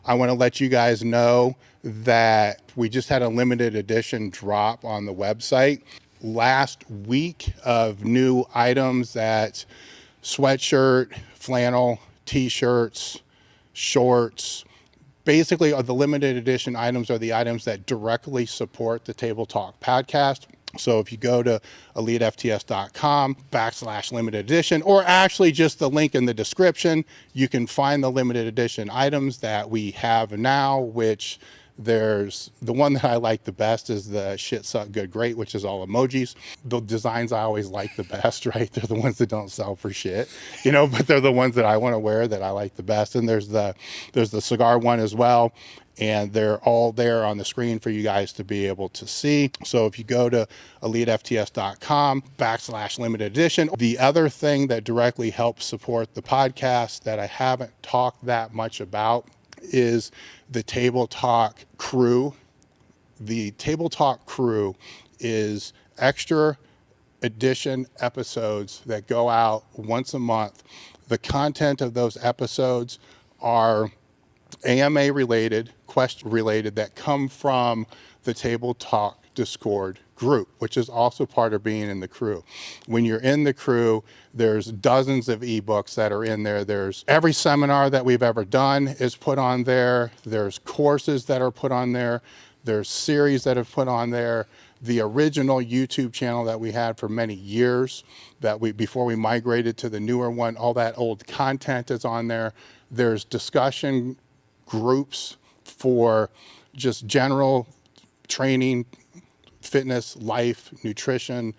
I want to let you guys know that we just had a limited edition drop on the website last week of new items that sweatshirt, flannel, t-shirts, shorts. Basically, the limited edition items are the items that directly support the Table Talk podcast. So if you go to elitefts.com/limited edition, or actually just the link in the description, you can find the limited edition items that we have now, which there's the one that I like the best is the shit suck good great, which is all emojis. The designs I always like the best, right? They're the ones that don't sell for shit, you know, but they're the ones that I want to wear that I like the best. And there's the cigar one as well. And they're all there on the screen for you guys to be able to see. So if you go to elitefts.com/limited edition, the other thing that directly helps support the podcast that I haven't talked that much about is the Table Talk crew. The Table Talk crew is extra edition episodes that go out once a month. The content of those episodes are AMA related, question related, that come from the Table Talk Discord group, which is also part of being in the crew. When you're in the crew, there's dozens of ebooks that are in there. There's every seminar that we've ever done is put on there. There's courses that are put on there. There's series that have put on there. The original YouTube channel that we had for many years, before we migrated to the newer one, all that old content is on there. There's discussion groups for just general training, fitness, life, nutrition,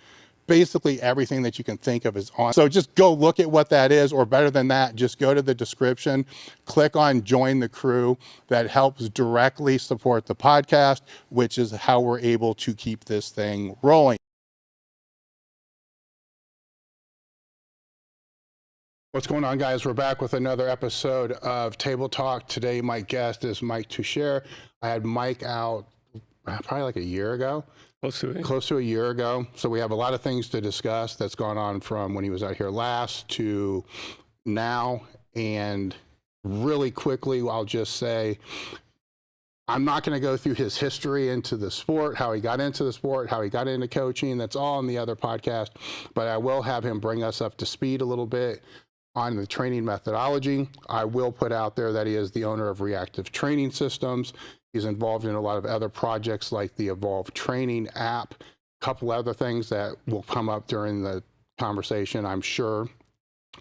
basically everything that you can think of is on. So just go look at what that is, or better than that, just go to the description, click on join the crew. That helps directly support the podcast, which is how we're able to keep this thing rolling. What's going on, guys? We're back with another episode of Table Talk. Today, my guest is Mike Tuchscherer. I had Mike out probably like a year ago. Close to a year ago. So we have a lot of things to discuss that's gone on from when he was out here last to now. And really quickly, I'll just say, I'm not going to go through his history into the sport, how he got into the sport, how he got into coaching. That's all in the other podcast. But I will have him bring us up to speed a little bit on the training methodology. I will put out there that he is the owner of Reactive Training Systems. He's involved in a lot of other projects like the Evolve Training app, a couple other things that will come up during the conversation, I'm sure.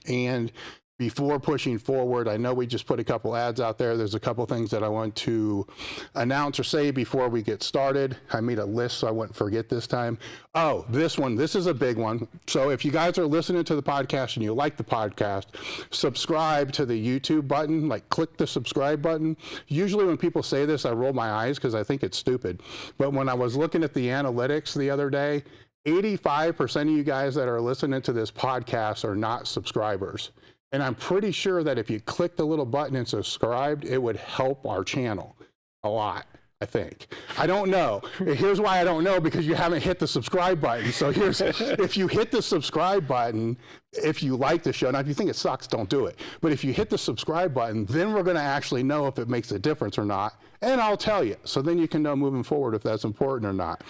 And before pushing forward, I know we just put a couple ads out there. There's a couple things that I want to announce or say before we get started. I made a list so I wouldn't forget this time. Oh, this one, this is a big one. So if you guys are listening to the podcast and you like the podcast, subscribe to the YouTube button, like click the subscribe button. Usually when people say this, I roll my eyes because I think it's stupid. But when I was looking at the analytics the other day, 85% of you guys that are listening to this podcast are not subscribers. And I'm pretty sure that if you click the little button and subscribed, it would help our channel a lot, I think. I don't know. Here's why I don't know, because you haven't hit the subscribe button. So here's, if you hit the subscribe button, if you like the show, now if you think it sucks, don't do it. But if you hit the subscribe button, then we're going to actually know if it makes a difference or not. And I'll tell you. So then you can know moving forward if that's important or not.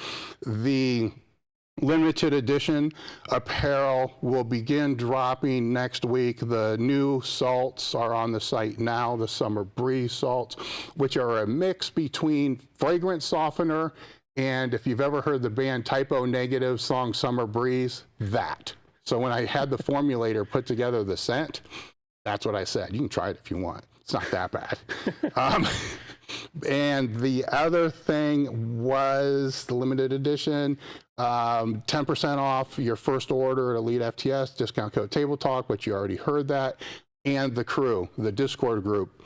The limited edition apparel will begin dropping next week. The new salts are on the site now, the Summer Breeze salts, which are a mix between fragrance softener and, if you've ever heard the band Typo Negative song Summer Breeze, that. So when I had the formulator put together the scent, that's what I said. You can try it if you want. It's not that bad. And the other thing was the limited edition, 10% off your first order at Elite FTS, discount code Table Talk, but you already heard that. And the crew, the Discord group.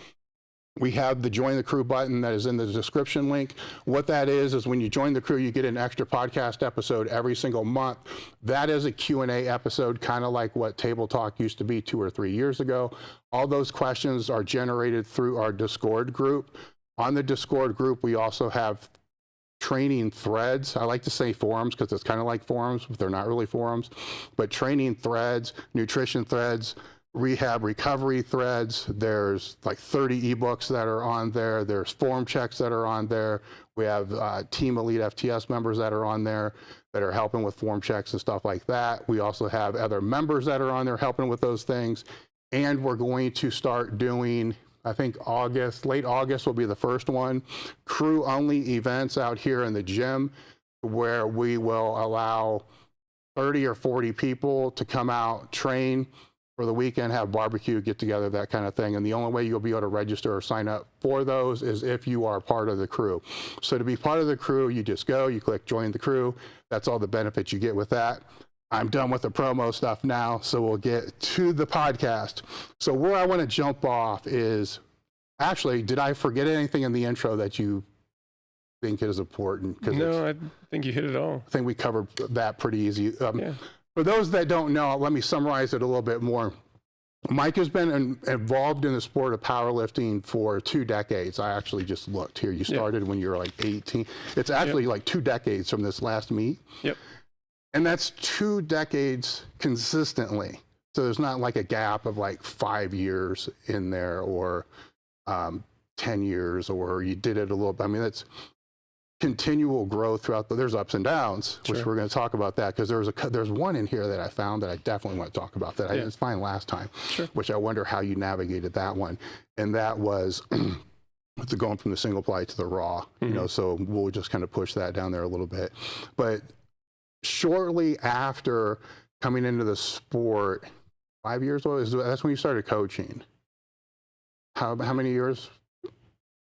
We have the join the crew button that is in the description link. What that is when you join the crew, you get an extra podcast episode every single month. That is a Q&A episode, kind of like what Table Talk used to be 2 or 3 years ago. All those questions are generated through our Discord group. On the Discord group, we also have training threads. I like to say forums because it's kind of like forums, but they're not really forums. But training threads, nutrition threads, rehab recovery threads. There's like 30 ebooks that are on there. There's form checks that are on there. We have Team Elite FTS members that are on there that are helping with form checks and stuff like that. We also have other members that are on there helping with those things. And we're going to start doing, I think late August will be the first one, crew only events out here in the gym where we will allow 30 or 40 people to come out, train for the weekend, have barbecue, get together, that kind of thing. And the only way you'll be able to register or sign up for those is if you are part of the crew. So to be part of the crew, you just go, you click join the crew. That's all the benefits you get with that. I'm done with the promo stuff now, so we'll get to the podcast. So where I want to jump off is, actually, did I forget anything in the intro that you think is important? No, I think you hit it all. I think we covered that pretty easy. Yeah. For those that don't know, let me summarize it a little bit more. Mike has been involved in the sport of powerlifting for 2 decades. I actually just looked here. You started when you were like 18. It's actually like 2 decades from this last meet. Yep. And that's 2 decades consistently. So there's not like a gap of like 5 years in there or 10 years, or you did it a little bit. I mean, that's continual growth throughout there's ups and downs, which we're going to talk about that, because there's one in here that I found that I definitely want to talk about that I didn't find last time, which I wonder how you navigated that one. And that was going from the single ply to the raw, you know, so we'll just kind of push that down there a little bit. But shortly after coming into the sport, 5 years old, that's when you started coaching. How many years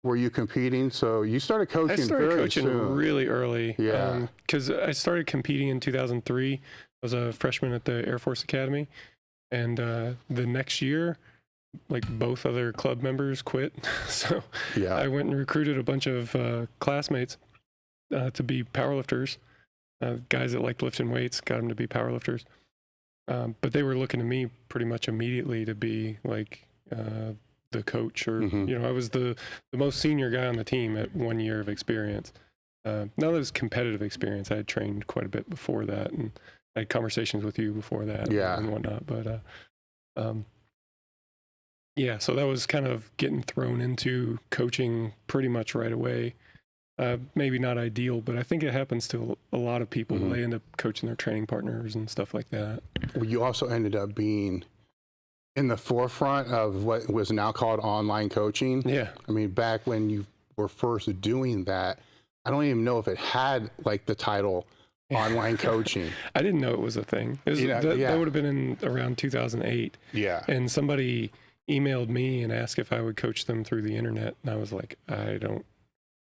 were you competing? So you started coaching very soon. I started coaching really early. Yeah. Because I started competing in 2003. I was a freshman at the Air Force Academy. And the next year, like, both other club members quit. So I went and recruited a bunch of classmates to be powerlifters. Guys that liked lifting weights, got them to be powerlifters. But they were looking to me pretty much immediately to be like the coach, or you know, I was the most senior guy on the team at 1 year of experience. Now that was competitive experience. I had trained quite a bit before that, and I had conversations with you before that and whatnot. But so that was kind of getting thrown into coaching pretty much right away. Maybe not ideal, but I think it happens to a lot of people. They end up coaching their training partners and stuff like that. Well, you also ended up being in the forefront of what was now called online coaching. Yeah. I mean, back when you were first doing that, I don't even know if it had like the title online coaching. I didn't know it was a thing. That would have been in around 2008. Yeah. And somebody emailed me and asked if I would coach them through the internet. And I was like, I don't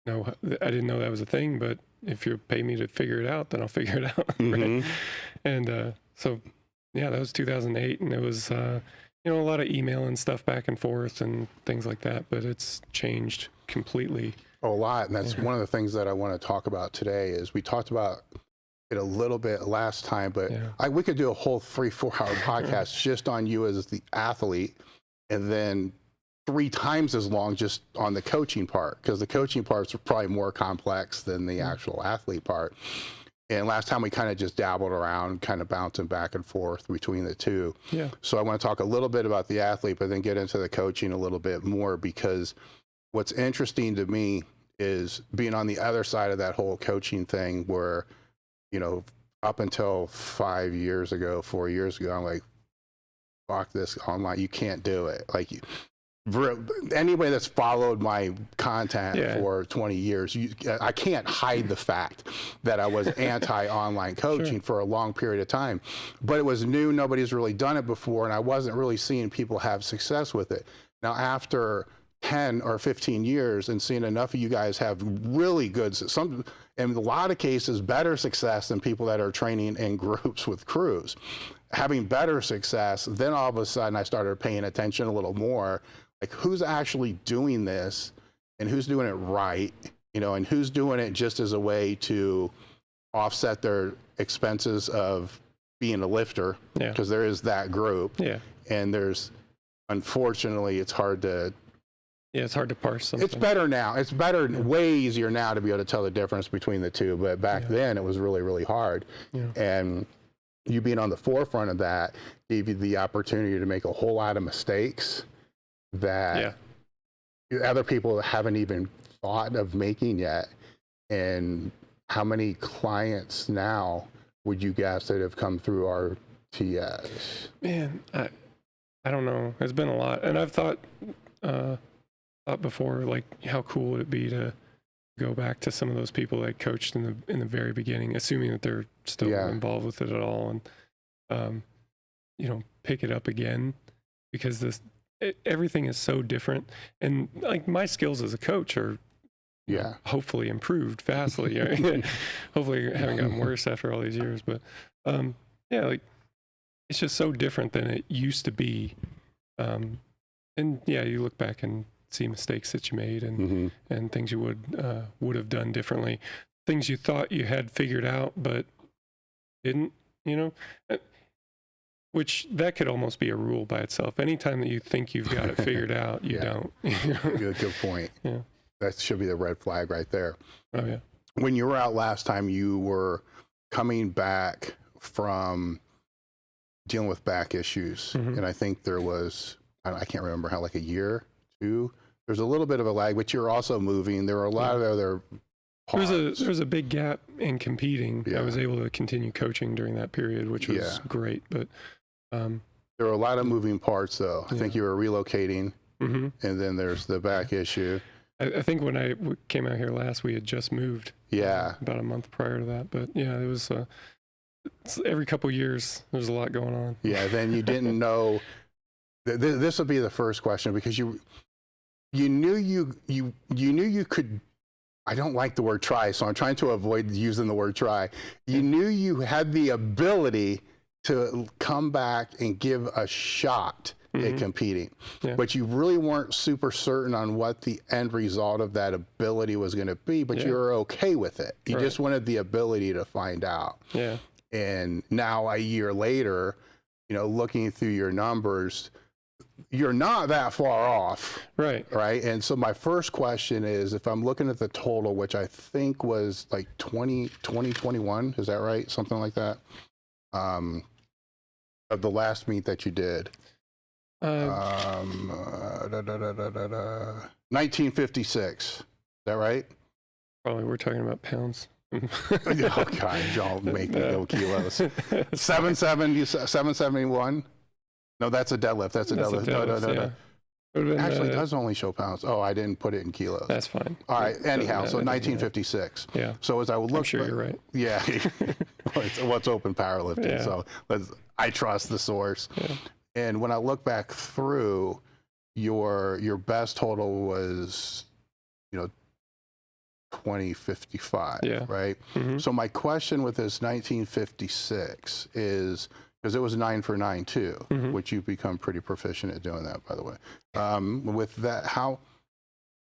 know. I didn't know that was a thing, but if you pay me to figure it out, then I'll figure it out. Right? And so, yeah, that was 2008. And it was, you know, a lot of email and stuff back and forth and things like that, but it's changed completely. A lot. And that's one of the things that I want to talk about today. Is we talked about it a little bit last time, but we could do a whole 3-4 hour podcast just on you as the athlete, and then 3 times as long just on the coaching part, because the coaching parts are probably more complex than the actual athlete part. And last time we kind of just dabbled around, kind of bouncing back and forth between the two. Yeah. So I want to talk a little bit about the athlete, but then get into the coaching a little bit more, because what's interesting to me is being on the other side of that whole coaching thing, where, you know, up until 4 years ago, I'm like, fuck this online. You can't do it. Like, anybody that's followed my content for 20 years, I can't hide the fact that I was anti-online coaching for a long period of time. But it was new. Nobody's really done it before, and I wasn't really seeing people have success with it. Now, after 10 or 15 years and seeing enough of you guys have really good, some, in a lot of cases, better success than people that are training in groups with crews, having better success, then all of a sudden I started paying attention a little more. Like, who's actually doing this and who's doing it right, you know, and who's doing it just as a way to offset their expenses of being a lifter, because there is that group. Yeah. And there's, unfortunately, it's hard to parse something. It's better now. It's better, way easier now to be able to tell the difference between the two. But back then it was really, really hard. Yeah. And you being on the forefront of that gave you the opportunity to make a whole lot of mistakes that other people haven't even thought of making yet. And how many clients now would you guess that have come through our TS? Man, I don't know. It's been a lot, and I've thought before, like, how cool would it be to go back to some of those people that coached in the very beginning, assuming that they're still involved with it at all, and you know, pick it up again, because everything is so different, and like my skills as a coach are hopefully improved vastly. Hopefully haven't gotten worse after all these years, but like it's just so different than it used to be. And you look back and see mistakes that you made, and and things you would have done differently, things you thought you had figured out but didn't, you know, which that could almost be a rule by itself. Anytime that you think you've got it figured out, you don't. Good point. Yeah. That should be the red flag right there. Oh, yeah. When you were out last time, you were coming back from dealing with back issues. And I think there was, I can't remember how, like a year, 2. There's a little bit of a lag, but you're also moving. There were a lot of other parts. There was a big gap in competing. I was able to continue coaching during that period, which was great. But there were a lot of moving parts, though. I think you were relocating, and then there's the back issue. I think when I came out here last, we had just moved. Yeah. About a month prior to that. But yeah, it was every couple of years, there's a lot going on. Yeah, then you didn't know. This would be the first question, because you knew you could. I don't like the word try, so I'm trying to avoid using the word try. You knew you had the ability to come back and give a shot at competing, but you really weren't super certain on what the end result of that ability was going to be, but you were okay with it. You just wanted the ability to find out. Yeah. And now a year later, you know, looking through your numbers, you're not that far off. Right. And so my first question is, if I'm looking at the total, which I think was like 2021, is that right? Something like that. Of the last meet that you did. 1956. Is that right? Probably. We're talking about pounds. Oh God, don't make me go kilos. 771. No, that's a deadlift. That's a deadlift. No. Actually, it does only show pounds. Oh, I didn't put it in kilos. That's fine. All right. Anyhow, so 1956. Yeah. So as I would look, I'm sure you're right. Yeah. What's open powerlifting? Yeah. So I trust the source. Yeah. And when I look back through, your best total was, 2055. Yeah. Right. So my question with this 1956 is, because it was 9 for 9 too, which you've become pretty proficient at doing that, by the way. With that,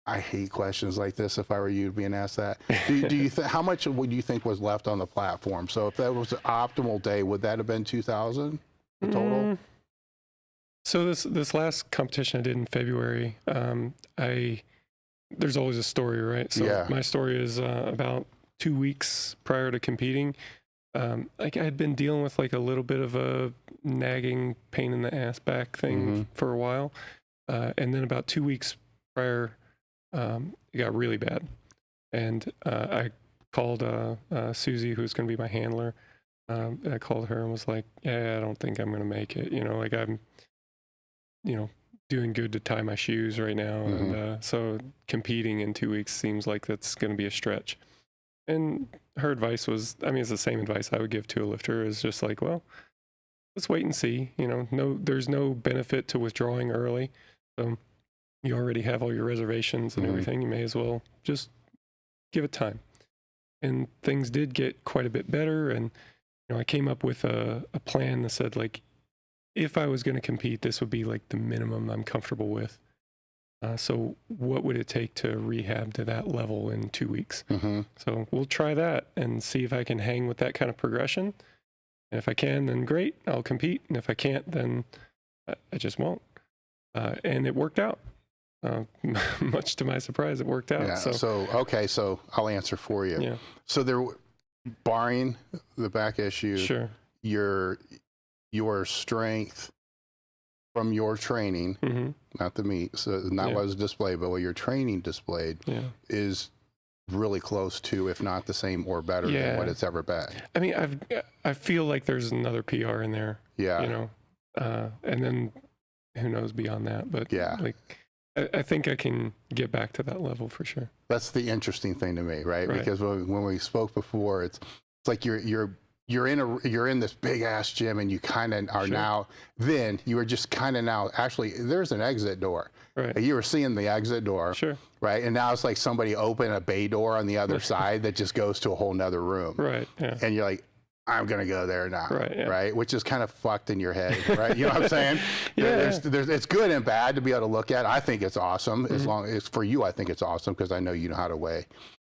I hate questions like this. If I were you being asked that, do you how much would you think was left on the platform? So if that was an optimal day, would that have been 2,000 total? So this last competition I did in February, there's always a story, right? So my story is about 2 weeks prior to competing. Like I had been dealing with like a little bit of a nagging pain in the ass back thing for a while. And then about 2 weeks prior, it got really bad. And I called Susie, who's going to be my handler. I called her and was like, I don't think I'm going to make it. Like I'm, doing good to tie my shoes right now. And so competing in 2 weeks seems like that's going to be a stretch. And her advice was, it's the same advice I would give to a lifter, is just like, well, let's wait and see. There's no benefit to withdrawing early. So you already have all your reservations and everything. You may as well just give it time. And things did get quite a bit better. And, I came up with a plan that said, like, if I was going to compete, this would be like the minimum I'm comfortable with. So what would it take to rehab to that level in 2 weeks? So we'll try that and see if I can hang with that kind of progression. And if I can, then great, I'll compete. And if I can't, then I just won't. And it worked out. Much to my surprise, it worked out. Yeah. So I'll answer for you. Yeah. So barring the back issue, your strength from your training, not the meet, so not what was displayed, but what your training displayed is really close to, if not the same or better than what it's ever been. I mean, I feel like there's another PR in there. Yeah. You know, and then who knows beyond that, but like, I think I can get back to that level for sure. That's the interesting thing to me, right? Because when we spoke before, it's like you're in this big ass gym, and you kind of are now. Then you are just kind of now. Actually, there's an exit door. Right. You were seeing the exit door. Sure. Right. And now it's like somebody opened a bay door on the other side that just goes to a whole nother room. Right. Yeah. And you're like, I'm gonna go there now. Right. Yeah. Right. Which is kind of fucked in your head. Right. You know what I'm saying? There's it's good and bad to be able to look at. I think it's awesome. As long as for you, I think it's awesome because I know you know how to weigh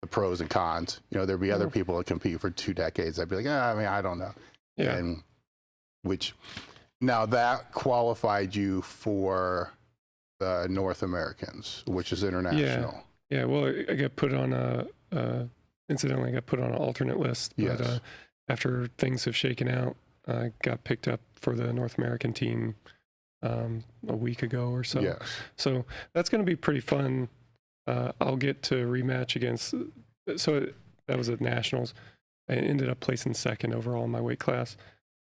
the pros and cons. You know, there'd be other people that compete for 2 decades. I'd be like, I mean, I don't know. Yeah. And which now that qualified you for the North Americans, which is international. Yeah. Well, I got put on incidentally, I got put on an alternate list. But after things have shaken out, I got picked up for the North American team a week ago or so. Yes. So that's going to be pretty fun. I'll get to rematch against, so that was at Nationals. I ended up placing second overall in my weight class.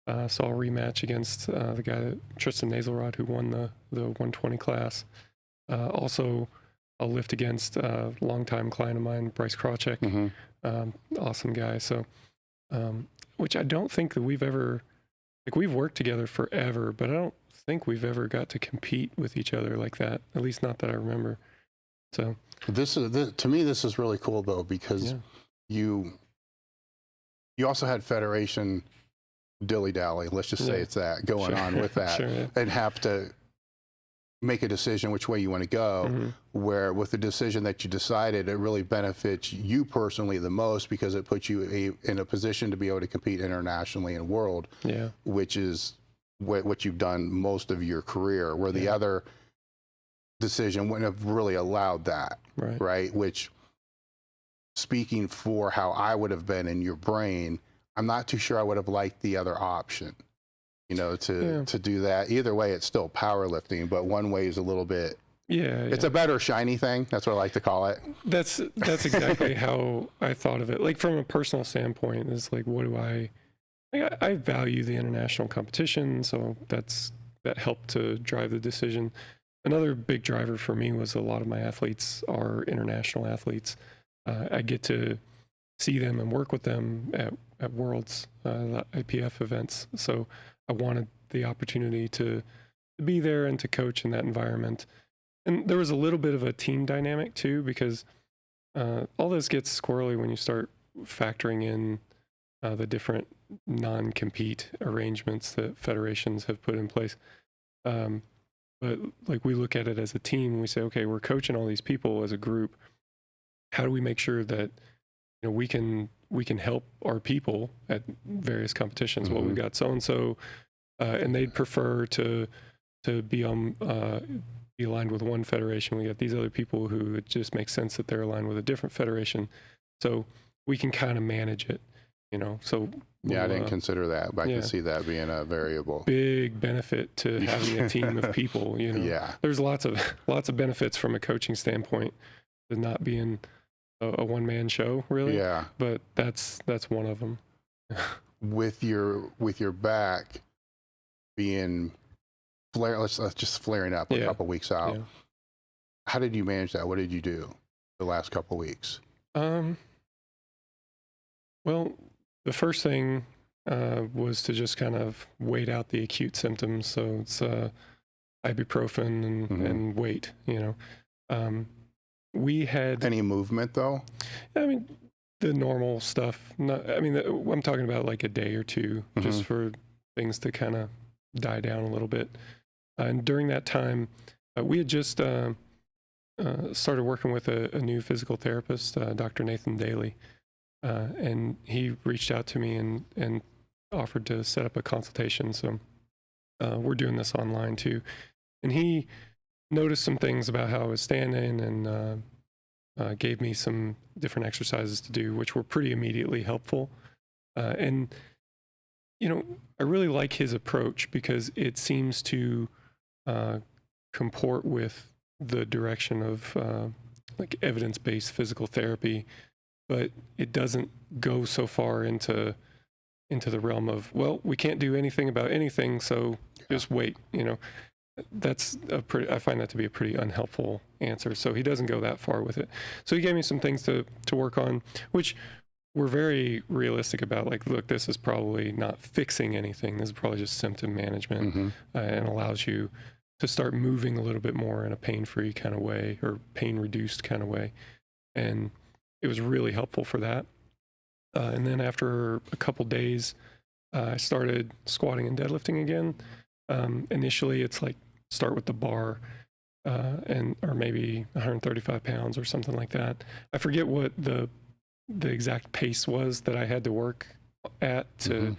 So I'll rematch against the guy, Tristan Naselrod, who won the 120 class. Also, I'll lift against a longtime client of mine, Bryce Krawczyk. Awesome guy. So, which I don't think that we've ever, like, we've worked together forever, but I don't think we've ever got to compete with each other like that. At least not that I remember. So this to me, this is really cool though, because you also had Federation dilly-dally, let's just say it's that, going on with that, and have to make a decision which way you want to go, where with the decision that you decided, it really benefits you personally the most because it puts you in a position to be able to compete internationally and world, which is what you've done most of your career, where the other decision wouldn't have really allowed that, right? Which, speaking for how I would have been in your brain, I'm not too sure I would have liked the other option, you know, to do that. Either way, it's still powerlifting, but one way is a little bit, it's a better shiny thing. That's what I like to call it. That's exactly how I thought of it. Like, from a personal standpoint, it's like, what do I value the international competition, so that helped to drive the decision. Another big driver for me was a lot of my athletes are international athletes. I get to see them and work with them at Worlds, IPF events. So I wanted the opportunity to be there and to coach in that environment. And there was a little bit of a team dynamic too, because all this gets squirrely when you start factoring in the different non-compete arrangements that federations have put in place. But like, we look at it as a team and we say, okay, we're coaching all these people as a group. How do we make sure that, you know, we can help our people at various competitions? Well, we've got so-and-so, and they'd prefer to be aligned with one federation. We got these other people who it just makes sense that they're aligned with a different federation. So we can kind of manage it, you know. So I didn't consider that, but I can see that being a variable. Big benefit to having a team of people, you know. There's lots of benefits from a coaching standpoint to not being a one-man show, really. But that's one of them. with your back being let's just flaring up a couple weeks out. How did you manage that? What did you do the last couple weeks? Well, the first thing was to just kind of wait out the acute symptoms. So it's ibuprofen and wait, you know. We had... Any movement though? I mean, the normal stuff. I'm talking about like a day or two, just for things to kind of die down a little bit. And during that time, we had just started working with a new physical therapist, Dr. Nathan Daly. And he reached out to me and offered to set up a consultation. So we're doing this online too. And he noticed some things about how I was standing and gave me some different exercises to do, which were pretty immediately helpful. And I really like his approach because it seems to comport with the direction of like evidence-based physical therapy, but it doesn't go so far into the realm of, well, we can't do anything about anything, so just wait. I find that to be a pretty unhelpful answer. So he doesn't go that far with it. So he gave me some things to work on, which we're very realistic about. Like, look, this is probably not fixing anything. This is probably just symptom management, and allows you to start moving a little bit more in a pain-free kind of way, or pain-reduced kind of way. And it was really helpful for that. And then after a couple days, I started squatting and deadlifting again. Initially, it's like start with the bar, or maybe 135 pounds or something like that. I forget what the exact pace was that I had to work at to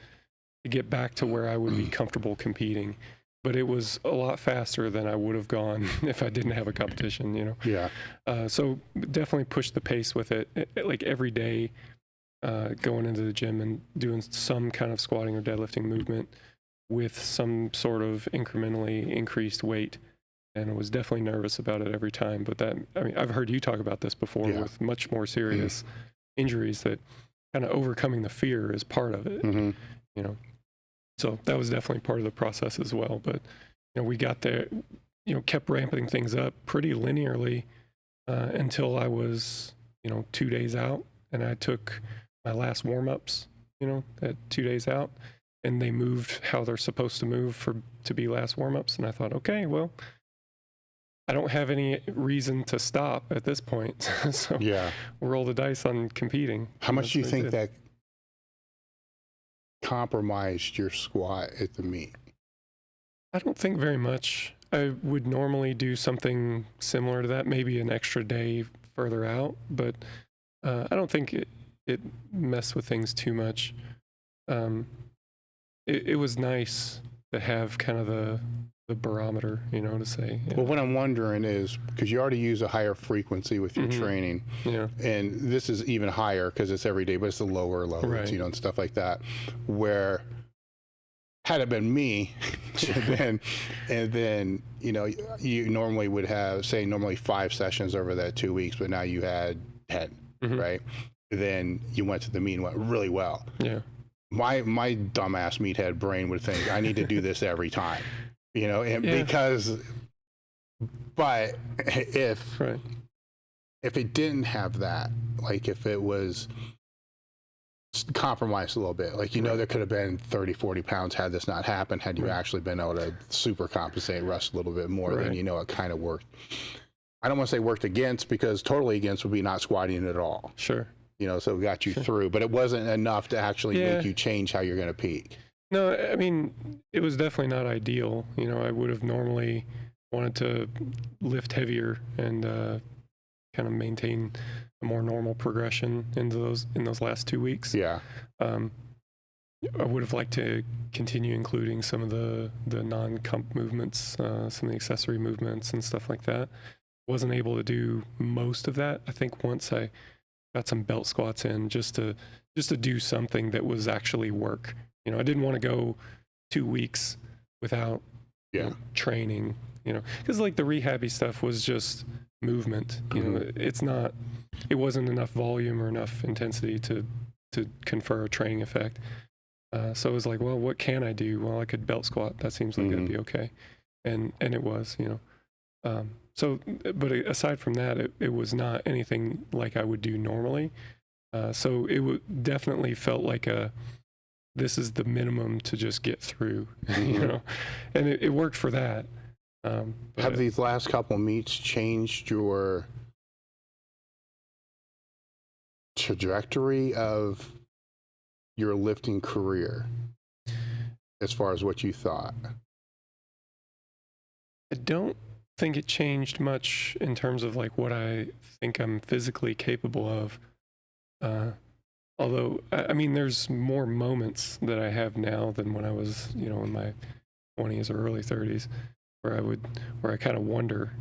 get back to where I would be comfortable competing. But it was a lot faster than I would have gone if I didn't have a competition, Yeah. So definitely push the pace with it. Like every day, going into the gym and doing some kind of squatting or deadlifting movement with some sort of incrementally increased weight. And I was definitely nervous about it every time. But I've heard you talk about this before with much more serious injuries, that kind of overcoming the fear is part of it, So that was definitely part of the process as well. But, we got there, kept ramping things up pretty linearly until I was, 2 days out, and I took my last warm-ups, at 2 days out, and they moved how they're supposed to move to be last warm-ups. And I thought, okay, well, I don't have any reason to stop at this point. So we'll roll the dice on competing. How much do you think that compromised your squat at the meet? I don't think very much. I would normally do something similar to that, maybe an extra day further out, but I don't think it messed with things too much. It was nice to have kind of the barometer, to say. Well, what I'm wondering is, because you already use a higher frequency with your training, and this is even higher because it's every day, but it's the lower levels, and stuff like that, where had it been me, and then, you normally would have, say, normally 5 sessions over that 2 weeks, but now you had 10, right? Then you went to the meet and went really well. Yeah. My dumbass meathead brain would think, I need to do this every time. Because, but if it didn't have that, like if it was compromised a little bit, like, there could have been 30, 40 pounds had this not happened, had you actually been able to super compensate, rest a little bit more, then it kind of worked. I don't want to say worked against, because totally against would be not squatting at all. Sure. So it got you through, but it wasn't enough to actually make you change how you're going to peak. No, I mean, it was definitely not ideal. I would have normally wanted to lift heavier and kind of maintain a more normal progression in those last 2 weeks. Yeah. I would have liked to continue including some of the non-comp movements, some of the accessory movements and stuff like that. Wasn't able to do most of that. I think once I got some belt squats in, just to do something that was actually work. I didn't want to go 2 weeks without training, because like the rehabby stuff was just movement. It wasn't enough volume or enough intensity to confer a training effect. So it was like, well, what can I do? Well, I could belt squat. That seems like that'd be okay. And it was, so, but aside from that, it was not anything like I would do normally. So it definitely felt like this is the minimum to just get through, and it worked for that. Have these last couple meets changed your trajectory of your lifting career as far as what you thought? I don't think it changed much in terms of like what I think I'm physically capable of. Although, I mean, there's more moments that I have now than when I was, in my 20s or early 30s, where I kind of wonder,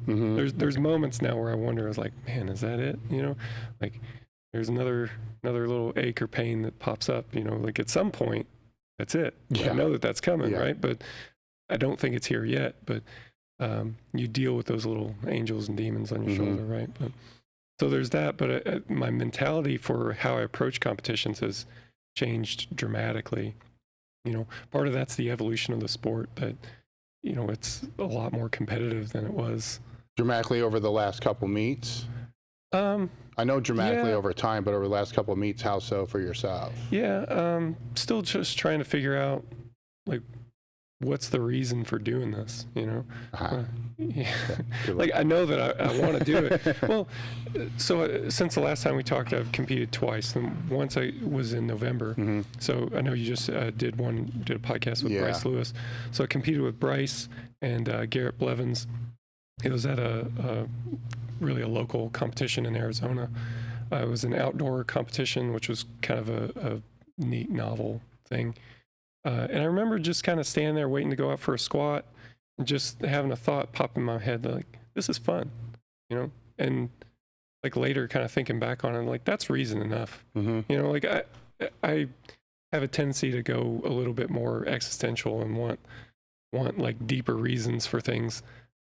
there's moments now where I wonder, I was like, man, is that it? Like there's another little ache or pain that pops up, like at some point that's it. Yeah. I know that that's coming, Yeah. right? But I don't think it's here yet. But you deal with those little angels and demons on your shoulder, right? But, so there's that. But my mentality for how I approach competitions has changed dramatically. You know, part of that's the evolution of the sport, that, you know, it's a lot more competitive than it was. Dramatically over the last couple meets? I know dramatically over time, but over the last couple of meets, how so for yourself? Yeah, still just trying to figure out, like, what's the reason for doing this, you know? Yeah. Like, I know that I want to do it. Well, so since the last time we talked, I've competed twice. And once I was in November. So I know you just did a podcast with Bryce Lewis. So I competed with Bryce and Garrett Blevins. It was at a really a local competition in Arizona. It was an outdoor competition, which was kind of a neat, novel thing. And I remember just kind of standing there waiting to go out for a squat and just having a thought pop in my head, like, this is fun, you know? And like later kind of thinking back on it, like, that's reason enough. You know, like I have a tendency to go a little bit more existential and want like deeper reasons for things.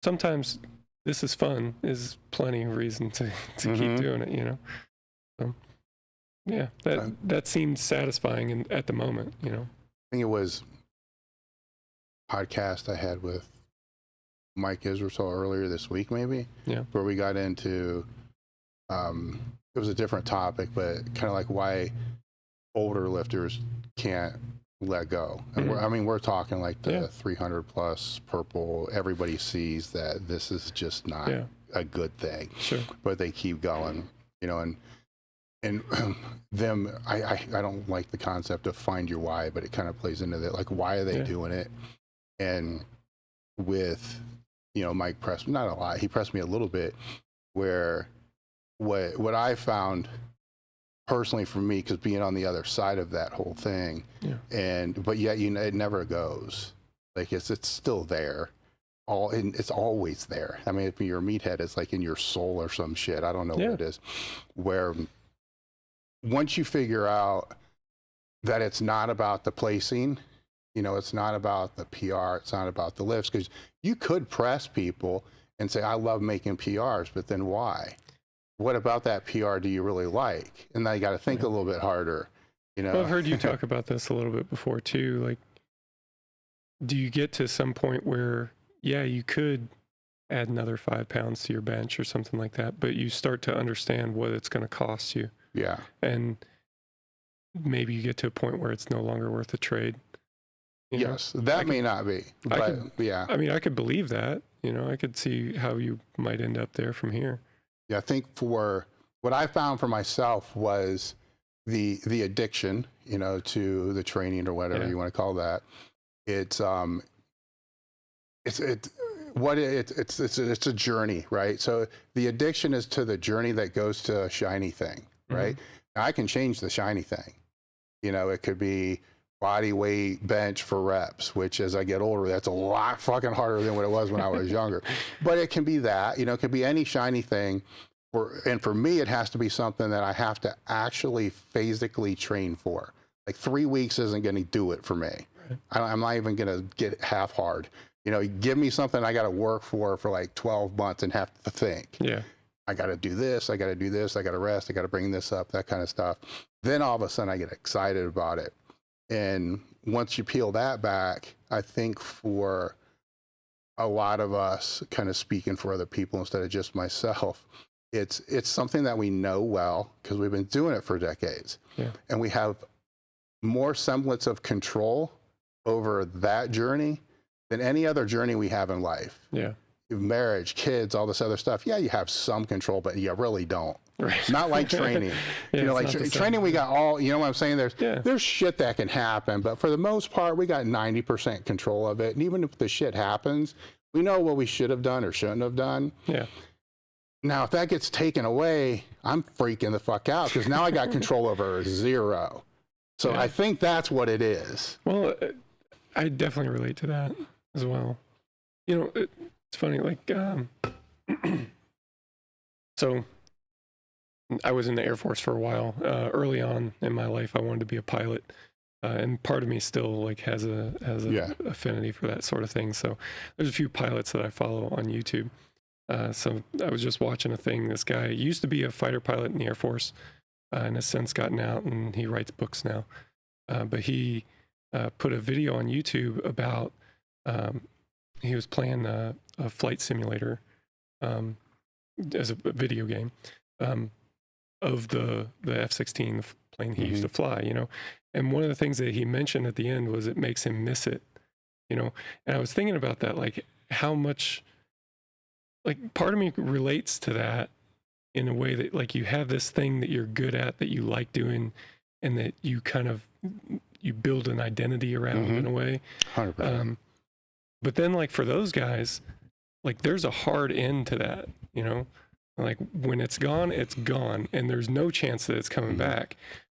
Sometimes this is fun is plenty of reason to keep doing it, you know? So, yeah, that seemed satisfying at the moment, you know? I think it was a podcast I had with Mike Israel earlier this week, maybe, where we got into, it was a different topic, but kind of like why older lifters can't let go. And we're talking like the 300 plus purple, everybody sees that this is just not a good thing, but they keep going, you know, and them, I don't like the concept of find your why, but it kind of plays into that. Like, why are they doing it? And with, you know, Mike pressed, not a lot, he pressed me a little bit, where what I found personally for me, because being on the other side of that whole thing, but yet, you know, it never goes. Like, it's still there. It's always there. I mean, if you're a meathead, it's like in your soul or some shit. I don't know what it is. Where once you figure out that it's not about the placing, you know, it's not about the PR, it's not about the lifts, because you could press people and say, I love making PRs, but then why? What about that PR do you really like? And now you got to think a little bit harder, you know? Well, I've heard you talk about this a little bit before too. Like, do you get to some point where, you could add another 5 pounds to your bench or something like that, but you start to understand what it's going to cost you. Yeah. And maybe you get to a point where it's no longer worth the trade. Yes, that may not be, but I mean, I could believe that, you know, I could see how you might end up there from here. Yeah, I think for what I found for myself was the addiction, you know, to the training or whatever you want to call that. It's a journey, right? So the addiction is to the journey that goes to a shiny thing, right? Now, I can change the shiny thing. You know, it could be body weight bench for reps, which as I get older, that's a lot fucking harder than what it was when I was younger. But it can be that, you know, it could be any shiny thing. And for me, it has to be something that I have to actually physically train for. Like 3 weeks isn't going to do it for me. I'm not even going to get half hard. You know, give me something I got to work for like 12 months and have to think. I got to do this, I got to do this, I got to rest, I got to bring this up, that kind of stuff. Then all of a sudden I get excited about it. And once you peel that back, I think for a lot of us, kind of speaking for other people instead of just myself, it's something that we know well because we've been doing it for decades. And we have more semblance of control over that journey than any other journey we have in life. Marriage, kids, all this other stuff. Yeah, you have some control, but you really don't. Not like training. You know, like training, we got all, you know what I'm saying? There's shit that can happen, but for the most part, we got 90% control of it. And even if the shit happens, we know what we should have done or shouldn't have done. Now, if that gets taken away, I'm freaking the fuck out because now I got control over zero. So I think that's what it is. Well, I definitely relate to that as well. You know, it's funny, like, so I was in the Air Force for a while. Early on in my life, I wanted to be a pilot. And part of me still like has a affinity for that sort of thing. So there's a few pilots that I follow on YouTube. So I was just watching a thing. This guy used to be a fighter pilot in the Air Force, and has since gotten out, and he writes books now. But he put a video on YouTube about he was playing a flight simulator as a video game of the F-16, the plane he used to fly, you know. And one of the things that he mentioned at the end was it makes him miss it, you know. And I was thinking about that, like how much, like part of me relates to that in a way that like you have this thing that you're good at, that you like doing, and that you kind of, you build an identity around in a way. 100%. But then like for those guys, like there's a hard end to that, you know, like when it's gone, and there's no chance that it's coming back.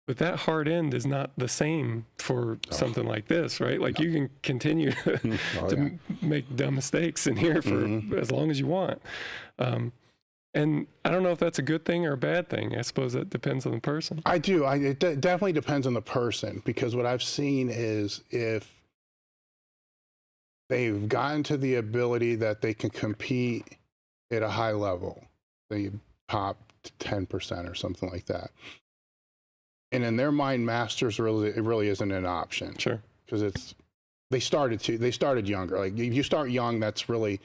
But that hard end is not the same for something like this, right? Like you can continue to make dumb mistakes in here for as long as you want. And I don't know if that's a good thing or a bad thing. I suppose that depends on the person. I do. It definitely depends on the person, because what I've seen is if they've gotten to the ability that they can compete at a high level, the top 10% or something like that. And in their mind, masters really isn't an option. Sure. Because they started younger. Like if you start young, that's really,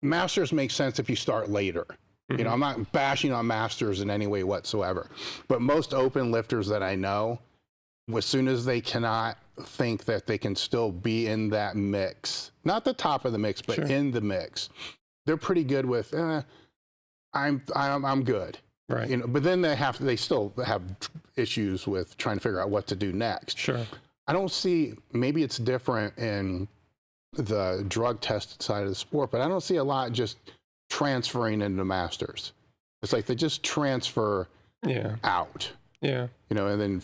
masters make sense if you start later. You know, I'm not bashing on masters in any way whatsoever, but most open lifters that I know, as soon as they cannot think that they can still be in that mix, not the top of the mix, but in the mix, they're pretty good with, I'm good. Right. You know, but then they still have issues with trying to figure out what to do next. Sure. I don't see, maybe it's different in the drug tested side of the sport, but I don't see a lot just transferring into masters. It's like they just transfer out. Yeah. You know, and then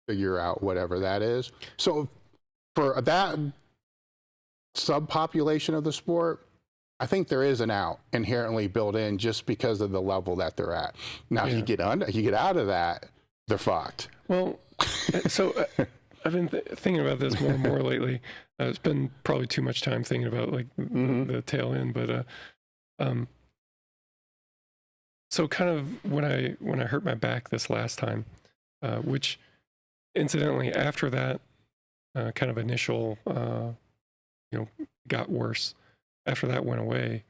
figure out whatever that is. So for that subpopulation of the sport, I think there is an out inherently built in just because of the level that they're at. Now, if you get out of that, they're fucked. Well, so I've been thinking about this more and more lately. It's been probably too much time thinking about like the tail end, but so kind of when I hurt my back this last time, which incidentally after that kind of initial got worse. After that went away,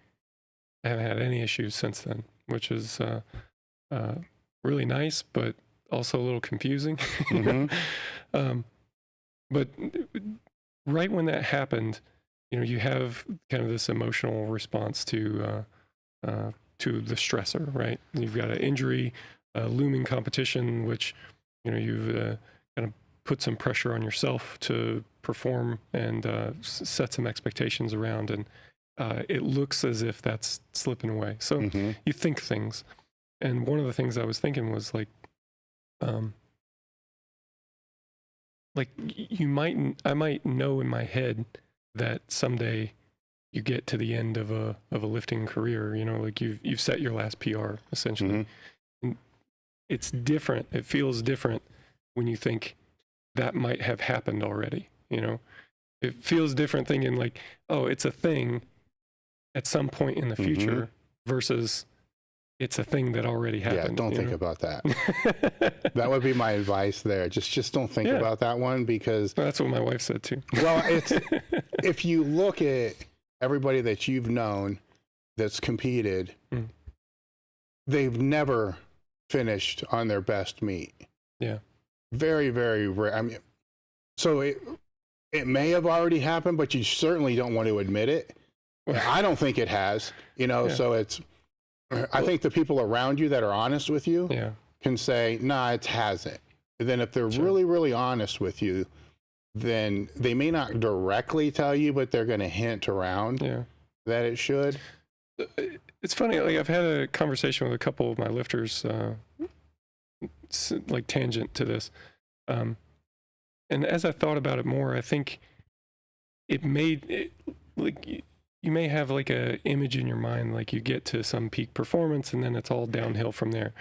I haven't had any issues since then, which is really nice, but also a little confusing. But right when that happened, you know, you have kind of this emotional response to the stressor, right? You've got an injury, looming competition, which, you know, you've kind of put some pressure on yourself to perform and set some expectations around, and it looks as if that's slipping away. So you think things. And one of the things I was thinking was like I might know in my head that someday you get to the end of a lifting career, you know, like you've set your last PR essentially. And it's different. It feels different when you think that might have happened already, you know. It feels different thinking like, oh, it's a thing at some point in the future versus it's a thing that already happened. Yeah, don't think about that. That would be my advice there. Just don't think about that one, because that's what my wife said too. Well, it's if you look at everybody that you've known that's competed, they've never finished on their best meet. Yeah. Very, very rare. I mean, so it may have already happened, but you certainly don't want to admit it. I don't think it has, you know, so it's, I think the people around you that are honest with you can say, nah, it hasn't. And then if they're really, really honest with you, then they may not directly tell you, but they're going to hint around that it should. It's funny, like I've had a conversation with a couple of my lifters, like tangent to this. And as I thought about it more, I think it made it, like, you may have like a image in your mind, like you get to some peak performance and then it's all downhill from there.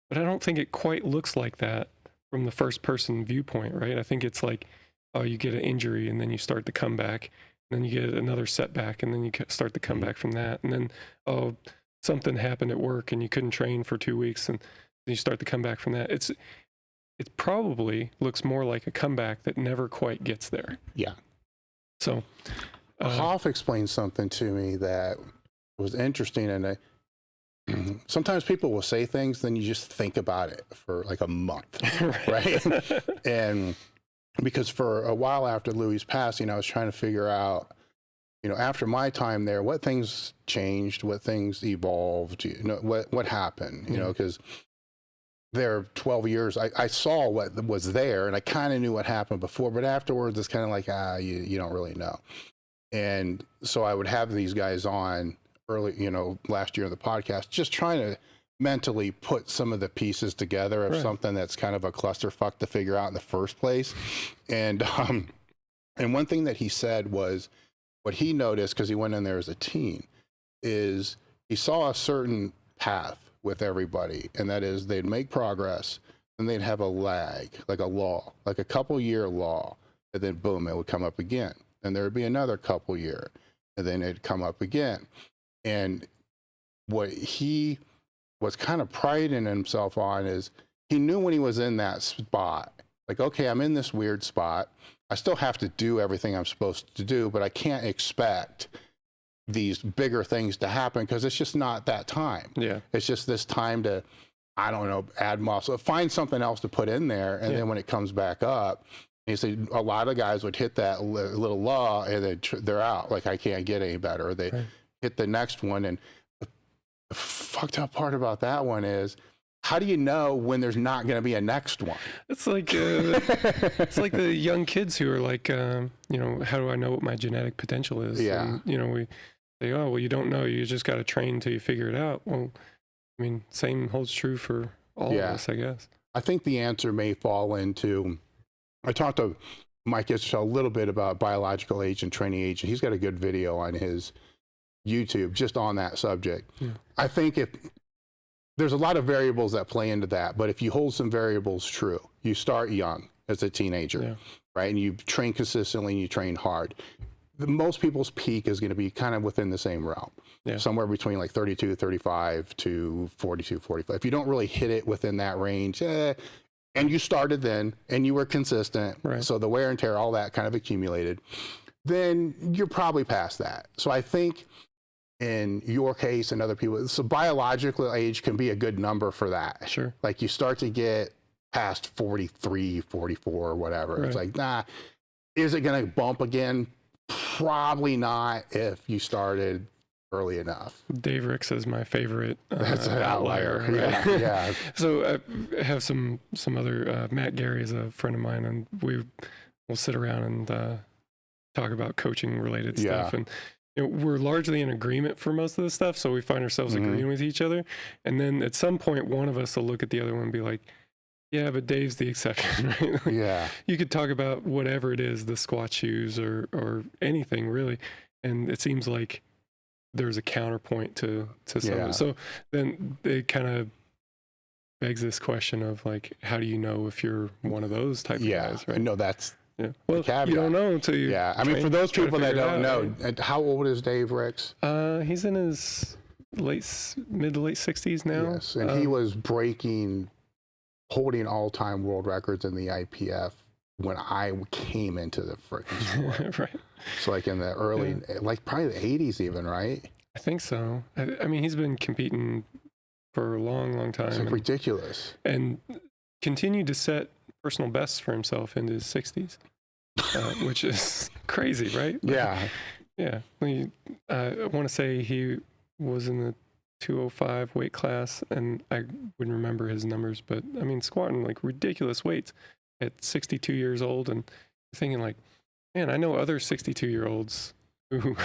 But I don't think it quite looks like that from the first person viewpoint, right? I think it's like, oh, you get an injury and then you start the comeback, and then you get another setback and then you start the comeback from that, and then, oh, something happened at work and you couldn't train for 2 weeks and then you start the comeback from that. It probably looks more like a comeback that never quite gets there. Yeah. So Hoff explained something to me that was interesting, and sometimes people will say things, then you just think about it for like a month, right? And because for a while after Louis' passing, I was trying to figure out, after my time there, what things changed, what things evolved, what happened, because there 12 years, I saw what was there, and I kind of knew what happened before, but afterwards it's kind of like, you don't really know. And so I would have these guys on early, last year in the podcast, just trying to mentally put some of the pieces together of something that's kind of a clusterfuck to figure out in the first place. And one thing that he said was, what he noticed, because he went in there as a teen, is he saw a certain path with everybody, and that is they'd make progress and they'd have a lag, like a lull, like a couple-year lull, and then boom, it would come up again, and there would be another couple year, and then it'd come up again. And what he was kind of priding himself on is he knew when he was in that spot, like, okay, I'm in this weird spot, I still have to do everything I'm supposed to do, but I can't expect these bigger things to happen because it's just not that time. Yeah. It's just this time to, I don't know, add muscle, find something else to put in there. And then when it comes back up, he said a lot of guys would hit that little lull and then they're out. Like, I can't get any better. Or they hit the next one. And the fucked up part about that one is, how do you know when there's not going to be a next one? It's like it's like the young kids who are like, how do I know what my genetic potential is? Yeah. And, we say, oh, well, you don't know. You just got to train until you figure it out. Well, I mean, same holds true for all of us, I guess. I think the answer may fall into, I talked to Mike Ishershell a little bit about biological age and training age, and he's got a good video on his YouTube just on that subject. Yeah. I think there's a lot of variables that play into that, but if you hold some variables true, you start young as a teenager, right? And you train consistently and you train hard. Most people's peak is going to be kind of within the same realm, somewhere between like 32, 35 to 42, 45. If you don't really hit it within that range, and you started then and you were consistent, so the wear and tear, all that kind of accumulated, then you're probably past that. So I think in your case and other people, so biological age can be a good number for that. Sure. Like, you start to get past 43, 44 or whatever. It's like, nah, is it going to bump again? Probably not if you started early enough. Dave Ricks is my favorite That's an outlier. Right? Yeah. So I have some other, Matt Gary is a friend of mine, and we'll sit around and talk about coaching related stuff. And we're largely in agreement for most of the stuff, so we find ourselves agreeing with each other. And then at some point, one of us will look at the other one and be like, yeah, but Dave's the exception, right? Like, you could talk about whatever it is, the squat shoes or anything really, and it seems like there's a counterpoint to some of it. So then it kind of begs this question of like, how do you know if you're one of those type of guys, right? No, that's well, you don't know until you I mean, for those people that don't know, how old is Dave Ricks? He's in his mid to late 60s now. Yes, and he was holding all-time world records in the IPF when I came into the freaking sport. Right. So like in the early, like probably the 80s even, right? I think so. I mean, he's been competing for a long, long time. It's like ridiculous. And continued to set personal bests for himself in his 60s, which is crazy, right? Yeah. Yeah. I want to say he was in the 205 weight class, and I wouldn't remember his numbers, but I mean, squatting like ridiculous weights at 62 years old, and thinking like, man, I know other 62-year-olds who,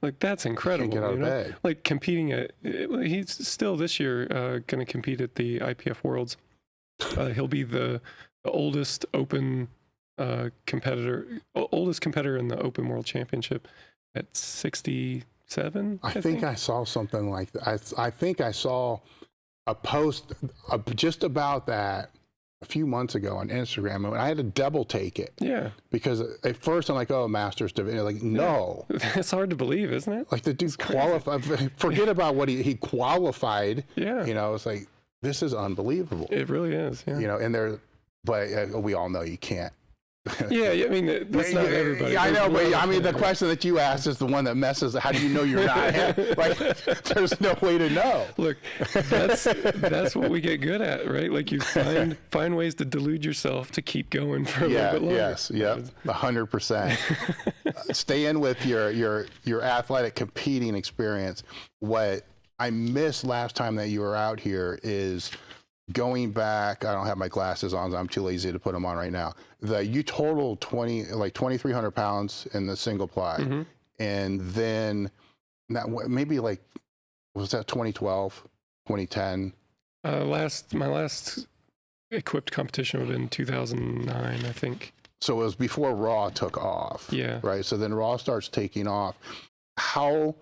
like that's incredible. Can't get out of bed. Like competing he's still this year going to compete at the IPF Worlds. He'll be the oldest open competitor in the Open World Championship at 67. I think I saw something like that. I think I saw a post just about that a few months ago on Instagram, and I had to double take it. Yeah. Because at first I'm like, oh, master's division. Like, no. It's hard to believe, isn't it? Like the dude qualified. Forget about what he qualified. Yeah. You know, it's like, this is unbelievable. It really is. Yeah. You know, but we all know you can't. Yeah, I mean, that's not everybody. Yeah, I know, but I mean, the question that you asked is the one that messes. How do you know you're not? Like, there's no way to know. Look, that's what we get good at, right? Like, you find ways to delude yourself to keep going for a little bit longer. Yes, yep, 100%. Stay in with your athletic competing experience. What I missed last time that you were out here is going back. I don't have my glasses on, so I'm too lazy to put them on right now. You totaled 2,300 pounds in the single ply, and then maybe like, was that 2012, 2010? My last equipped competition would have been 2009, I think. So it was before Raw took off. Yeah. Right. So then Raw starts taking off. I'm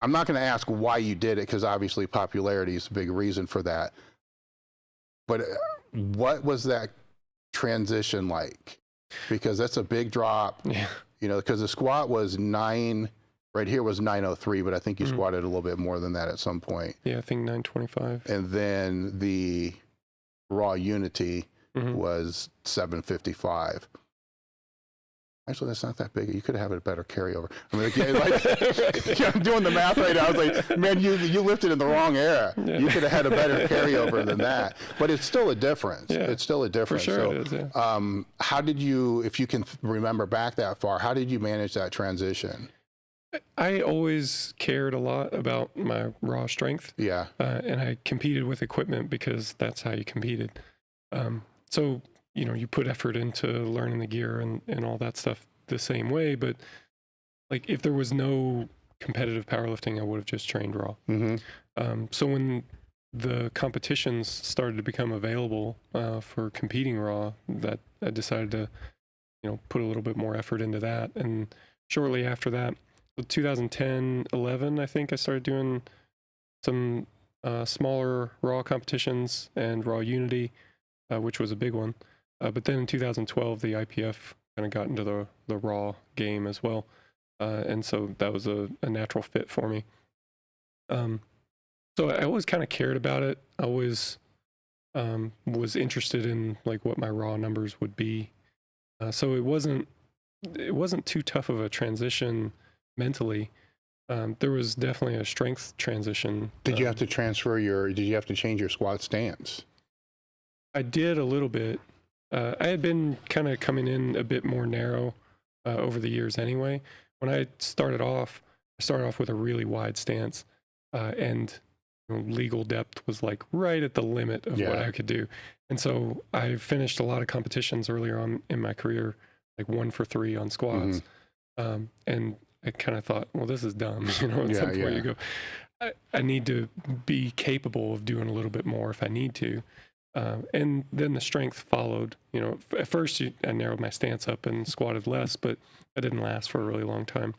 not going to ask why you did it, because obviously popularity is a big reason for that. But what was that transition like? Because that's a big drop. Yeah. You know, because the squat was right here was 903, but I think you squatted a little bit more than that at some point. Yeah, I think 925. And then the Raw Unity was 755. Actually, that's not that big. You could have had a better carryover. I mean, I'm doing the math right now. I was like, man, you lifted in the wrong era. Yeah. You could have had a better carryover than that. But it's still a difference. Yeah, it's still a difference. For sure it is, yeah. How did you, if you can remember back that far, how did you manage that transition? I always cared a lot about my raw strength. Yeah. And I competed with equipment because that's how you competed. So, you know, you put effort into learning the gear and all that stuff the same way, but like if there was no competitive powerlifting, I would have just trained raw. So when the competitions started to become available for competing raw, that I decided to, you know, put a little bit more effort into that. And shortly after that, 2010, 11, I think I started doing some smaller raw competitions and raw unity, which was a big one. But then in 2012, the IPF kind of got into the raw game as well. And so that was a natural fit for me. So I always kind of cared about it. I always was interested in like what my raw numbers would be. So it wasn't too tough of a transition mentally. There was definitely a strength transition. Did you have to did you have to change your squat stance? I did a little bit. I had been kind of coming in a bit more narrow over the years anyway. When I started off with a really wide stance, and you know, legal depth was like right at the limit of what I could do. And so I finished a lot of competitions earlier on in my career, like 1 for 3 on squats. And I kind of thought, well, this is dumb. You know, at some point you go, I need to be capable of doing a little bit more if I need to. And then the strength followed. You know, at first I narrowed my stance up and squatted less, but that didn't last for a really long time.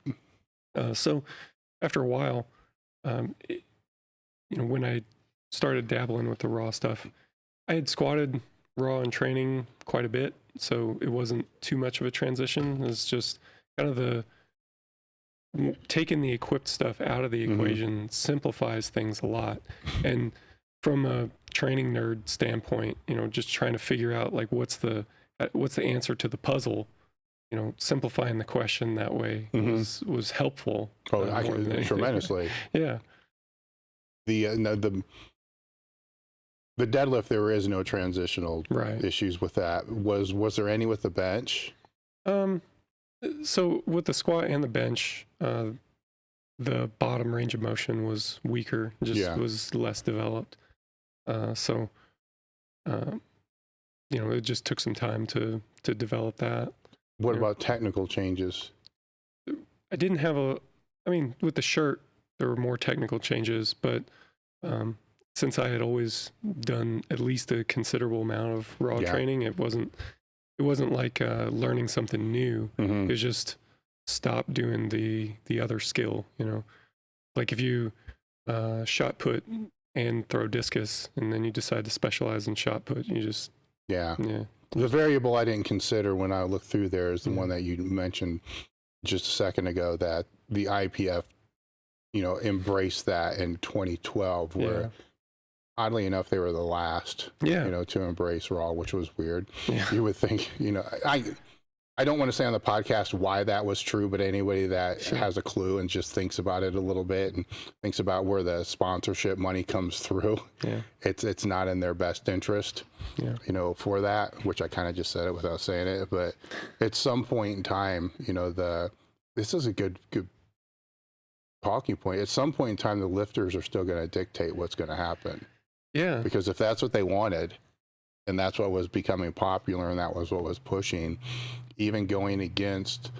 So after a while, you know, when I started dabbling with the raw stuff, I had squatted raw in training quite a bit, so it wasn't too much of a transition. It's just kind of taking the equipped stuff out of the equation simplifies things a lot. And from a training nerd standpoint, you know, just trying to figure out like what's the answer to the puzzle, you know, simplifying the question that way was helpful. Oh, tremendously. Yeah. The deadlift, there is no transitional issues with that. Was there any with the bench? So with the squat and the bench, the bottom range of motion was weaker, was less developed. So you know, it just took some time to develop that. What about technical changes? I didn't have I mean, with the shirt, there were more technical changes, but since I had always done at least a considerable amount of raw training, it wasn't like learning something new. It was just stop doing the other skill, you know, like if you shot put and throw discus and then you decide to specialize in shot put, you just Yeah. Yeah. The variable I didn't consider when I looked through there is the one that you mentioned just a second ago, that the IPF, embraced that in 2012, where oddly enough, they were the last, to embrace Raw, which was weird. Yeah. You would think, I don't want to say on the podcast why that was true, but anybody that has a clue and just thinks about it a little bit and thinks about where the sponsorship money comes through, it's not in their best interest, for that, which I kind of just said it without saying it. But at some point in time, this is a good talking point. At some point in time, the lifters are still going to dictate what's going to happen. Yeah. Because if that's what they wanted, and that's what was becoming popular, and that was what was pushing, even going against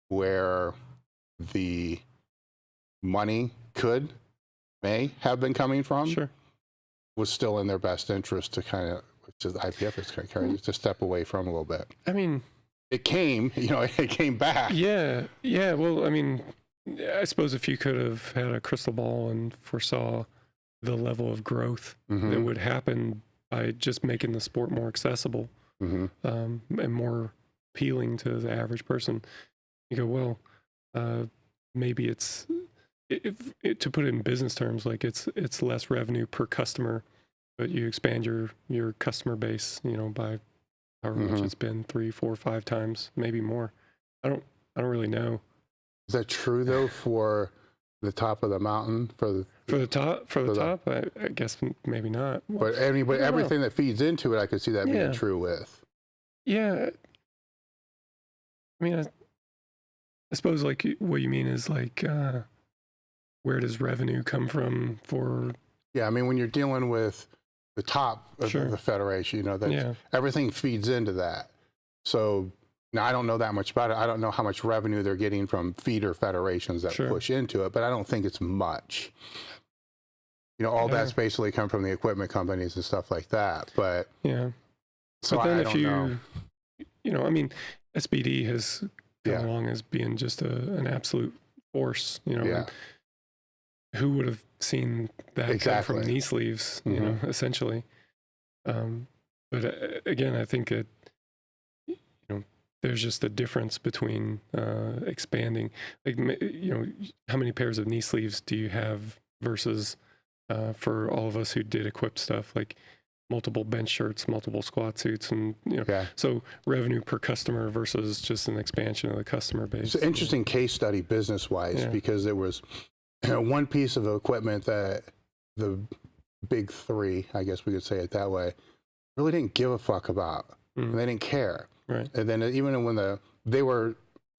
where the money may have been coming from, was still in their best interest to kind of, which is IPF is kind of to step away from a little bit. I mean, it came back. Yeah. Well, I mean, I suppose if you could have had a crystal ball and foresaw the level of growth that would happen by just making the sport more accessible and more appealing to the average person, you go, well, maybe it's, to put it in business terms, like it's less revenue per customer, but you expand your customer base, by however much it's been, 3, 4, 5 times, maybe more. I don't really know. Is that true though for the top of the mountain? For the top, I guess maybe not. But everything that feeds into it, I could see that being true with. Yeah. I mean, I suppose like what you mean is like, where does revenue come from for? Yeah, I mean, when you're dealing with the top of the federation, everything feeds into that. So now I don't know that much about it. I don't know how much revenue they're getting from feeder federations that push into it, but I don't think it's much. All that's basically come from the equipment companies and stuff like that. But so then I don't know. I mean, SBD has come along as being just an absolute force. Who would have seen that come from knee sleeves? Essentially. But again, I think it. There's just a difference between expanding, like, how many pairs of knee sleeves do you have versus for all of us who did equipped stuff, like multiple bench shirts, multiple squat suits, and so revenue per customer versus just an expansion of the customer base. It's an interesting case study business-wise because there was one piece of equipment that the big three, I guess we could say it that way, really didn't give a fuck about. And they didn't care. Right. And then even when they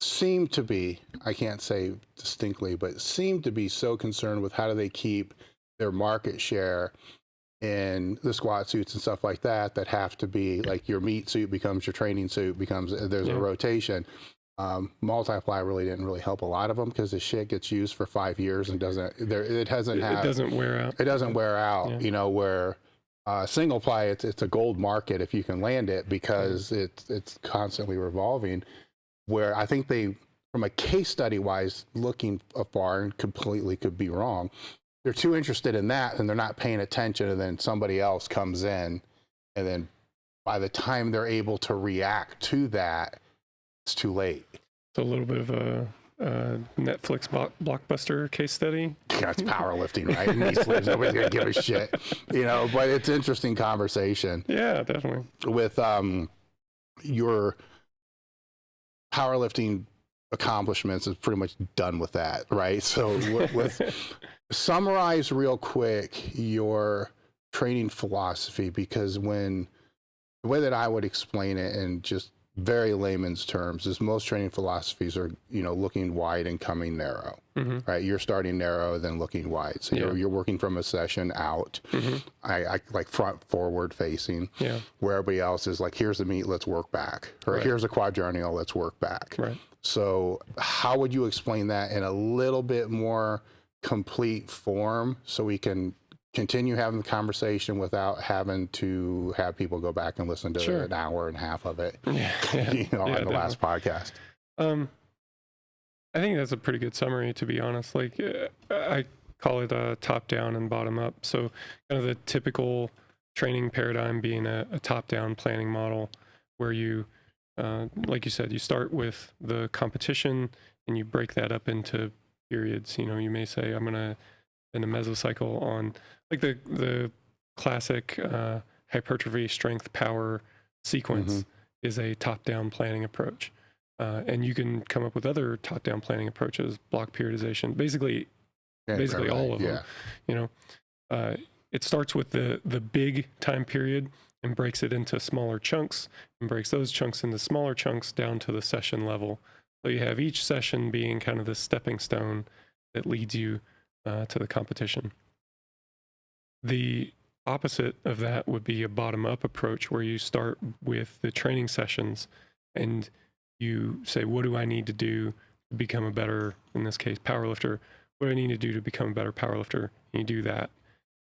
seemed to be, I can't say distinctly, but seemed to be so concerned with how do they keep their market share in the squat suits and stuff like that, that have to be like your meat suit becomes your training suit, there's a rotation. Multiply really didn't help a lot of them because the shit gets used for 5 years and it doesn't wear out. It doesn't wear out, where single ply, it's a gold market if you can land it because it's constantly revolving. Where I think they, from a case study wise, looking afar and completely could be wrong, they're too interested in that and they're not paying attention, and then somebody else comes in, and then by the time they're able to react to that, it's too late. So a little bit of a Netflix blockbuster case study. Yeah, it's powerlifting, right? Nobody's gonna give a shit, but it's interesting conversation. Yeah, definitely. With your powerlifting accomplishments is pretty much done with that, right? So with summarize real quick your training philosophy, because the way that I would explain it in just very layman's terms is most training philosophies are, looking wide and coming narrow, right? You're starting narrow, then looking wide. So you're working from a session out. I like front forward facing, where everybody else is like, here's the meat, let's work back. Or here's a quadrennial, let's work back. Right. So how would you explain that in a little bit more complete form so we can continue having the conversation without having to have people go back and listen to an hour and a half of it, on the last podcast? I think that's a pretty good summary, to be honest. Like, I call it top down and bottom up. So kind of the typical training paradigm being a top-down planning model where you, like you said, you start with the competition and you break that up into periods. You may say, I'm going to, in a mesocycle on, like the classic hypertrophy, strength, power sequence is a top-down planning approach. And you can come up with other top-down planning approaches, block periodization, basically all of them. It starts with the big time period and breaks it into smaller chunks and breaks those chunks into smaller chunks down to the session level. So you have each session being kind of the stepping stone that leads you to the competition. The opposite of that would be a bottom-up approach where you start with the training sessions and you say, what do I need to do to become a better, in this case, powerlifter? What do I need to do to become a better powerlifter? And you do that.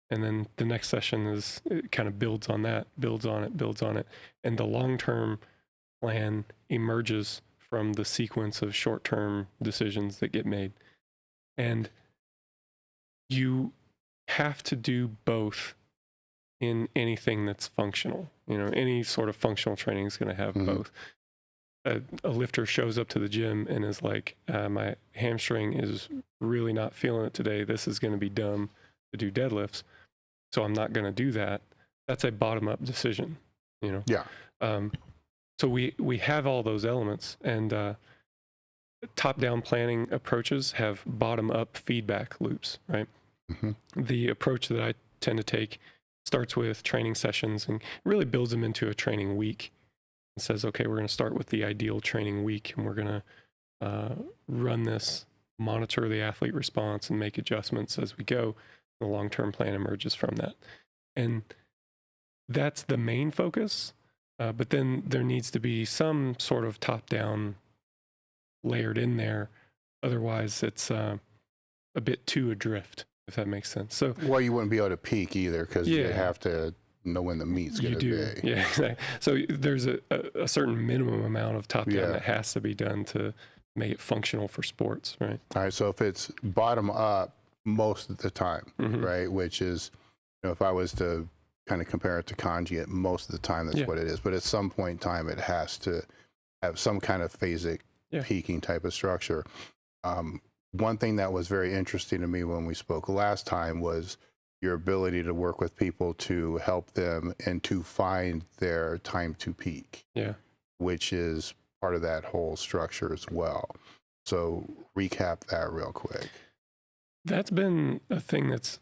And then the next session it kind of builds on that, builds on it. And the long-term plan emerges from the sequence of short-term decisions that get made. And you have to do both in anything that's functional. Any sort of functional training is going to have both. A lifter shows up to the gym and is like, my hamstring is really not feeling it today. This is going to be dumb to do deadlifts, so I'm not going to do that. That's a bottom-up decision, Yeah. So we have all those elements, and top-down planning approaches have bottom-up feedback loops, right? The approach that I tend to take starts with training sessions and really builds them into a training week. And says, okay, we're going to start with the ideal training week, and we're going to run this, monitor the athlete response, and make adjustments as we go. The long-term plan emerges from that. And that's the main focus. But then there needs to be some sort of top-down layered in there. Otherwise, it's a bit too adrift, if that makes sense. So, well, you wouldn't be able to peak either because you have to know when the meat's going to be. Yeah, exactly. So there's a certain minimum amount of top-down that has to be done to make it functional for sports, right? All right, so if it's bottom-up most of the time, right, which is, if I was to kind of compare it to conjugate, most of the time that's what it is. But at some point in time, it has to have some kind of phasic peaking type of structure. One thing that was very interesting to me when we spoke last time was your ability to work with people to help them and to find their time to peak, which is part of that whole structure as well. So recap that real quick. That's been a thing that's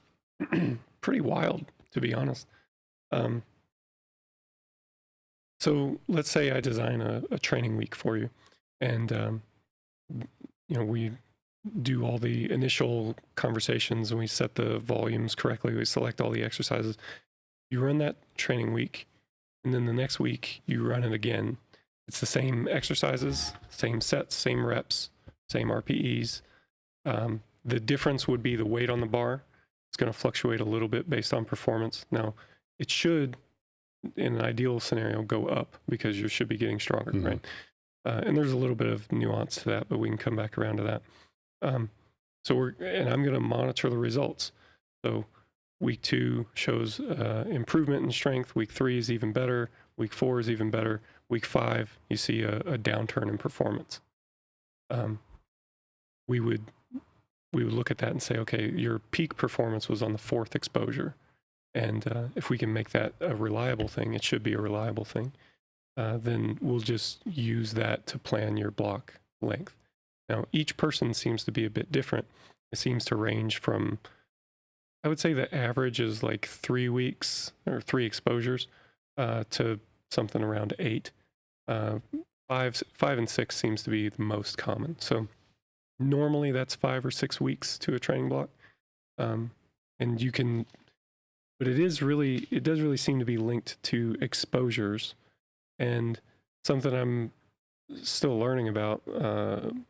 pretty wild, to be honest. So let's say I design a training week for you, and we do all the initial conversations and we set the volumes correctly. We select all the exercises. You run that training week, and then the next week you run it again. It's the same exercises, same sets, same reps, same RPEs. The difference would be the weight on the bar. It's going to fluctuate a little bit based on performance. Now, it should, in an ideal scenario, go up because you should be getting stronger, right? And there's a little bit of nuance to that, but we can come back around to that. I'm going to monitor the results. So week 2 shows improvement in strength. Week 3 is even better. Week 4 is even better. Week 5, you see a downturn in performance. We would look at that and say, okay, your peak performance was on the 4th exposure. And if we can make that a reliable thing, it should be a reliable thing, then we'll just use that to plan your block length. Now, each person seems to be a bit different. It seems to range from, I would say the average is like 3 weeks or 3 exposures to something around 8. 5 and 6 seems to be the most common. So normally that's 5 or 6 weeks to a training block. And you can, but it does really seem to be linked to exposures, and something I'm still learning about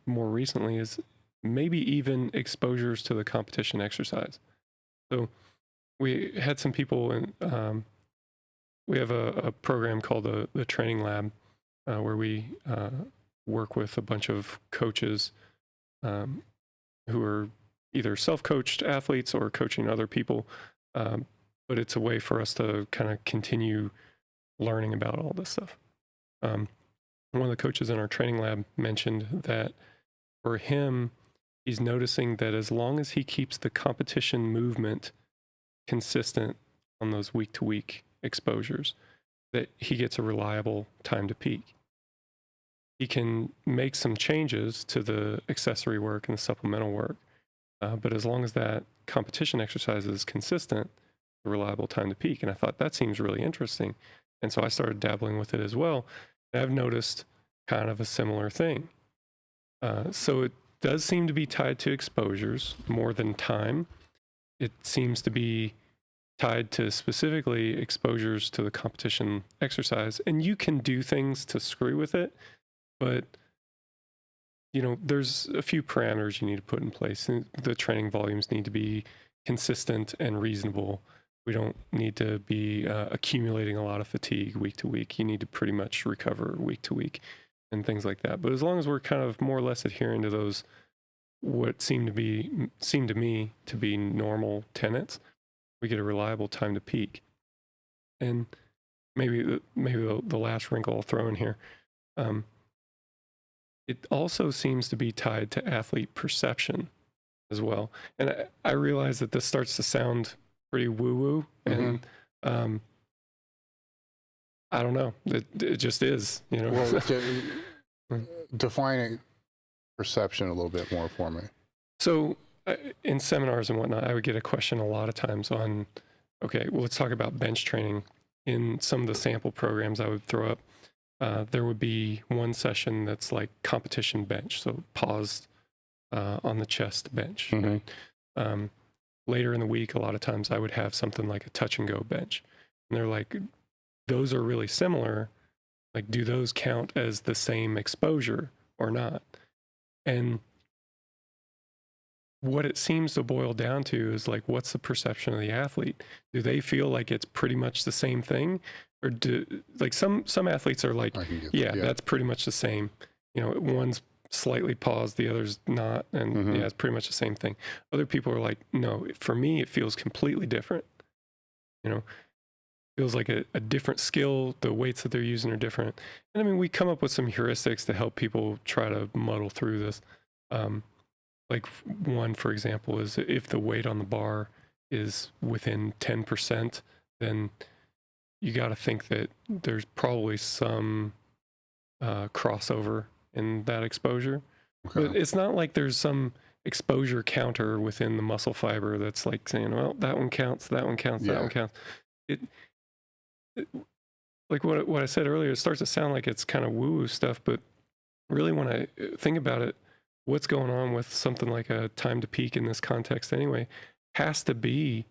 more recently is maybe even exposures to the competition exercise. So we had some people in, we have a program called the Training Lab where we work with a bunch of coaches who are either self-coached athletes or coaching other people but it's a way for us to kind of continue learning about all this stuff. One of the coaches in our training lab mentioned that for him, he's noticing that as long as he keeps the competition movement consistent on those week-to-week exposures, that he gets a reliable time to peak. He can make some changes to the accessory work and the supplemental work, but as long as that competition exercise is consistent, a reliable time to peak. And I thought that seems really interesting. And so I started dabbling with it as well. And I've noticed kind of a similar thing. So it does seem to be tied to exposures more than time. It seems to be tied to specifically exposures to the competition exercise. And you can do things to screw with it, but you know, there's a few parameters you need to put in place. The training volumes need to be consistent and reasonable. We don't need to be accumulating a lot of fatigue week to week. You need to pretty much recover week to week and things like that. But as long as we're kind of more or less adhering to those, what seemed to me to be normal tenets, we get a reliable time to peak. And maybe the last wrinkle I'll throw in here, it also seems to be tied to athlete perception as well. And I realize that this starts to sound pretty woo-woo, and I don't know, it just is, you know. Well, defining perception a little bit more for me. So in seminars and whatnot, I would get a question a lot of times on, okay, well, let's talk about bench training. In some of the sample programs I would throw up, there would be one session that's like competition bench, so paused on the chest bench. Right? Later in the week, a lot of times I would have something like a touch and go bench. And they're like, those are really similar. Like, do those count as the same exposure or not? And what it seems to boil down to is like, what's the perception of the athlete? Do they feel like it's pretty much the same thing? Or do, like some athletes are like, yeah, that's pretty much the same. You know, one's slightly paused, the other's not, and yeah, it's pretty much the same thing. Other people are like, no, for me, it feels completely different. You know, feels like a different skill. The weights that they're using are different. And I mean, we come up with some heuristics to help people try to muddle through this. Like one, for example, is if the weight on the bar is within 10%, then you got to think that there's probably some crossover in that exposure. Okay. But it's not like there's some exposure counter within the muscle fiber that's like saying, well, that one counts, that one counts, that one counts. It like what I said earlier, it starts to sound like it's kind of woo-woo stuff, but really when I think about it, what's going on with something like a time to peak in this context anyway has to be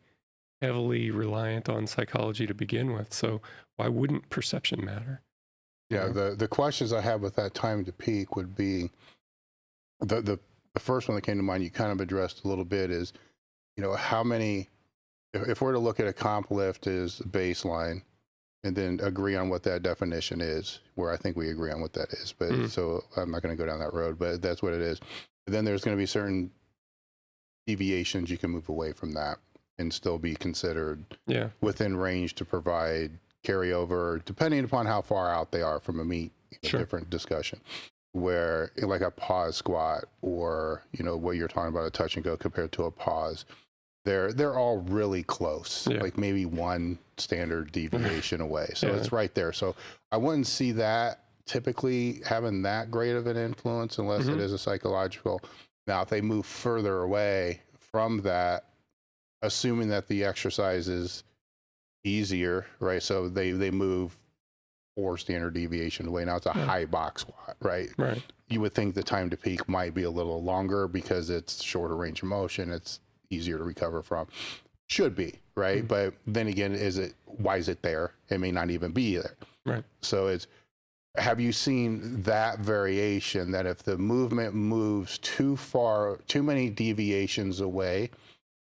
heavily reliant on psychology to begin with. So why wouldn't perception matter? Yeah, the questions I have with that time to peak would be, the first one that came to mind, you kind of addressed a little bit, is, you know, how many, if we're to look at a comp lift as baseline and then agree on what that definition is, where I think we agree on what that is, but so I'm not going to go down that road, but that's what it is. But then there's going to be certain deviations you can move away from that and still be considered within range to provide carryover, depending upon how far out they are from a meet, different discussion, where like a pause squat, or, you know, what you're talking about, a touch and go compared to a pause, they're all really close, like maybe one standard deviation away. So it's right there. So I wouldn't see that typically having that great of an influence unless it is a psychological. Now, if they move further away from that, assuming that the exercise is easier, right? So they move 4 standard deviation away. Now it's a high box squat, right? Right. You would think the time to peak might be a little longer because it's shorter range of motion. It's easier to recover from. Should be, right? But then again, why is it there? It may not even be there. Right. So have you seen that variation, that if the movement moves too far, too many deviations away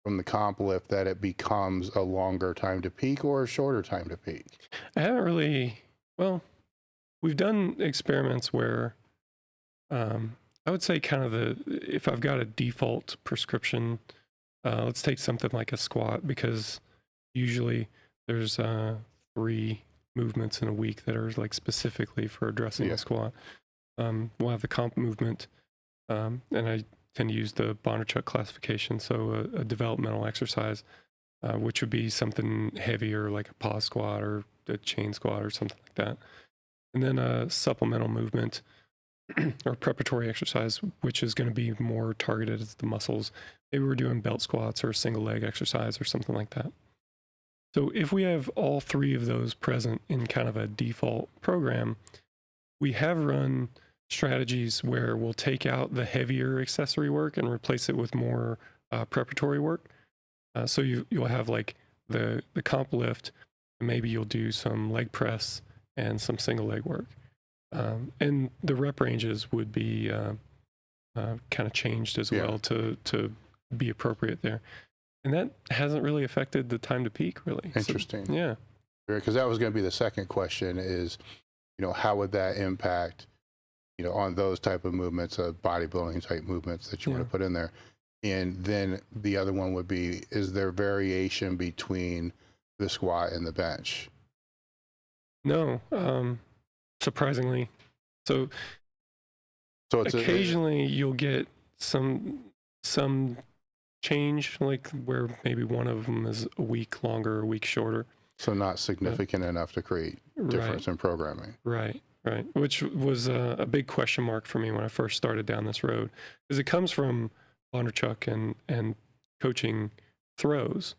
from the comp lift, that it becomes a longer time to peak or a shorter time to peak? I haven't really, well, we've done experiments where I would say kind of if I've got a default prescription, let's take something like a squat, because Usually there's 3 movements in a week that are like specifically for addressing the squat. We'll have the comp movement, and I tend to use the Bondarchuk classification, so a developmental exercise, which would be something heavier like a pause squat or a chain squat or something like that. And then a supplemental movement or preparatory exercise, which is going to be more targeted at the muscles. Maybe we're doing belt squats or a single leg exercise or something like that. So if we have all 3 of those present in kind of a default program, we have run strategies where we'll take out the heavier accessory work and replace it with more preparatory work. So you'll have like the comp lift, and maybe you'll do some leg press and some single leg work. And the rep ranges would be kind of changed as well to be appropriate there. And that hasn't really affected the time to peak, really. Interesting. So, yeah. Because that was going to be the second question is, how would that impact, on those type of movements, bodybuilding type movements that you want to put in there. And then the other one would be, is there variation between the squat and the bench? No, surprisingly. So it's occasionally you'll get some change, like where maybe one of them is a week longer, a week shorter. So not significant enough to create difference in programming. Right. Which was a big question mark for me when I first started down this road, because it comes from Bondarchuk and coaching throws.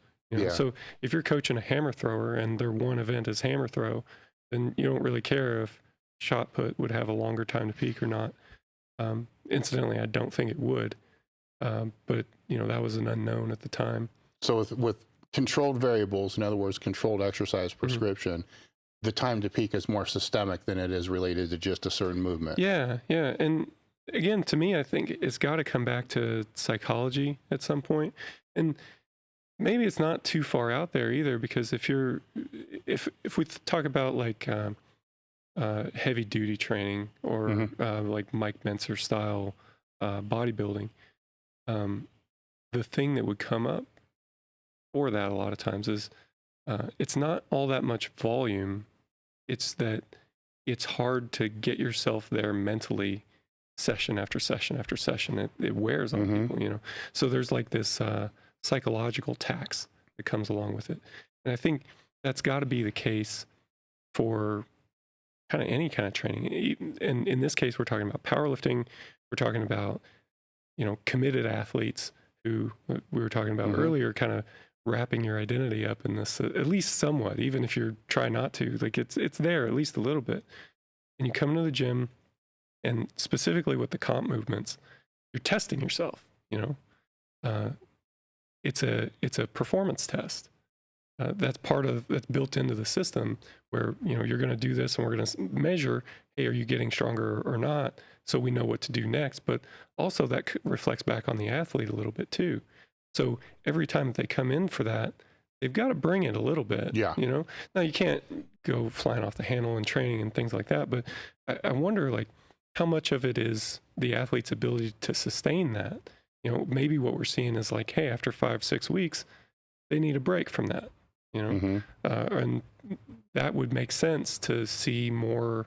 So if you're coaching a hammer thrower and their one event is hammer throw, then you don't really care if shot put would have a longer time to peak or not. Incidentally, I don't think it would, but that was an unknown at the time. So with controlled variables, in other words, controlled exercise prescription, the time to peak is more systemic than it is related to just a certain movement. Yeah. And again, to me, I think it's got to come back to psychology at some point. And maybe it's not too far out there either, because if we talk about like heavy duty training or like Mike Mentzer style bodybuilding, the thing that would come up for that a lot of times is it's not all that much volume. It's that it's hard to get yourself there mentally, session after session after session. It wears on people, So there's like this psychological tax that comes along with it. And I think that's got to be the case for kind of any kind of training. And in this case, we're talking about powerlifting. We're talking about, committed athletes who we were talking about earlier, kind of wrapping your identity up in this, at least somewhat, even if you're trying not to, like it's there at least a little bit. And you come into the gym, and specifically with the comp movements, you're testing yourself, it's a performance test. That's built into the system where, you're going to do this and we're going to measure, hey, are you getting stronger or not? So we know what to do next. But also that reflects back on the athlete a little bit too. So every time that they come in for that, they've got to bring it a little bit. Yeah. Now you can't go flying off the handle in training and things like that. But I wonder, like, how much of it is the athlete's ability to sustain that? Maybe what we're seeing is like, hey, after 5-6 weeks, they need a break from that. And that would make sense to see more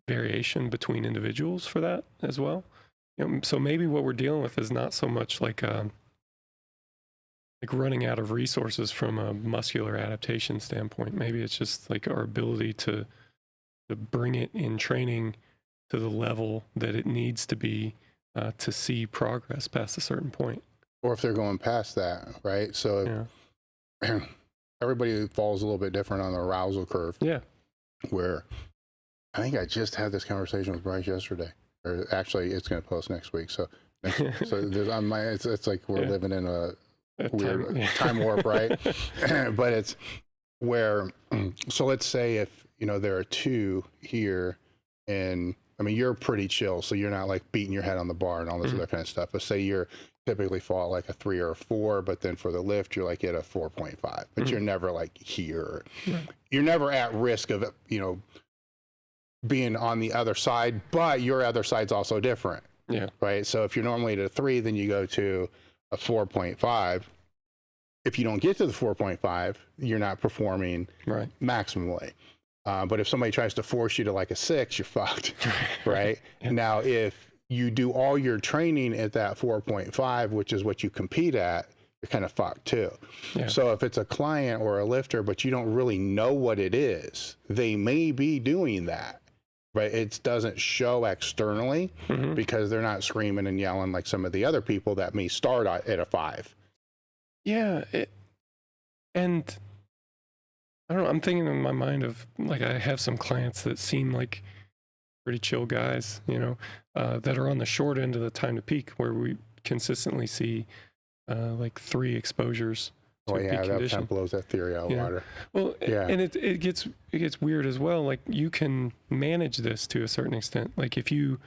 variation between individuals for that as well. So maybe what we're dealing with is not so much like running out of resources from a muscular adaptation standpoint. Maybe it's just like our ability to bring it in training to the level that it needs to be to see progress past a certain point. Or if they're going past that, right? So everybody falls a little bit different on the arousal curve. Yeah. Where I think I just had this conversation with Bryce yesterday. Or actually, it's going to post next week. So it's like we're living in a weird time warp, right? But it's where, so let's say if, there are 2 here, and I mean, you're pretty chill, so you're not like beating your head on the bar and all this other kind of stuff. But say you're typically fall like a 3 or a 4, but then for the lift, you're like at a 4.5, but you're never like here. You're never at risk of, being on the other side, but your other side's also different. Yeah. Right. So if you're normally at a 3, then you go to a 4.5. if you don't get to the 4.5, you're not performing maximally. But if somebody tries to force you to like a 6, you're fucked, right? Now, if you do all your training at that 4.5, which is what you compete at, you're kind of fucked too. So if it's a client or a lifter, but you don't really know what it is, they may be doing that, but it doesn't show externally because they're not screaming and yelling like some of the other people that may start at a 5. Yeah. And I don't know, I'm thinking in my mind of, like, I have some clients that seem like pretty chill guys, you know, that are on the short end of the time to peak, where we consistently see like 3 exposures. Oh yeah, that kind of blows that theory out of water. Well, and it gets weird as well. Like, you can manage this to a certain extent. Like, if you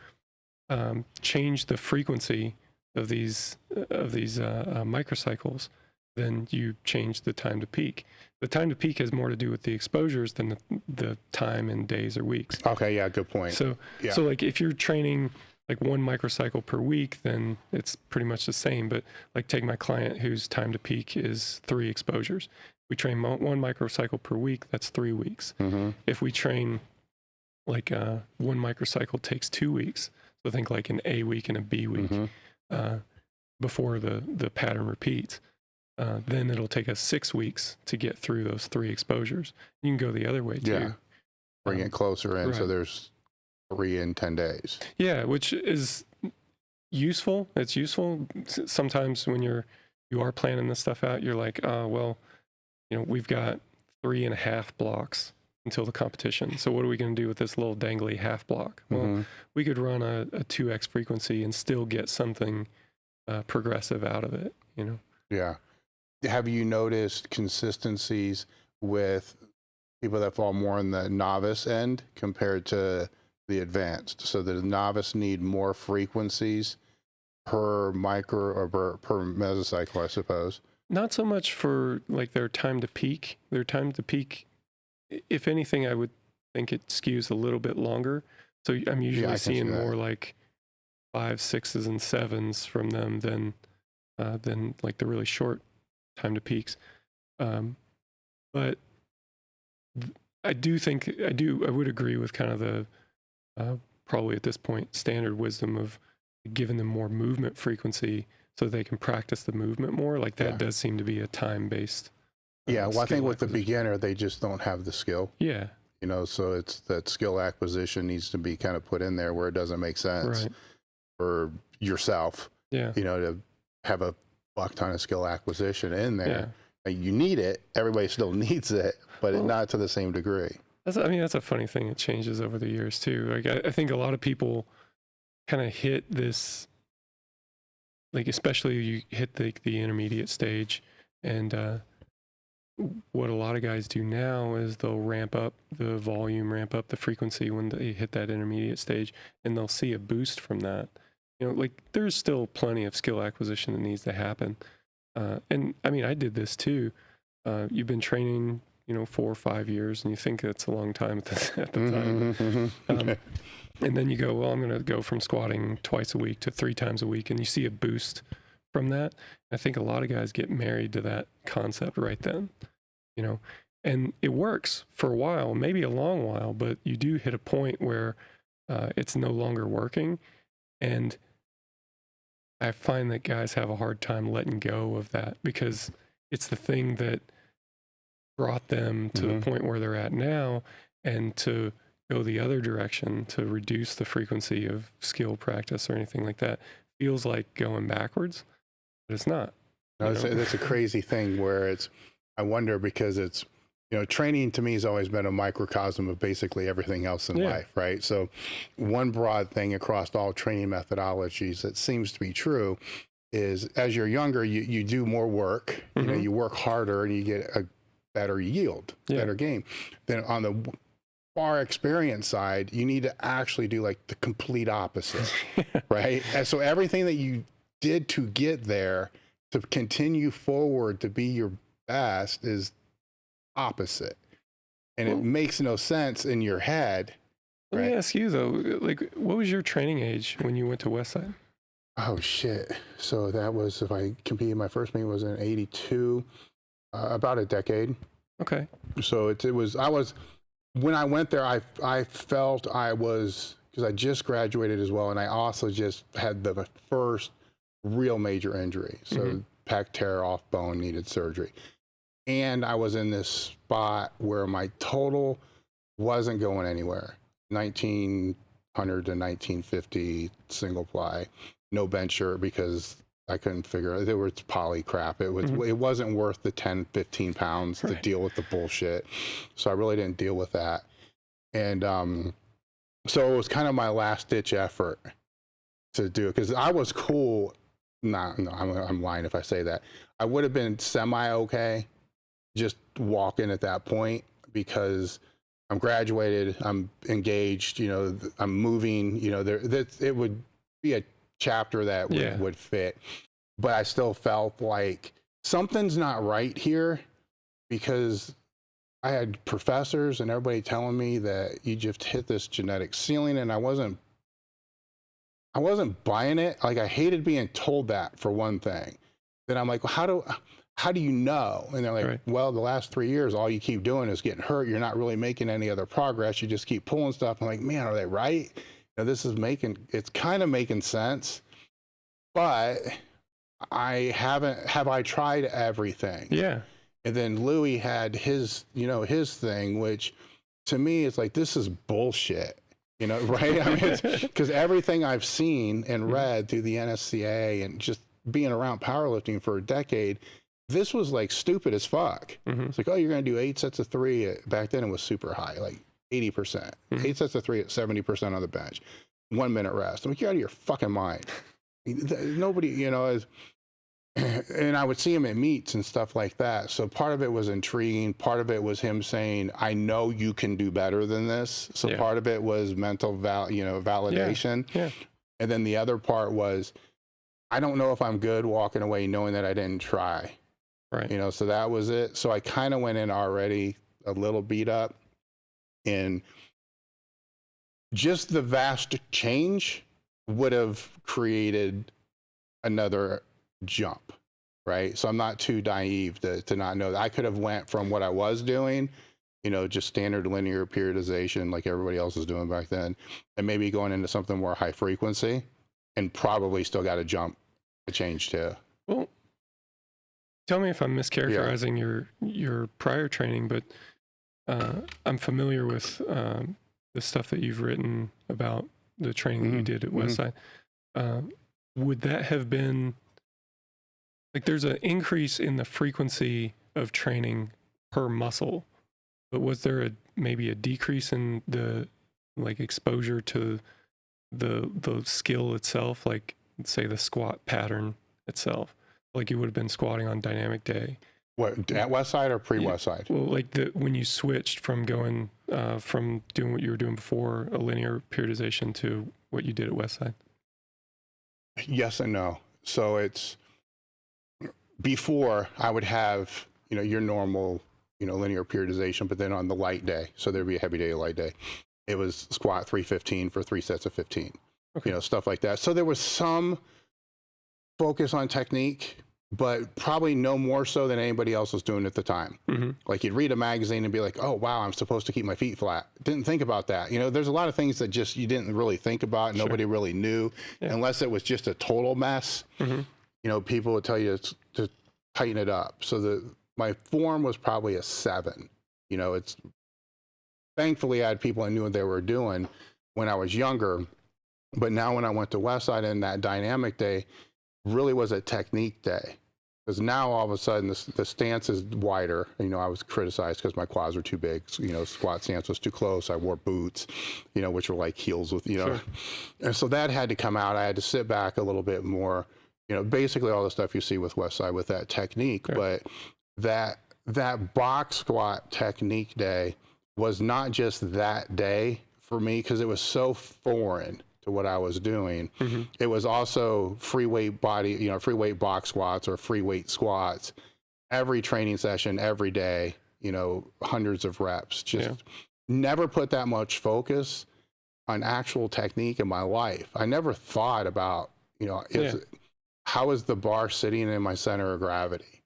change the frequency of these microcycles, then you change the time to peak. The time to peak has more to do with the exposures than the time in days or weeks. Okay, yeah, good point. So like, if you're training like 1 microcycle per week, then it's pretty much the same. But like, take my client whose time to peak is 3 exposures. We train 1 microcycle per week, that's 3 weeks. If we train like 1 microcycle takes 2 weeks, so think like an A week and a B week before the pattern repeats. Then it'll take us 6 weeks to get through those 3 exposures. You can go the other way too. Yeah, bring it closer in, so there's 3 in 10 days. Yeah, which is useful. It's useful. Sometimes when you are planning this stuff out, you're like, oh, well, you know, we've got 3.5 blocks until the competition. So what are we going to do with this little dangly half block? Well, we could run a 2x frequency and still get something progressive out of it, you know? Yeah. Have you noticed consistencies with people that fall more on the novice end compared to the advanced? So the novice need more frequencies per micro or per mesocycle, I suppose. Not so much for like their time to peak. Their time to peak, if anything, I would think it skews a little bit longer. So I'm usually seeing more like 5s, 6s, and 7s from them than like the really short time to peaks. But I would agree with kind of the probably at this point standard wisdom of giving them more movement frequency so they can practice the movement more. Like, that does seem to be a time-based well, I think with the beginner, they just don't have the skill. Yeah. You know, so it's that skill acquisition needs to be kind of put in there where it doesn't make sense for yourself. Yeah. You know, to have a fuck ton of skill acquisition in there. You need it. Everybody still needs it, but not to the same degree. That's a funny thing. It changes over the years too. Like, I think a lot of people kind of hit this, like, especially you hit the intermediate stage, and what a lot of guys do now is they'll ramp up the volume, ramp up the frequency when they hit that intermediate stage, and they'll see a boost from that. You know, like, there's still plenty of skill acquisition that needs to happen. And I mean, I did this too. You've been training, you know, 4 or 5 years, and you think that's a long time at the time. And then you go, well, I'm going to go from squatting twice a week to 3 times a week, and you see a boost from that. I think a lot of guys get married to that concept right then, you know, and it works for a while, maybe a long while, but you do hit a point where it's no longer working. And I find that guys have a hard time letting go of that, because it's the thing that brought them to the point where they're at now, and to go the other direction, to reduce the frequency of skill practice or anything like that, feels like going backwards, but it's not. No, that's a crazy thing where I wonder, because it's, you know, training to me has always been a microcosm of basically everything else in life, right? So one broad thing across all training methodologies that seems to be true is, as you're younger, you do more work, you know, you work harder, and you get a better yield, better gain. Then on the far experience side, you need to actually do like the complete opposite, right? And so everything that you did to get there, to continue forward to be your best, is opposite, and it makes no sense in your head. Let me ask you though, like, what was your training age when you went to Westside? Oh shit! So that was, if I competed, my first meet was in '82. About a decade. Okay. So when I went there, I felt I was, because I just graduated as well, and I also just had the first real major injury. So pec tear, off bone, needed surgery. And I was in this spot where my total wasn't going anywhere. 1900 to 1950 single ply, no bencher, because I couldn't figure it. There was poly crap. It wasn't worth the 10, 15 pounds to deal with the bullshit. So I really didn't deal with that. And so it was kind of my last ditch effort to do it, because I was cool. No, I'm lying if I say that. I would have been semi okay just walking at that point, because I'm graduated, I'm engaged, you know, I'm moving, you know, it would be a chapter that would fit. But I still felt like something's not right here, because I had professors and everybody telling me that you just hit this genetic ceiling, and I wasn't buying it. Like, I hated being told that, for one thing. Then I'm like, well, how do you know? And they're like, well, the last 3 years, all you keep doing is getting hurt. You're not really making any other progress. You just keep pulling stuff. I'm like, man, are they right? Now, it's kind of making sense, but have I tried everything? Yeah. And then Louis had his thing, which to me is like, this is bullshit, you know, right? I mean, because everything I've seen and read through the NSCA and just being around powerlifting for a decade, this was like stupid as fuck. It's like, oh, you're going to do 8 sets of 3. Back then it was super high, like 80%. 8 sets of 3 at 70% on the bench. 1 minute rest. I'm like, you're out of your fucking mind. Nobody, you know, is. And I would see him at meets and stuff like that. So part of it was intriguing. Part of it was him saying, I know you can do better than this. So part of it was mental validation. Yeah. And then the other part was, I don't know if I'm good walking away knowing that I didn't try. Right. You know, so that was it. So I kind of went in already a little beat up, and just the vast change would have created another jump, right? So I'm not too naive to not know that. I could have went from what I was doing, you know, just standard linear periodization like everybody else was doing back then, and maybe going into something more high frequency, and probably still got a change too. Well, tell me if I'm mischaracterizing your prior training, but I'm familiar with the stuff that you've written about the training that you did at Westside. Would that have been, like, there's an increase in the frequency of training per muscle, but was there maybe a decrease in the, like, exposure to the skill itself, like, say, the squat pattern itself, like you would have been squatting on dynamic day? What, at Westside or pre-Westside? Well, like when you switched from going from doing what you were doing before, a linear periodization, to what you did at Westside. Yes and no. So it's, before I would have, you know, your normal, you know, linear periodization, but then on the light day, so there'd be a heavy day, a light day, it was squat 315 for 3 sets of 15, you know, stuff like that. So there was some focus on technique, but probably no more so than anybody else was doing at the time. Like, you'd read a magazine and be like, oh, wow, I'm supposed to keep my feet flat. Didn't think about that. You know, there's a lot of things that just you didn't really think about. Nobody really knew, unless it was just a total mess. You know, people would tell you to tighten it up. So my form was probably a 7. You know, thankfully I had people I knew what they were doing when I was younger. But now when I went to Westside, and that dynamic day really was a technique day, because now all of a sudden the stance is wider. You know, I was criticized because my quads were too big. You know, squat stance was too close. I wore boots, you know, which were like heels with, you know, and so that had to come out. I had to sit back a little bit more, you know, basically all the stuff you see with Westside with that technique. But that box squat technique day was not just that day for me, because it was so foreign to what I was doing. It was also free weight free weight box squats or free weight squats every training session, every day, you know, hundreds of reps. Just never put that much focus on actual technique in my life. I never thought about, you know, how is the bar sitting in my center of gravity?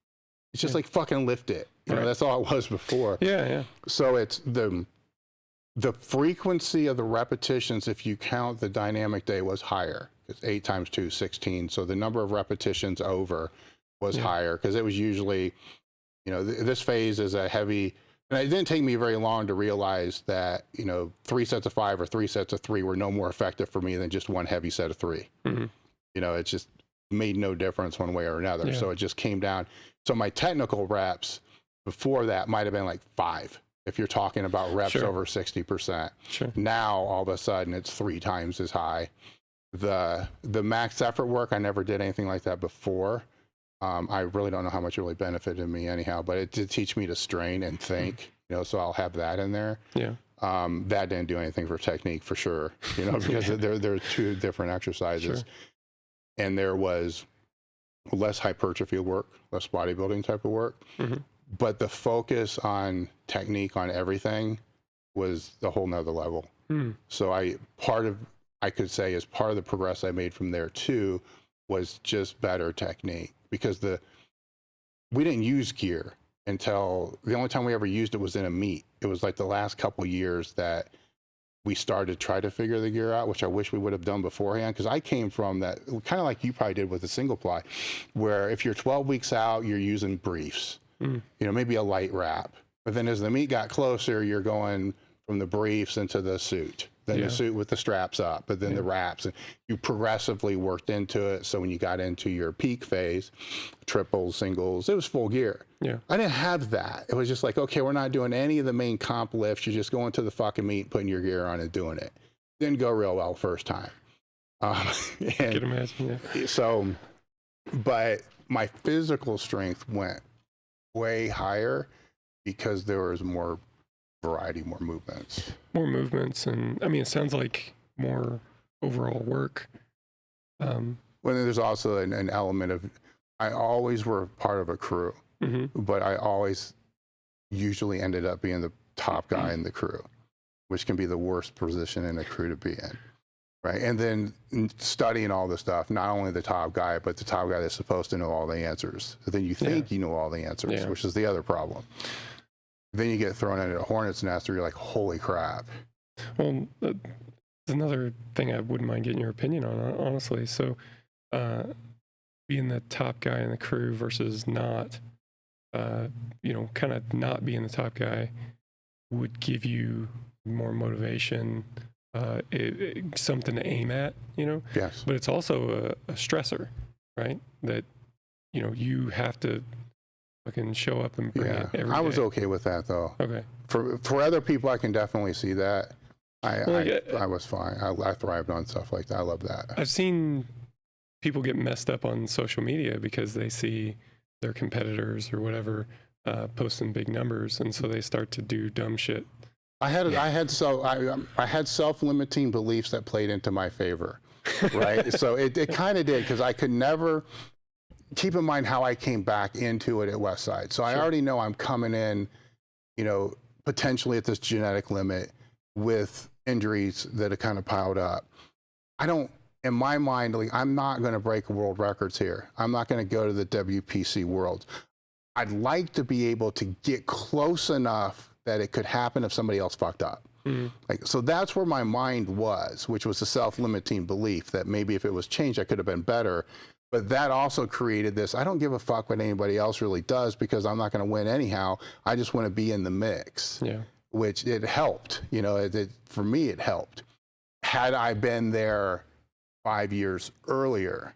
It's just like fucking lift it. You know, that's all it was before. Yeah. So it's the frequency of the repetitions, if you count the dynamic day, was higher. It's 8 times 2, 16. So the number of repetitions over was higher, because it was usually, you know, this phase is a heavy, and it didn't take me very long to realize that, you know, 3 sets of 5 or 3 sets of 3 were no more effective for me than just one heavy set of 3. You know, it just made no difference one way or another. So it just came down. So my technical reps before that might have been like 5. If you're talking about reps over 60%. Now all of a sudden it's 3 times as high. The max effort work, I never did anything like that before. I really don't know how much it really benefited me anyhow, but it did teach me to strain and think, you know, so I'll have that in there. That didn't do anything for technique for sure, you know, because there are 2 different exercises. And there was less hypertrophy work, less bodybuilding type of work. But the focus on technique on everything was a whole nother level. So I could say as part of the progress I made from there too was just better technique, because we didn't use gear until the only time we ever used it was in a meet. It was like the last couple years that we started to try to figure the gear out, which I wish we would have done beforehand, because I came from that, kind of like you probably did with the single ply, where if you're 12 weeks out, you're using briefs, you know, maybe a light wrap. But then as the meet got closer, you're going from the briefs into the suit, then the suit with the straps up, but then the wraps, and you progressively worked into it. So when you got into your peak phase, triples, singles, it was full gear. I didn't have that. It was just like, okay, we're not doing any of the main comp lifts. You're just going to the fucking meet, putting your gear on and doing it. Didn't go real well first time. I can imagine, So, but my physical strength went way higher because there was more variety, more movements. And I mean, it sounds like more overall work. Well, there's also an element of, I always were part of a crew, but I always usually ended up being the top guy in the crew, which can be the worst position in a crew to be in, right? And then studying all the stuff, not only the top guy, but the top guy that's supposed to know all the answers. So then you think you know all the answers, which is the other problem. Then you get thrown into a hornet's nest where you're like, holy crap. Well, there's another thing I wouldn't mind getting your opinion on, honestly. So being the top guy in the crew versus not, you know, kind of not being the top guy would give you more motivation, something to aim at, you know? Yes. But it's also a stressor, right? That, you know, you have to fucking show up and bring it every day. I was okay with that though. Okay. For other people, I can definitely see that. I was fine. I thrived on stuff like that. I love that. I've seen people get messed up on social media because they see their competitors or whatever posting big numbers, and so they start to do dumb shit. I had self-limiting beliefs that played into my favor, right? So it kind of did, because I could never. Keep in mind how I came back into it at Westside. So I already know I'm coming in, you know, potentially at this genetic limit with injuries that have kind of piled up. In my mind, like, I'm not going to break world records here. I'm not going to go to the WPC Worlds. I'd like to be able to get close enough that it could happen if somebody else fucked up. Like, so that's where my mind was, which was a self-limiting belief that maybe if it was changed, I could have been better. But that also created this, I don't give a fuck what anybody else really does, because I'm not going to win anyhow. I just want to be in the mix, which it helped. You know, for me, it helped. Had I been there 5 years earlier,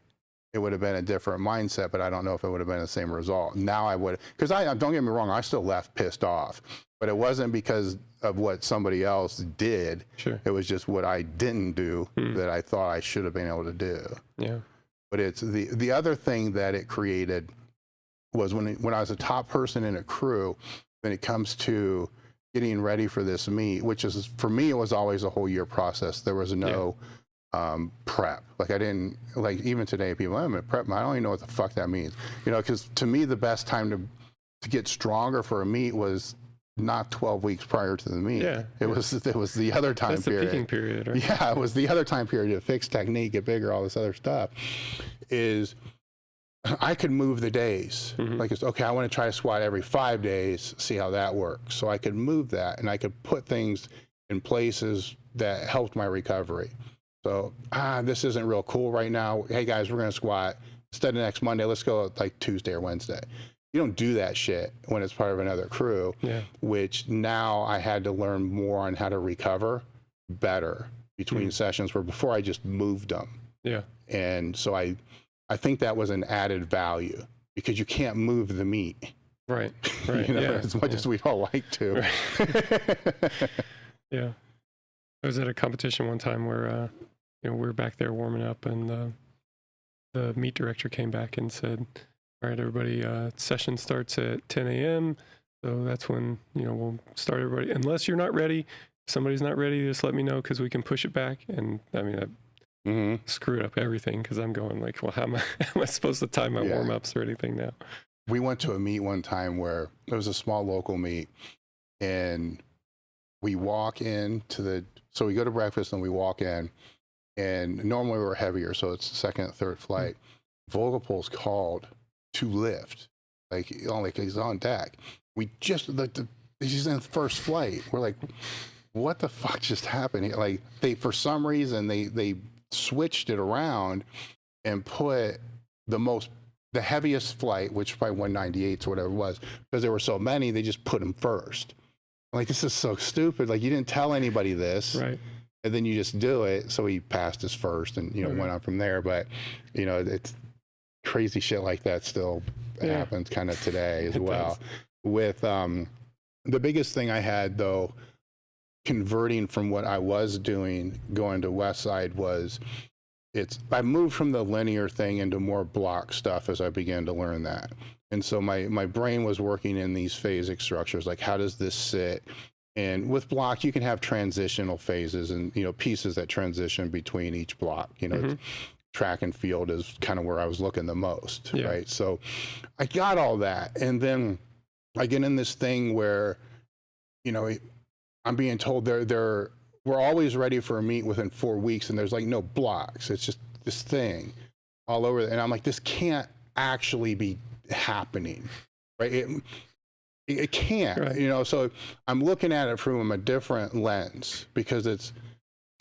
it would have been a different mindset, but I don't know if it would have been the same result. Now I would, because don't get me wrong, I still left pissed off, but it wasn't because of what somebody else did. It was just what I didn't do that I thought I should have been able to do. But it's the other thing that it created was when I was a top person in a crew, when it comes to getting ready for this meet, which is, for me, it was always a whole year process. There was no prep. Like, I didn't, like, even today, people, I'm in prep. I don't even know what the fuck that means. You know, because to me, the best time to get stronger for a meet was not 12 weeks prior to the meet. It was the other time period. That's the peaking period, right? Yeah, it was the other time period to fix technique, get bigger, all this other stuff. Is I could move the days. Like, it's okay, I want to try to squat every 5 days, see how that works. So I could move that, and I could put things in places that helped my recovery. So, this isn't real cool right now. Hey guys, we're going to squat. Instead of next Monday, let's go like Tuesday or Wednesday. You don't do that shit when it's part of another crew, which now I had to learn more on how to recover better between sessions, where before I just moved them. Yeah. And so I think that was an added value, because you can't move the meat. Right. Right. You know, as much as we'd all like to. Right. Yeah. I was at a competition one time where, we were back there warming up, and the meet director came back and said, all right, everybody, session starts at 10 a.m. So that's when, we'll start everybody. Unless you're not ready, if somebody's not ready, just let me know, because we can push it back. And I mean, I screwed up everything, because I'm going like, well, how am I supposed to time my warm-ups or anything now? We went to a meet one time where it was a small local meet, and we walk into so we go to breakfast and we walk in, and normally we're heavier, so it's second, third flight. Vogelpohl's called to lift, like he's on deck. We just, he's in first flight. We're like, what the fuck just happened? Like, for some reason, they switched it around and put the heaviest flight, which was probably 198s or whatever it was, because there were so many, they just put him first. I'm like, this is so stupid. Like, you didn't tell anybody this. Right. And then you just do it. So he passed his first and, went on from there. But, it's crazy shit like that still happens kind of today as well. With the biggest thing I had, though, converting from what I was doing, going to Westside, was I moved from the linear thing into more block stuff as I began to learn that. And so my brain was working in these phasic structures, like, how does this sit? And with block, you can have transitional phases and, pieces that transition between each block. Track and field is kind of where I was looking the most, right? So I got all that. And then I get in this thing where, I'm being told we're always ready for a meet within 4 weeks, and there's like no blocks. It's just this thing all over. And I'm like, this can't actually be happening, right? It can't, right. So I'm looking at it from a different lens, because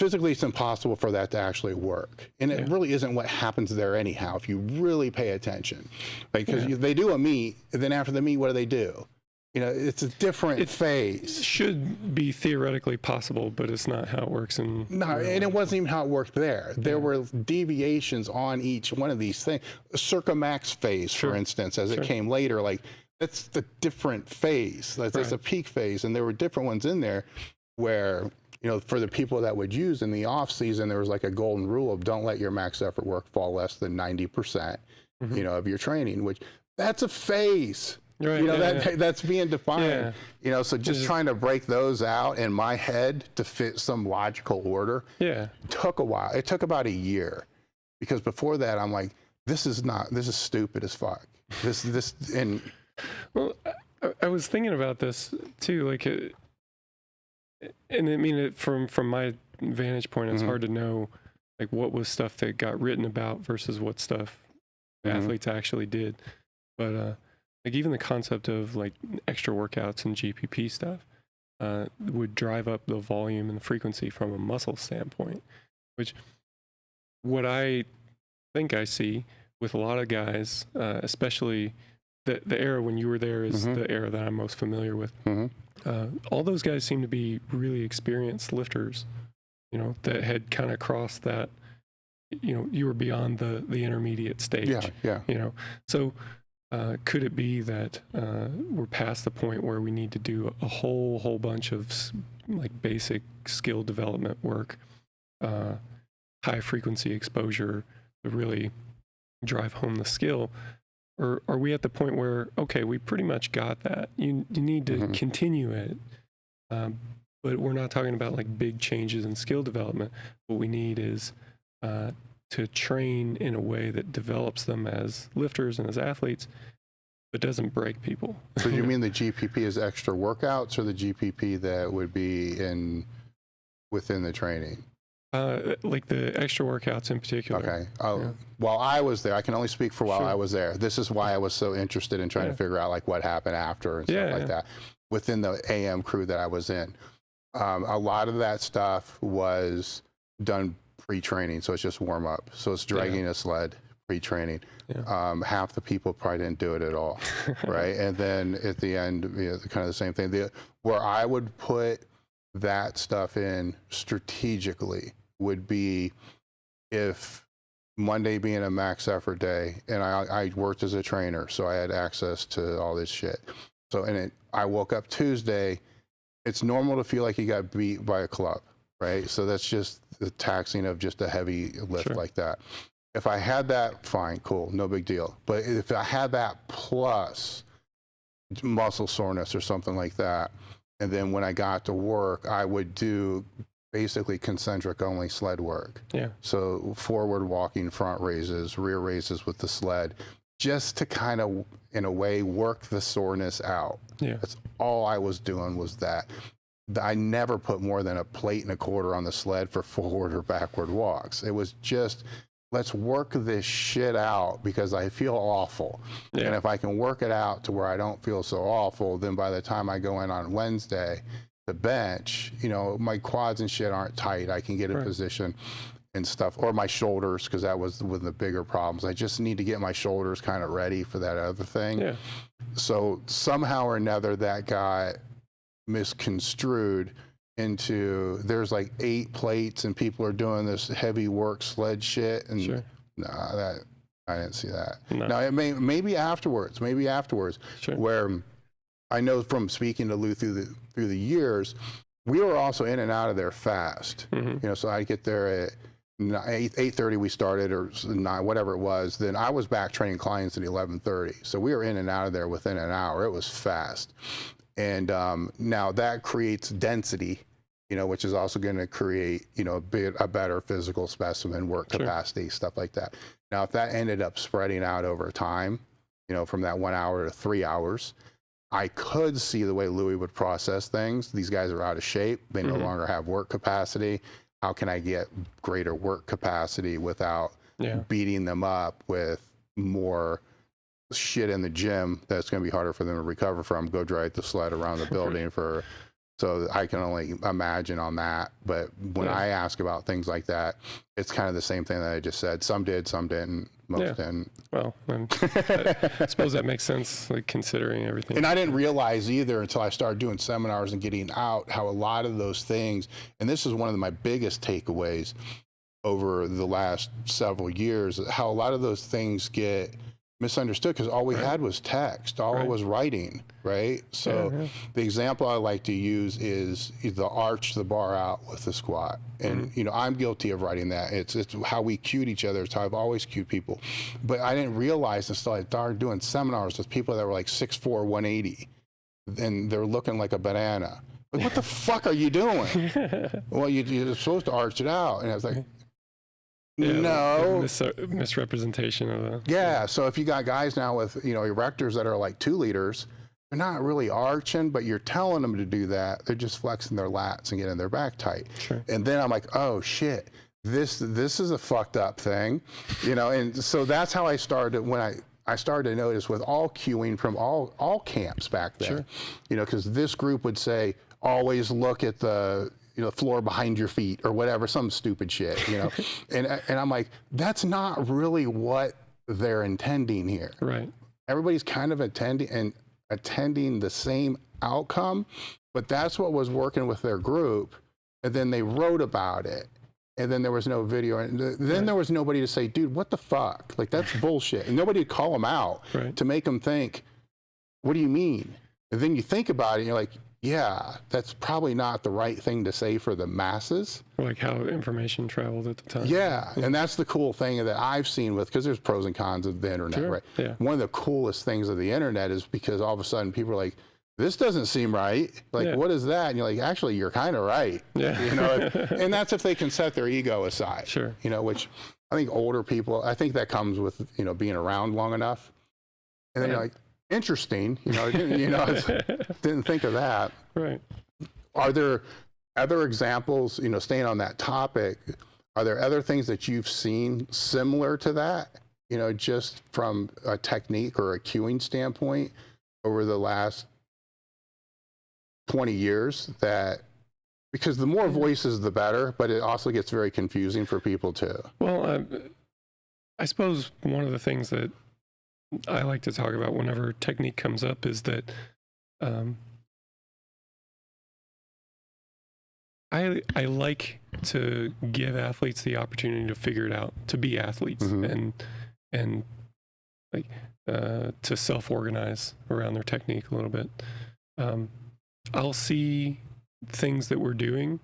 physically it's impossible for that to actually work. And it really isn't what happens there anyhow, if you really pay attention. Like, because they do a meet, and then after the meet, what do? It's a different phase. It should be theoretically possible, but it's not how it works. And it wasn't even how it worked there. There were deviations on each one of these things. A circumax phase, for instance, as it came later, like, that's the different phase. That's a peak phase. And there were different ones in there where, for the people that would use in the off season, there was like a golden rule of don't let your max effort work fall less than 90%, of your training, which that's a phase. Right, that's being defined. So just trying to break those out in my head to fit some logical order took a while. It took about a year, because before that I'm like, this is stupid as fuck. Well, I was thinking about this too, like, and I mean, from my vantage point, it's hard to know, like, what was stuff that got written about versus what stuff athletes actually did. But like, even the concept of like extra workouts and GPP stuff would drive up the volume and the frequency from a muscle standpoint, which what I think I see with a lot of guys, especially the era when you were there is the era that I'm most familiar with. All those guys seem to be really experienced lifters, that had kind of crossed that, you were beyond the intermediate stage. So could it be that we're past the point where we need to do a whole bunch of like basic skill development work, high frequency exposure to really drive home the skill? Or are we at the point where, okay, we pretty much got that, you need to continue it, but we're not talking about like big changes in skill development. What we need is to train in a way that develops them as lifters and as athletes, but doesn't break people. So you mean the GPP is extra workouts, or the GPP that would be within the training? Like the extra workouts in particular. Okay. While I was there, I can only speak for while I was there. This is why I was so interested in trying to figure out like what happened after and stuff like that within the AM crew that I was in. A lot of that stuff was done pre-training, so it's just warm up. So it's dragging a sled pre-training. Half the people probably didn't do it at all, right? And then at the end, kind of the same thing. Where I would put that stuff in strategically would be if Monday being a max effort day, and I worked as a trainer, so I had access to all this shit. So, I woke up Tuesday, it's normal to feel like you got beat by a club, right? So that's just the taxing of just a heavy lift like that. If I had that, fine, cool, no big deal. But if I had that plus muscle soreness or something like that, and then when I got to work, I would do basically concentric only sled work. So forward walking, front raises, rear raises with the sled, just to kind of, in a way, work the soreness out. That's all I was doing was that. I never put more than a plate and a quarter on the sled for forward or backward walks. It was just, let's work this shit out because I feel awful. And if I can work it out to where I don't feel so awful, then by the time I go in on Wednesday to bench, my quads and shit aren't tight. I can get a position and stuff, or my shoulders, because that was one of the bigger problems. I just need to get my shoulders kind of ready for that other thing. So somehow or another that got misconstrued into there's like 8 plates and people are doing this heavy work sled shit, and that I didn't see that. Now it maybe afterwards, where I know from speaking to Lou through the years, we were also in and out of there fast. So I get there at 8:30 we started, or 9, whatever it was. Then I was back training clients at 11:30. So we were in and out of there within an hour. It was fast. And now that creates density, which is also going to create, a better physical specimen, work capacity, stuff like that. Now, if that ended up spreading out over time, from that 1 hour to 3 hours, I could see the way Louis would process things. These guys are out of shape. They no longer have work capacity. How can I get greater work capacity without beating them up with more shit in the gym that's going to be harder for them to recover from? Go drag the sled around the building so I can only imagine on that. But when I ask about things like that, it's kind of the same thing that I just said. Some did, some didn't, most didn't. Well, I suppose that makes sense, like considering everything. And I didn't realize either until I started doing seminars and getting out how a lot of those things, and this is one of my biggest takeaways over the last several years, how a lot of those things get misunderstood because all we had was text, all it was writing, right? So the example I like to use is the arch the bar out with the squat. And, I'm guilty of writing that. It's how we cued each other. It's how I've always cued people. But I didn't realize until I started doing seminars with people that were like 6'4", 180, and they're looking like a banana. Like, what the fuck are you doing? Well, you're supposed to arch it out. And I was like, no. Misrepresentation of the... So if you got guys now with, erectors that are like 2 liters, they're not really arching, but you're telling them to do that. They're just flexing their lats and getting their back tight. And then I'm like, oh shit, this is a fucked up thing, and so that's how I started when I started to notice with all cueing from all camps back then, because this group would say, always look at the floor behind your feet or whatever, some stupid shit, and I'm like, that's not really what they're intending here. Everybody's kind of attending the same outcome, but that's what was working with their group. And then they wrote about it, and then there was no video, and then there was nobody to say, dude, what the fuck? Like, that's bullshit. And nobody would call them out to make them think, what do you mean? And then you think about it, and you're like, yeah, that's probably not the right thing to say for the masses. Like how information traveled at the time. And that's the cool thing that I've seen because there's pros and cons of the internet, right? One of the coolest things of the internet is because all of a sudden people are like, this doesn't seem right. Like, what is that? And you're like, actually, you're kind of right. And that's if they can set their ego aside. Which I think older people, I think that comes with, being around long enough. And then you're like, interesting, didn't think of that. Are there other examples, staying on that topic, are there other things that you've seen similar to that, just from a technique or a cueing standpoint over the last 20 years because the more voices, the better, but it also gets very confusing for people too. Well, I suppose one of the things that I like to talk about whenever technique comes up is that I like to give athletes the opportunity to figure it out, to be athletes, and like to self-organize around their technique a little bit. I'll see things that we're doing,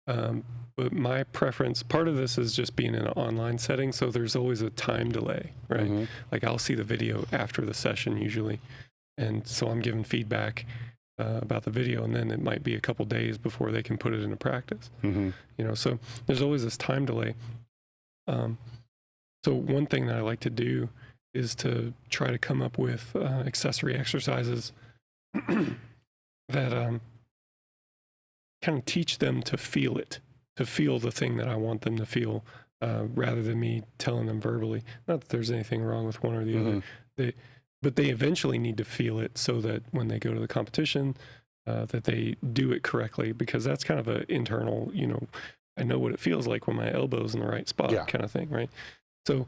but my preference, part of this is just being in an online setting, so there's always a time delay, right? Like I'll see the video after the session usually, and so I'm giving feedback about the video, and then it might be a couple days before they can put it into practice. So there's always this time delay. So one thing that I like to do is to try to come up with accessory exercises that kind of teach them to feel it, to feel the thing that I want them to feel, rather than me telling them verbally. Not that there's anything wrong with one or the other. But they eventually need to feel it so that when they go to the competition, that they do it correctly, because that's kind of an internal, I know what it feels like when my elbow's in the right spot kind of thing, right? So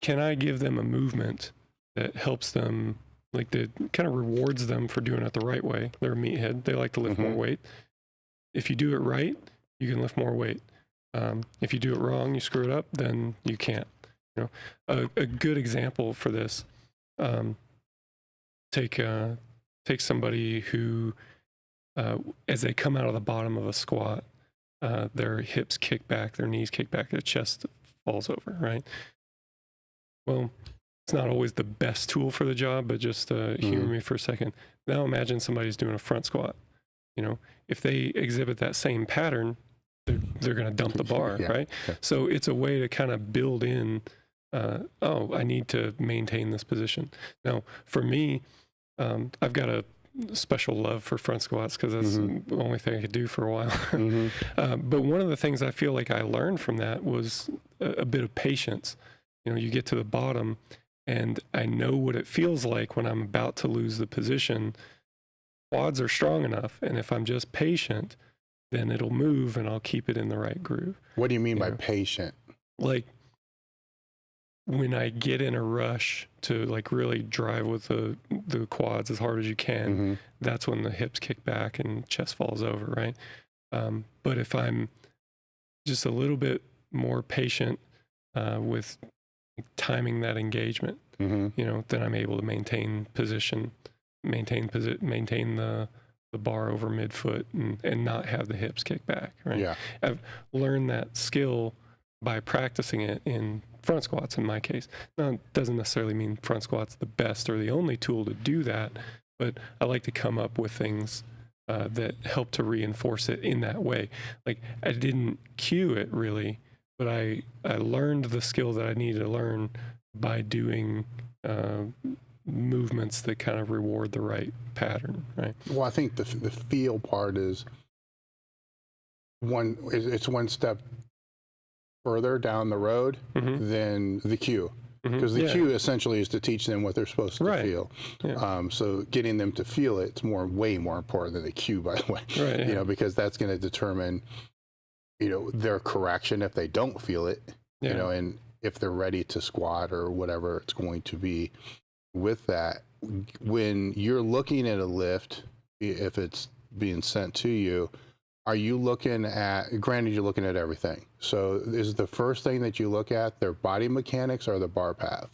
can I give them a movement that helps them, like that kind of rewards them for doing it the right way? They're a meathead. They like to lift more weight. If you do it right, you can lift more weight. If you do it wrong, you screw it up, then you can't. A good example for this, take somebody who, as they come out of the bottom of a squat, their hips kick back, their knees kick back, their chest falls over, right? Well, it's not always the best tool for the job, but just humor me for a second. Now imagine somebody's doing a front squat. If they exhibit that same pattern, they're going to dump the bar, right? So it's a way to kind of build in, I need to maintain this position. Now, for me, I've got a special love for front squats because that's the only thing I could do for a while. But one of the things I feel like I learned from that was a bit of patience. You get to the bottom, and I know what it feels like when I'm about to lose the position. Quads are strong enough, and if I'm just patient, then it'll move and I'll keep it in the right groove. What do you mean by patient? Like when I get in a rush to like really drive with the quads as hard as you can, that's when the hips kick back and chest falls over, right? But if I'm just a little bit more patient with timing that engagement, then I'm able to maintain position, maintain the bar over midfoot and not have the hips kick back, right? I've learned that skill by practicing it in front squats in my case. Now, it doesn't necessarily mean front squat's the best or the only tool to do that, but I like to come up with things that help to reinforce it in that way. Like I didn't cue it really, but I learned the skill that I needed to learn by doing movements that kind of reward the right pattern, right? Well, I think the feel part is it's one step further down the road than the cue, because the cue essentially is to teach them what they're supposed to feel. So getting them to feel it's way more important than the cue, by the way. Because that's going to determine their correction if they don't feel it, and if they're ready to squat or whatever it's going to be. With that, when you're looking at a lift, if it's being sent to you, are you looking at, granted you're looking at everything, so is the first thing that you look at their body mechanics or the bar path?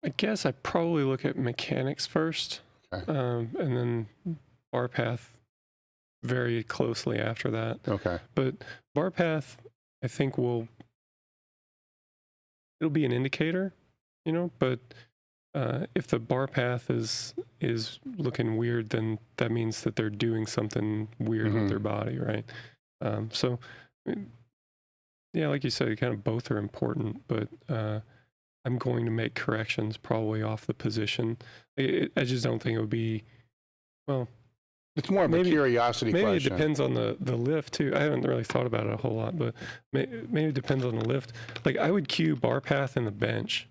I guess I probably look at mechanics first, and then bar path very closely after that. But bar path, I think it'll be an indicator, but if the bar path is looking weird, then that means that they're doing something weird with their body, right? So like you said, kind of both are important, but I'm going to make corrections probably off the position. I just don't think it would be, well, It's more of a curiosity question. Maybe it depends on the lift too. I haven't really thought about it a whole lot, but maybe it depends on the lift. Like I would cue bar path in the bench,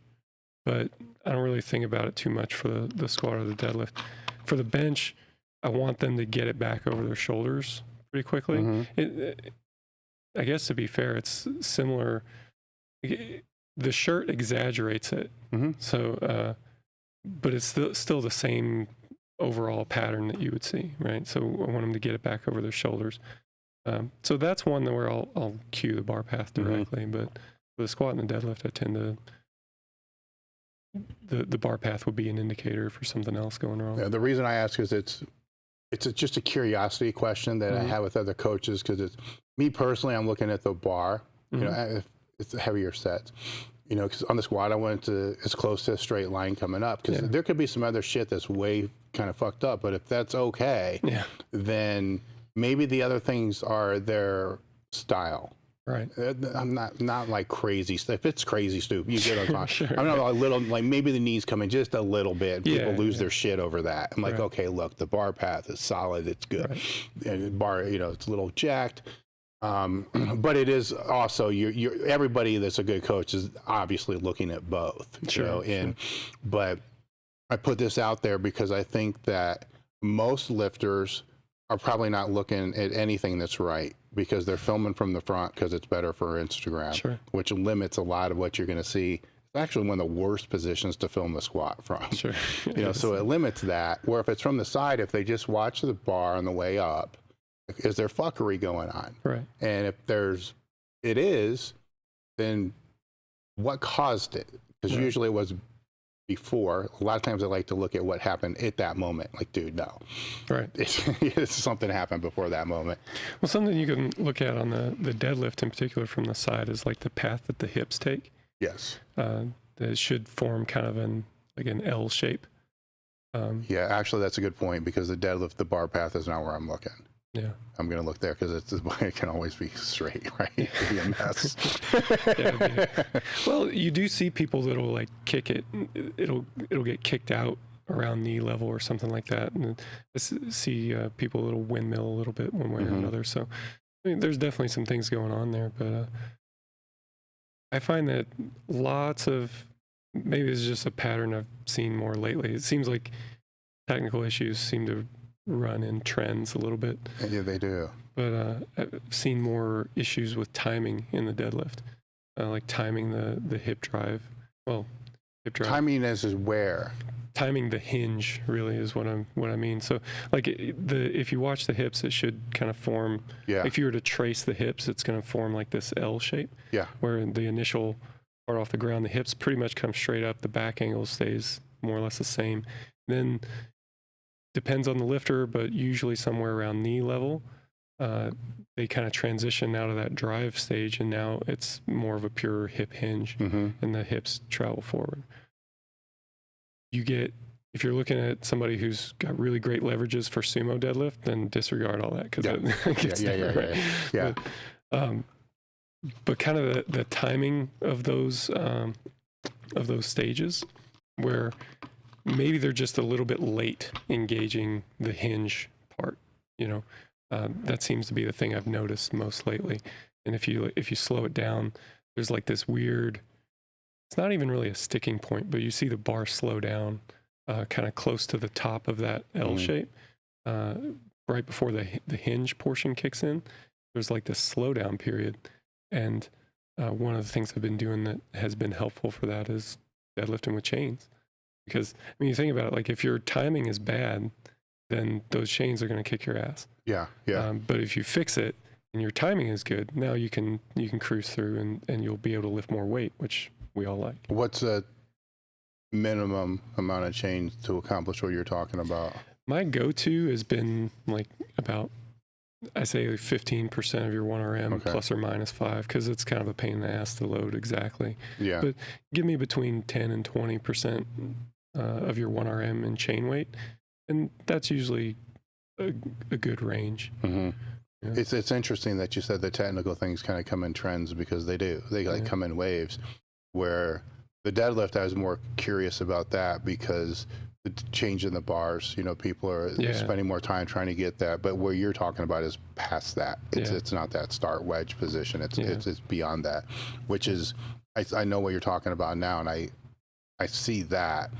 but I don't really think about it too much for the squat or the deadlift. For the bench, I want them to get it back over their shoulders pretty quickly. Mm-hmm. I guess to be fair, it's similar. The shirt exaggerates it, mm-hmm. So, but it's still the same overall pattern that you would see, right? So I want them to get it back over their shoulders. So that's one where I'll cue the bar path directly, mm-hmm. But for the squat and the deadlift, I tend to, the bar path would be an indicator for something else going wrong. Yeah, the reason I ask is it's just a curiosity question that mm-hmm. I have with other coaches, because it's me personally, I'm looking at the bar, mm-hmm. If it's heavier sets. Because on the squat, I went to as close to a straight line coming up, because there could be some other shit that's way kind of fucked up. But if that's okay, then maybe the other things are their style. Right. I'm not like crazy stuff. If it's crazy stupid, you get what I'm talking. Sure, I'm not a little, like maybe the knees come in just a little bit. People lose their shit over that. I'm like, okay, look, the bar path is solid. It's good. Right. And bar, it's a little jacked. But it is also everybody that's a good coach is obviously looking at both, but I put this out there because I think that most lifters are probably not looking at anything that's right, because they're filming from the front because it's better for Instagram, which limits a lot of what you're going to see. It's actually one of the worst positions to film the squat from. So it limits that. Where if it's from the side, if they just watch the bar on the way up, is there fuckery going on? Right. And if it is, then what caused it? Because usually it was before. A lot of times I like to look at what happened at that moment. Like, dude, no. Right. It's something happened before that moment. Well, something you can look at on the deadlift in particular from the side is like the path that the hips take. Yes. That should form kind of an L shape. Actually, that's a good point, because the deadlift, the bar path is not where I'm looking. Yeah, I'm going to look there because it can always be straight, right? It'd be a mess. Well, you do see people that'll like kick it. It'll get kicked out around knee level or something like that. And I see people that'll windmill a little bit one way mm-hmm. or another. So I mean, there's definitely some things going on there. But I find that maybe it's just a pattern I've seen more lately. It seems like technical issues seem to run in trends a little bit. Yeah, they do. But I've seen more issues with timing in the deadlift, like timing the hip drive. Well, hip drive. Timing is where? Timing the hinge really is what I mean. So like if you watch the hips, it should kind of form. Yeah. If you were to trace the hips, it's going to form like this L shape. Yeah. Where the initial part off the ground, the hips pretty much come straight up. The back angle stays more or less the same. Then depends on the lifter, but usually somewhere around knee level, they kind of transition out of that drive stage, and now it's more of a pure hip hinge, mm-hmm. and the hips travel forward. If you're looking at somebody who's got really great leverages for sumo deadlift, then disregard all that, because it gets different. But kind of the timing of those stages, where maybe they're just a little bit late engaging the hinge part, that seems to be the thing I've noticed most lately. And if you slow it down, there's like this weird, it's not even really a sticking point, but you see the bar slow down kind of close to the top of that L shape, right before the hinge portion kicks in. There's like this slowdown period. And one of the things I've been doing that has been helpful for that is deadlifting with chains. Because, I mean, you think about it, like if your timing is bad, then those chains are going to kick your ass. Yeah, yeah. But if you fix it and your timing is good, now you can cruise through and you'll be able to lift more weight, which we all like. What's a minimum amount of chains to accomplish what you're talking about? My go-to has been like about, I say 15% of your 1RM plus or minus 5, because it's kind of a pain in the ass to load exactly. Yeah. But give me between 10 and 20% of your 1RM in chain weight, and that's usually a good range. Mm-hmm. Yeah. It's interesting that you said the technical things kind of come in trends, because they do. They like come in waves. Where the deadlift, I was more curious about that, because the change in the bars. People are spending more time trying to get that. But what you're talking about is past that. It's not that start wedge position. It's beyond that, which is, I know what you're talking about now, and I see that,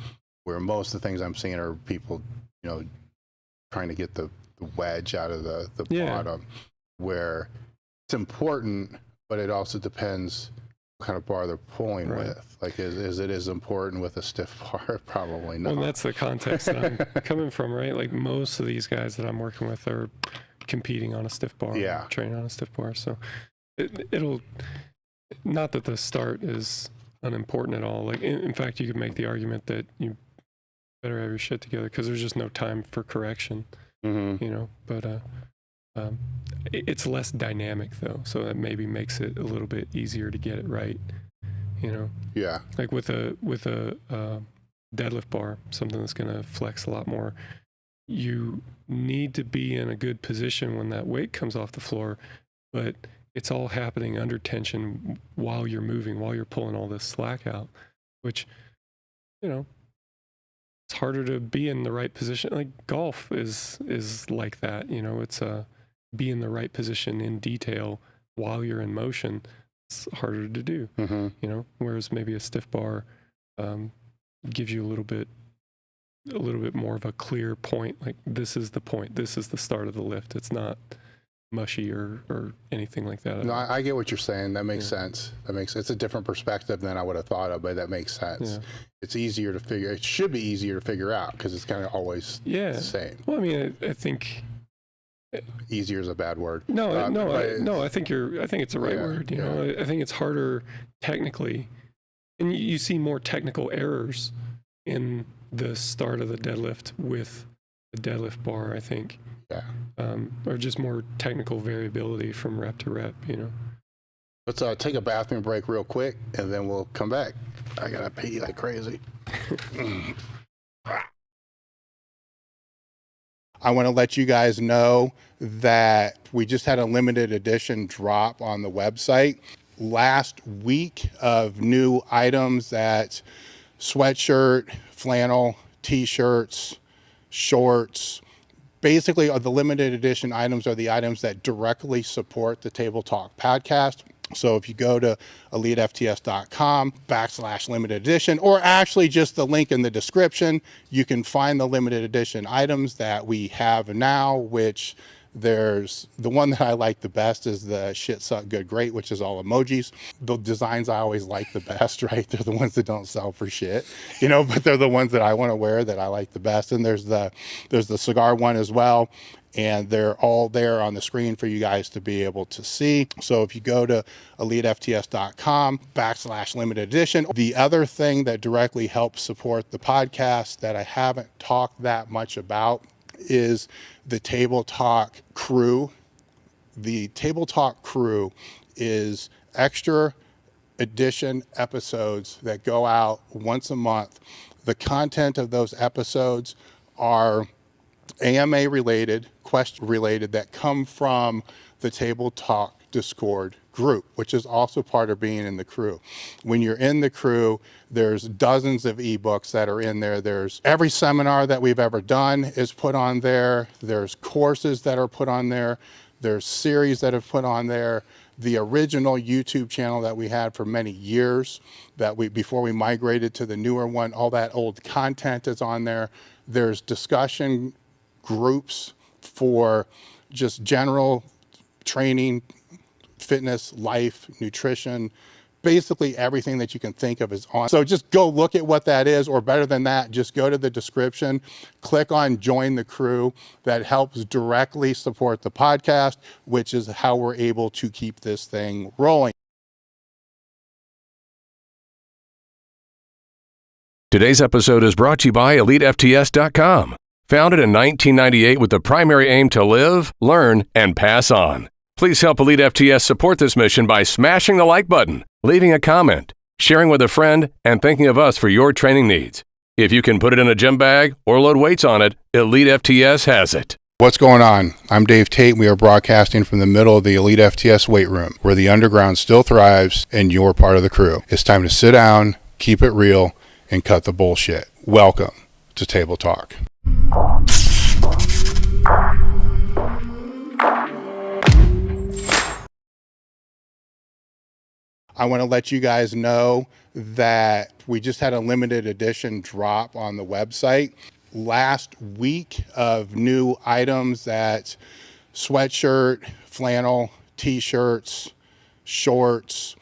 where most of the things I'm seeing are people, trying to get the wedge out of the bottom, where it's important, but it also depends what kind of bar they're pulling with. Like, is it as important with a stiff bar? Probably not. Well, that's the context that I'm coming from, right? Like, most of these guys that I'm working with are competing on a stiff bar, training on a stiff bar. So it'll, not that the start is unimportant at all. Like, in fact, you could make the argument that you better have your shit together, because there's just no time for correction. But it's less dynamic though, so that maybe makes it a little bit easier to get it right. Like with a deadlift bar, something that's going to flex a lot more, you need to be in a good position when that weight comes off the floor, but it's all happening under tension while you're moving, while you're pulling all this slack out, which, it's harder to be in the right position. Like, golf is like that, it's be in the right position in detail while you're in motion. It's harder to do, whereas maybe a stiff bar gives you a little bit more of a clear point. Like, this is the point, this is the start of the lift. It's not mushy or anything like that. No, I get what you're saying. That makes sense. It's a different perspective than I would have thought of, but that makes sense. It's easier to figure. It should be easier to figure out, because it's kind of always the same. Well, I mean, I think easier is a bad word. No, I think it's the right word. I think it's harder technically, and you see more technical errors in the start of the deadlift with the deadlift bar, I think. Or just more technical variability from rep to rep, Let's take a bathroom break real quick, and then we'll come back. I gotta pee like crazy. I want to let you guys know that we just had a limited edition drop on the website last week of new items, that sweatshirt, flannel, t-shirts, shorts. Basically, the limited edition items are the items that directly support the Table Talk podcast. So if you go to elitefts.com/limited edition, or actually just the link in the description, you can find the limited edition items that we have now, which there's the one that I like the best is the shit, suck, good, great, which is all emojis. The designs I always like the best, right? They're the ones that don't sell for shit, but they're the ones that I want to wear that I like the best. And there's the cigar one as well. And they're all there on the screen for you guys to be able to see. So if you go to elitefts.com/limited edition, the other thing that directly helps support the podcast that I haven't talked that much about is the Table Talk crew. The Table Talk crew is extra edition episodes that go out once a month. The content of those episodes are AMA related, question related, that come from the Table Talk Discord group, which is also part of being in the crew. When you're in the crew, there's dozens of ebooks that are in there. There's every seminar that we've ever done is put on there. There's courses that are put on there. There's series that have put on there. The original YouTube channel that we had for many years, before we migrated to the newer one, all that old content is on there. There's discussion groups for just general training, fitness, life, nutrition, basically everything that you can think of is on. So just go look at what that is, or better than that, just go to the description, click on join the crew. That helps directly support the podcast, which is how we're able to keep this thing rolling. Today's episode is brought to you by EliteFTS.com. Founded in 1998 with the primary aim to live, learn, and pass on. Please help Elite FTS support this mission by smashing the like button, leaving a comment, sharing with a friend, and thinking of us for your training needs. If you can put it in a gym bag or load weights on it, Elite FTS has it. What's going on? I'm Dave Tate. We are broadcasting from the middle of the Elite FTS weight room, where the underground still thrives and you're part of the crew. It's time to sit down, keep it real, and cut the bullshit. Welcome to to Table Talk. I want to let you guys know that we just had a limited edition drop on the website last week of new items that sweatshirt, flannel, t-shirts, shorts.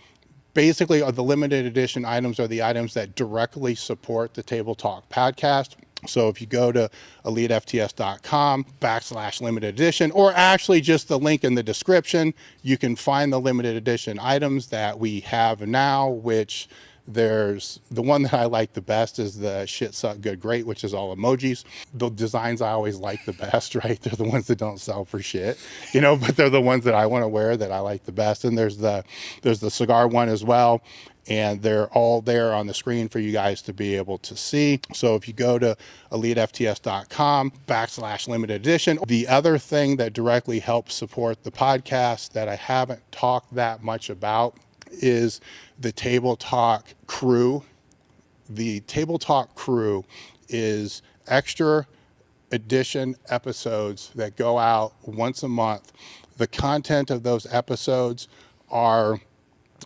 Basically, the limited edition items are the items that directly support the Table Talk podcast. So if you go to elitefts.com/limited edition, or actually just the link in the description, you can find the limited edition items that we have now, which there's the one that I like the best is the shit suck good great, which is all emojis. The designs I always like the best, right? They're the ones that don't sell for shit, but they're the ones that I want to wear that I like the best. And there's the cigar one as well. And they're all there on the screen for you guys to be able to see. So if you go to elitefts.com/limited edition, the other thing that directly helps support the podcast that I haven't talked that much about is the Table Talk crew. The Table Talk crew is extra edition episodes that go out once a month. The content of those episodes are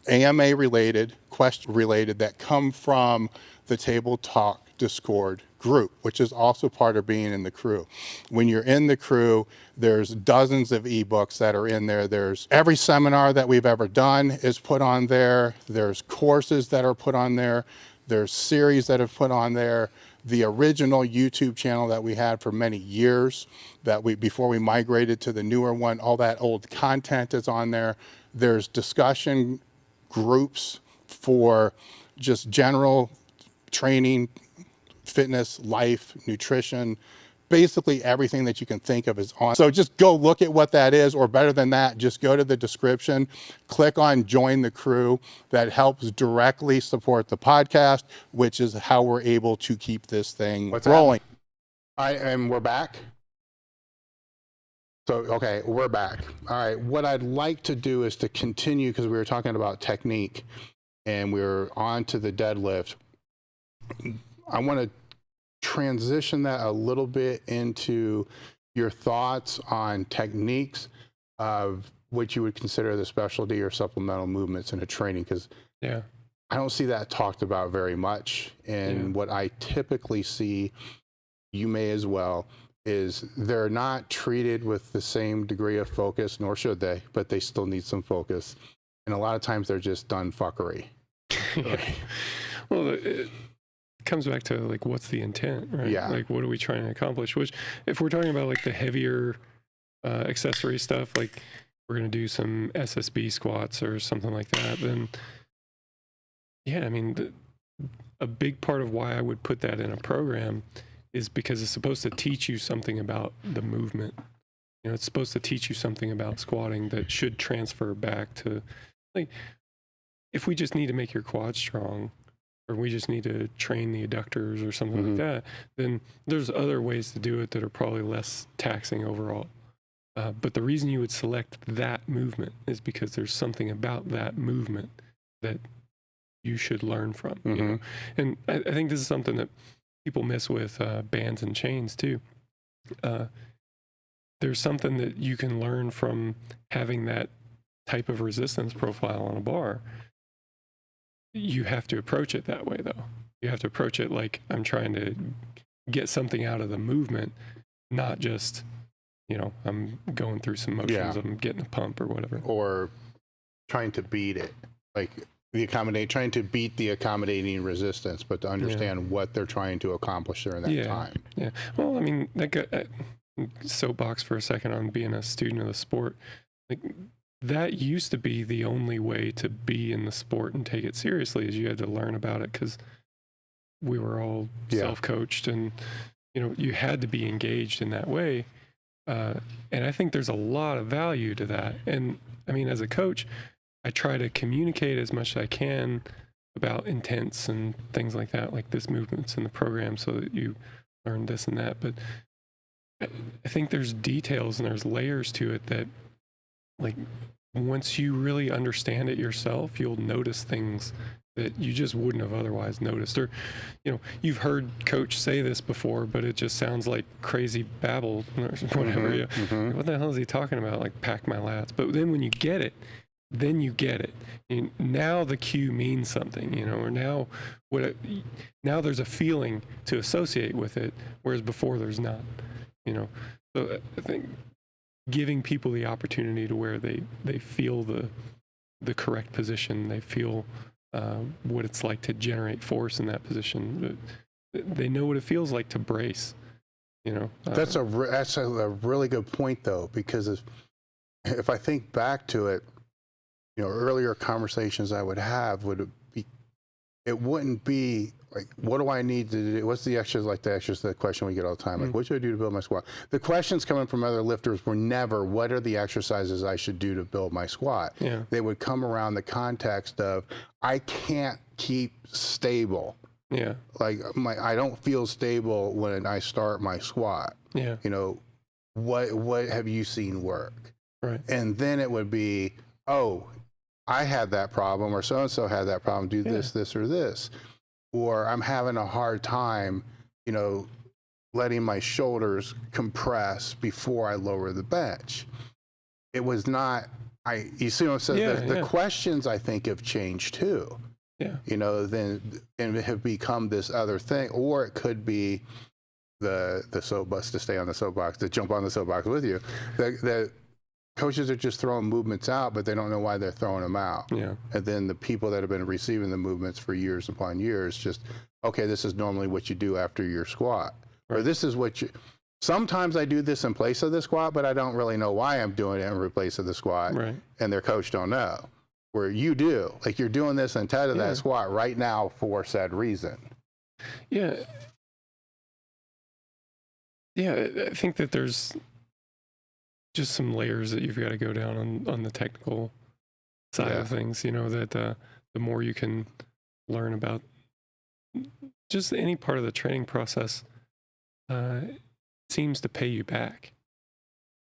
AMA related, question related, that come from the Table Talk Discord group, which is also part of being in the crew. When you're in the crew, there's dozens of ebooks that are in there. There's every seminar that we've ever done is put on there. There's courses that are put on there. There's series that have put on there. The original YouTube channel that we had for many years, before we migrated to the newer one, all that old content is on there. There's discussion groups for just general training, fitness, life, nutrition, basically everything that you can think of is on. So just go look at what that is, or better than that, just go to the description, click on join the crew. That helps directly support the podcast, which is how we're able to keep this thing rolling. All right, and we're back. So, okay, we're back. All right, what I'd like to do is to continue, because we were talking about technique and we were on to the deadlift. I want to transition that a little bit into your thoughts on techniques of what you would consider the specialty or supplemental movements in a training, because I don't see that talked about very much. And what I typically see, you may as well, is they're not treated with the same degree of focus, nor should they, but they still need some focus. And a lot of times they're just done fuckery. Well, it comes back to like, what's the intent, right? Yeah. Like, what are we trying to accomplish? Which, if we're talking about like the heavier accessory stuff, like we're going to do some SSB squats or something like that, then I mean, a big part of why I would put that in a program is because it's supposed to teach you something about the movement. It's supposed to teach you something about squatting that should transfer back to, like, if we just need to make your quad strong, or we just need to train the adductors or something like that, then there's other ways to do it that are probably less taxing overall. But the reason you would select that movement is because there's something about that movement that you should learn from. You know? And I think this is something that people miss with bands and chains too. There's something that you can learn from having that type of resistance profile on a bar. You have to approach it that way, though. You have to approach it like, I'm trying to get something out of the movement, not just, I'm going through some motions, I'm getting a pump or whatever. Or trying to beat it, like trying to beat the accommodating resistance, but to understand what they're trying to accomplish during that time. Yeah. Well, I mean, soapbox for a second on being a student of the sport. Like, that used to be the only way to be in the sport and take it seriously, is you had to learn about it, because we were all self-coached, and you had to be engaged in that way. And I think there's a lot of value to that. And I mean, as a coach, I try to communicate as much as I can about intents and things like that, like this movement's in the program so that you learn this and that. But I think there's details and there's layers to it that, like, once you really understand it yourself, you'll notice things that you just wouldn't have otherwise noticed. Or, you've heard coach say this before, but it just sounds like crazy babble or whatever. What the hell is he talking about? Like, pack my lats. But then when you get it, then you get it. Now the cue means something, or now now there's a feeling to associate with it, whereas before there's not, So I think giving people the opportunity to where they feel the correct position, they feel what it's like to generate force in that position. They know what it feels like to brace, That's a really good point, though, because if I think back to it, earlier conversations I would have it wouldn't be like, what do I need to do? What's the exercise? The question we get all the time, like, what should I do to build my squat? The questions coming from other lifters were never, what are the exercises I should do to build my squat? Yeah. They would come around the context of, I can't keep stable. Yeah. Like, I don't feel stable when I start my squat. Yeah. What have you seen work? Right. And then it would be, oh, I had that problem, or so-and-so had that problem, do this, this, or this. Or I'm having a hard time, letting my shoulders compress before I lower the bench. It was not, you see what I'm saying? The questions, I think, have changed too. Yeah. And have become this other thing. Or it could be the soapbox, to stay on the soapbox, to jump on the soapbox with you. That coaches are just throwing movements out, but they don't know why they're throwing them out. Yeah. And then the people that have been receiving the movements for years upon years, just, okay, this is normally what you do after your squat. Right. Or this is what sometimes I do this in place of the squat, but I don't really know why I'm doing it in place of the squat. Right. And their coach don't know. Where you do, like, you're doing this instead of that squat right now for said reason. Yeah. Yeah, I think that there's just some layers that you've got to go down on the technical side of things, that the more you can learn about just any part of the training process seems to pay you back.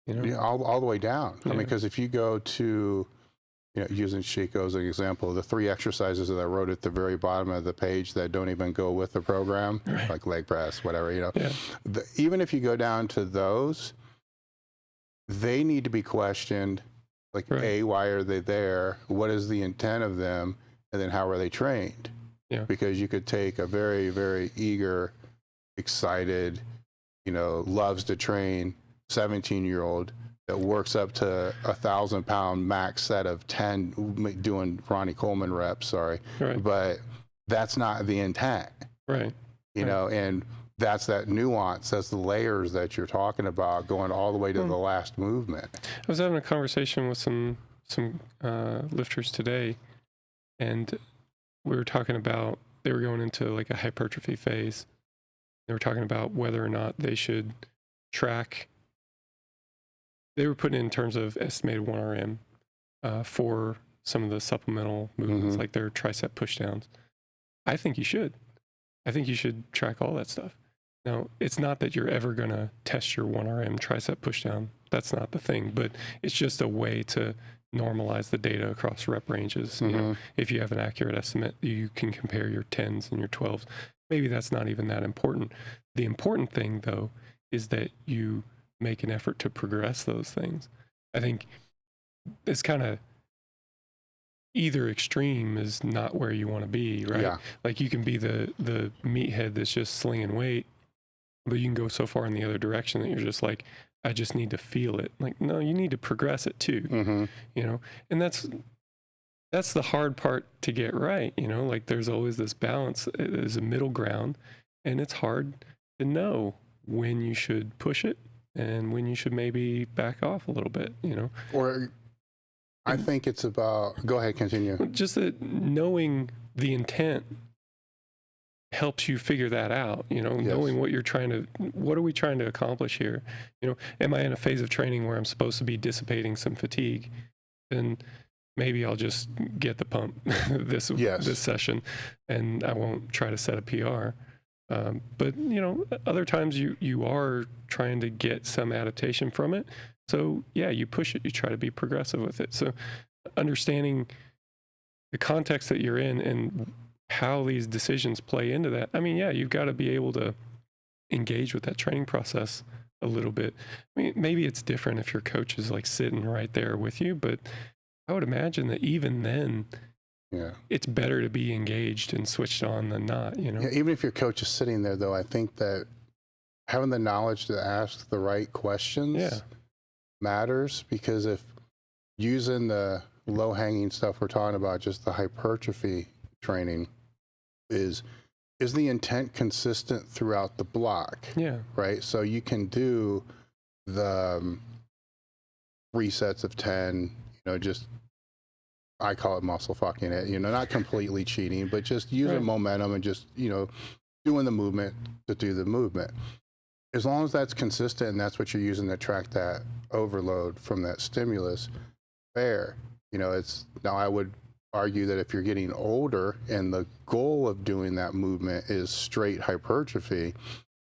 Yeah, all the way down. Yeah. I mean, because if you go to, using Chico as an example, the 3 exercises that I wrote at the very bottom of the page that don't even go with the program, like leg press, whatever, even if you go down to those, they need to be questioned, like, A, why are they there? What is the intent of them? And then how are they trained? Yeah. Because you could take a very, very eager, excited, loves to train 17-year-old that works up to 1,000-pound max set of 10 doing Ronnie Coleman reps, but that's not the intent. Right. And that's that nuance, that's the layers that you're talking about, going all the way to the last movement. I was having a conversation with some lifters today, and we were talking about, they were going into like a hypertrophy phase. They were talking about whether or not they should track. They were putting in terms of estimated 1RM for some of the supplemental movements, like their tricep pushdowns. I think you should. I think you should track all that stuff. Now, it's not that you're ever going to test your 1RM tricep pushdown. That's not the thing, but it's just a way to normalize the data across rep ranges. If you have an accurate estimate, you can compare your 10s and your 12s. Maybe that's not even that important. The important thing, though, is that you make an effort to progress those things. I think it's kind of either extreme is not where you want to be, right? Yeah. Like, you can be the meathead that's just slinging weight, but you can go so far in the other direction that you're just like, I just need to feel it. Like, no, you need to progress it too, and that's the hard part to get right. Like, there's always this balance. There's a middle ground, and it's hard to know when you should push it and when you should maybe back off a little bit, Or I think it's about, go ahead, continue. Just that knowing the intent helps you figure that out, knowing what are we trying to accomplish here? Am I in a phase of training where I'm supposed to be dissipating some fatigue? Then maybe I'll just get the pump this session, and I won't try to set a PR. But other times you are trying to get some adaptation from it. So you push it, you try to be progressive with it. So understanding the context that you're in and how these decisions play into that. I mean, yeah, you've got to be able to engage with that training process a little bit. I mean, maybe it's different if your coach is like sitting right there with you, but I would imagine that even then, it's better to be engaged and switched on than not, you know? Yeah, even if your coach is sitting there, though, I think that having the knowledge to ask the right questions matters, because if using the low-hanging stuff we're talking about, just the hypertrophy training, is the intent consistent throughout the block? Yeah. Right? So you can do the 3 sets of 10, you know, just, I call it muscle fucking it, you know, not completely cheating, but just using momentum and just, you know, doing the movement to do the movement. As long as that's consistent and that's what you're using to track that overload from that stimulus, fair. You know, it's, now I would argue that if you're getting older and the goal of doing that movement is straight hypertrophy,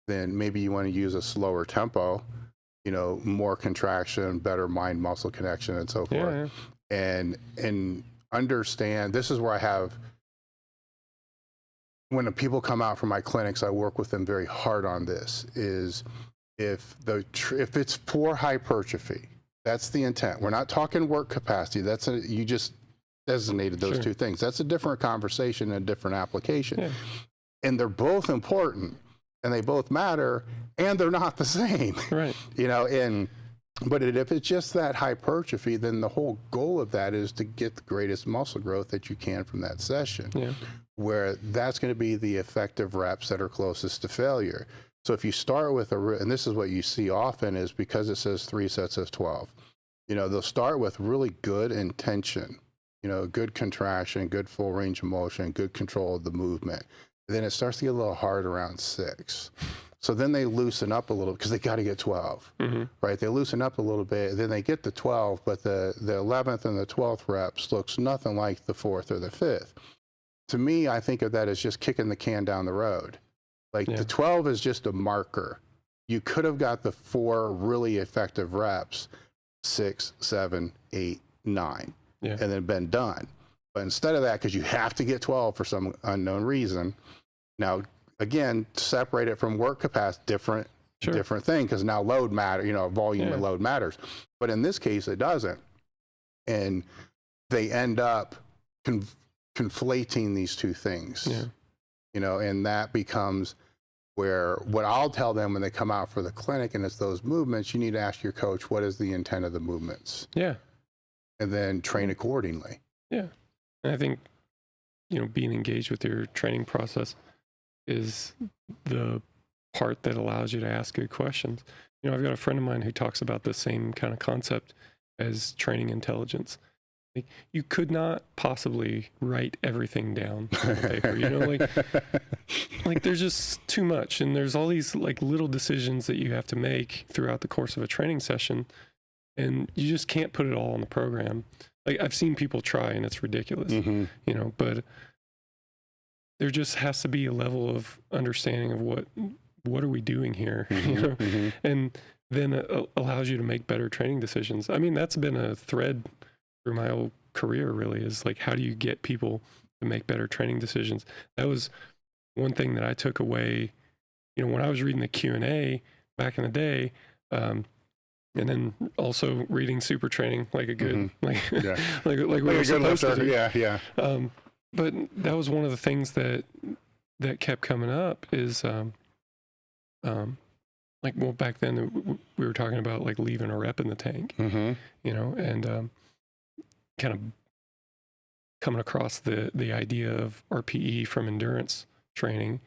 then maybe you want to use a slower tempo, you know, more contraction, better mind muscle connection, and so forth. And understand, this is where I have, when the people come out from my clinics, I work with them very hard on this, is if it's for hypertrophy, that's the intent. We're not talking work capacity. That's you just designated those two things. That's a different conversation and a different application. And they're both important and they both matter, and they're not the same. Right. You know, but if it's just that hypertrophy, then the whole goal of that is to get the greatest muscle growth that you can from that session. Where that's going to be the effective reps that are closest to failure. So if you start with and this is what you see often, is because it says 3 sets of 12, you know, they'll start with really good intention, you know, good contraction, good full range of motion, good control of the movement. And then it starts to get a little hard around 6. So then they loosen up a little, because they got to get 12, right? They loosen up a little bit, then they get to 12, but the 11th and the 12th reps looks nothing like the 4th or the 5th. To me, I think of that as just kicking the can down the road. Like the 12 is just a marker. You could have got the 4 really effective reps, 6, 7, 8, 9, and then been done. But instead of that, because you have to get 12 for some unknown reason, now, again, separate it from work capacity, different thing, because now load matter, you know, volume and load matters. But in this case, it doesn't. And they end up conflating these two things, you know, and that becomes where what I'll tell them when they come out for the clinic and it's those movements, you need to ask your coach, what is the intent of the movements? And then train accordingly. And I think, you know, being engaged with your training process is the part that allows you to ask good questions. You know, I've got a friend of mine who talks about the same kind of concept as training intelligence. Like, you could not possibly write everything down on paper, you know, like there's just too much, and there's all these like little decisions that you have to make throughout the course of a training session, and you just can't put it all on the program. Like, I've seen people try, and it's ridiculous, you know, but there just has to be a level of understanding of what are we doing here, you know, and then it allows you to make better training decisions. I mean, that's been a thread through my whole career, really, is like, how do you get people to make better training decisions? That was one thing that I took away, you know, when I was reading the Q&A back in the day, and then also reading Super Training, like a good, like we were supposed to do. But that was one of the things that kept coming up is, like, well, back then we were talking about like leaving a rep in the tank, you know, and kind of coming across the idea of RPE from endurance training.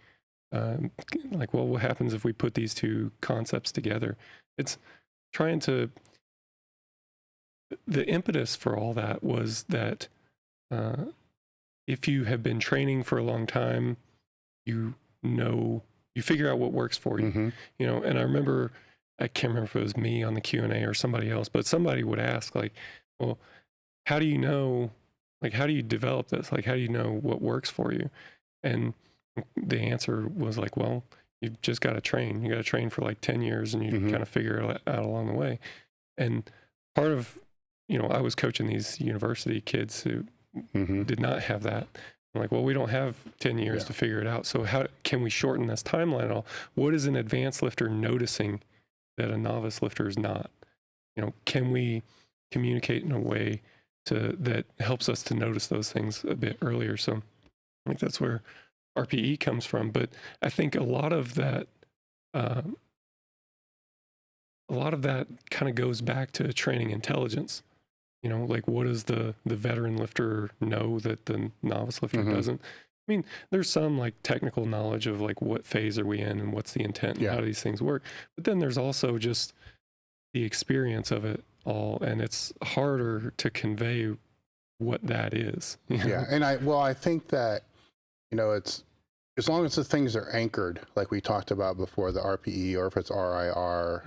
Like, well, what happens if we put these two concepts together? It's trying to, the impetus for all that was that if you have been training for a long time, you figure out what works for you, you know. And I remember, I can't remember if it was me on the Q&A or somebody else, but somebody would ask, like, well, how do you know, like, how do you develop this? Like, how do you know what works for you? And the answer was like, well, you've just got to train. You got to train for like 10 years and you kind of figure it out along the way. And part of, you know, I was coaching these university kids who did not have that. I'm like, well, we don't have 10 years to figure it out. So how can we shorten this timeline at all? What is an advanced lifter noticing that a novice lifter is not? Can we communicate in a way that helps us to notice those things a bit earlier? So I think that's where RPE comes from. But I think a lot of that kind of goes back to training intelligence. Like, what does the veteran lifter know that the novice lifter doesn't? I mean, there's some like technical knowledge of like what phase are we in and what's the intent and how do these things work. But then there's also just the experience of it all, and it's harder to convey what that is. Yeah, and I think that it's, as long as the things are anchored, like we talked about before, the RPE, or if it's RIR,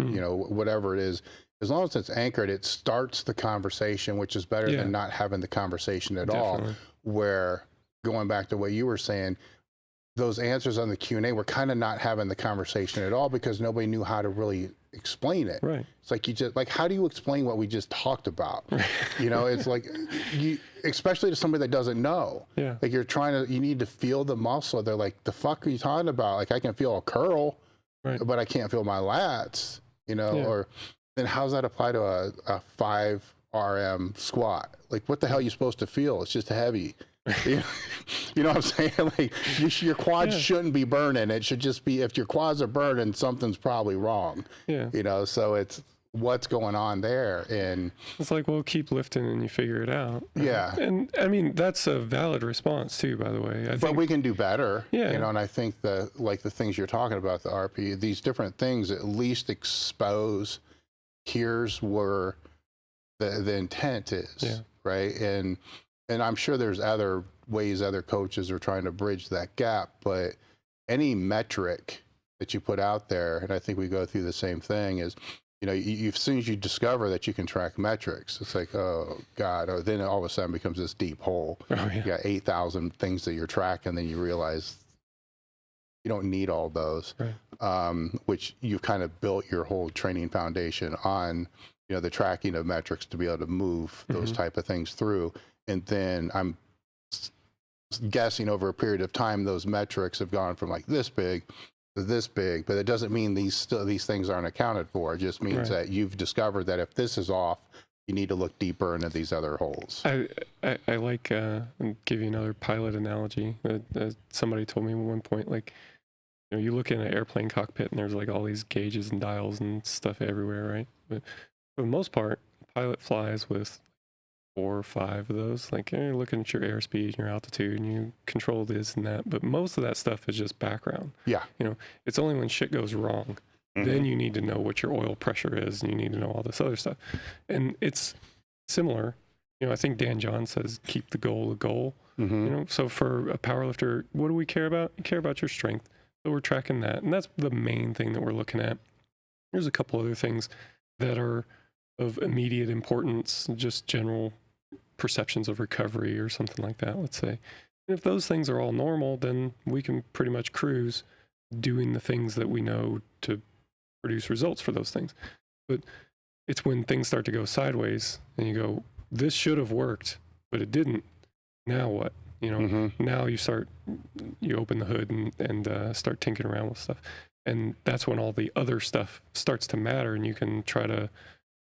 whatever it is, as long as it's anchored, it starts the conversation, which is better than not having the conversation at all. Where, going back to what you were saying, those answers on the Q&A were kind of not having the conversation at all because nobody knew how to really explain it. Right. It's like, how do you explain what we just talked about? It's like, especially to somebody that doesn't know. Yeah. Like, you need to feel the muscle. They're like, the fuck are you talking about? Like, I can feel a curl, but I can't feel my lats, or then how does that apply to a 5 RM squat? Like, what the hell are you supposed to feel? It's just heavy. You know what I'm saying? Like, your quads shouldn't be burning. It should just be, if your quads are burning, something's probably wrong. Yeah. So it's what's going on there. And it's like, well, keep lifting and you figure it out. Yeah. And I mean, that's a valid response too, by the way. But we can do better. Yeah. And I think the things you're talking about, the RP, these different things at least expose, here's where the intent is, right? And I'm sure there's other ways other coaches are trying to bridge that gap, but any metric that you put out there, and I think we go through the same thing, is, as soon as you discover that you can track metrics, it's like, oh God, or then all of a sudden becomes this deep hole. You got 8,000 things that you're tracking, then you realize you don't need all those, which you've kind of built your whole training foundation on, the tracking of metrics to be able to move those type of things through. And then I'm guessing over a period of time, those metrics have gone from like this big to this big, but it doesn't mean these things aren't accounted for. It just means that you've discovered that if this is off, you need to look deeper into these other holes. I like, I'll give you another pilot analogy. Somebody told me at one point, like, you look in an airplane cockpit and there's like all these gauges and dials and stuff everywhere, right? But for the most part, the pilot flies with 4 or 5 of those. Like, you're looking at your airspeed and your altitude and you control this and that, but most of that stuff is just background. Yeah. It's only when shit goes wrong, then you need to know what your oil pressure is and you need to know all this other stuff. And it's similar. I think Dan John says, keep the goal a goal. So for a powerlifter, what do we care about? You care about your strength. So we're tracking that. And that's the main thing that we're looking at. There's a couple other things that are of immediate importance, just general perceptions of recovery or something like that, let's say. And if those things are all normal, then we can pretty much cruise doing the things that we know to produce results for those things. But it's when things start to go sideways and you go, this should have worked, but it didn't. Now what? Now you open the hood and start tinkering around with stuff. And that's when all the other stuff starts to matter and you can try to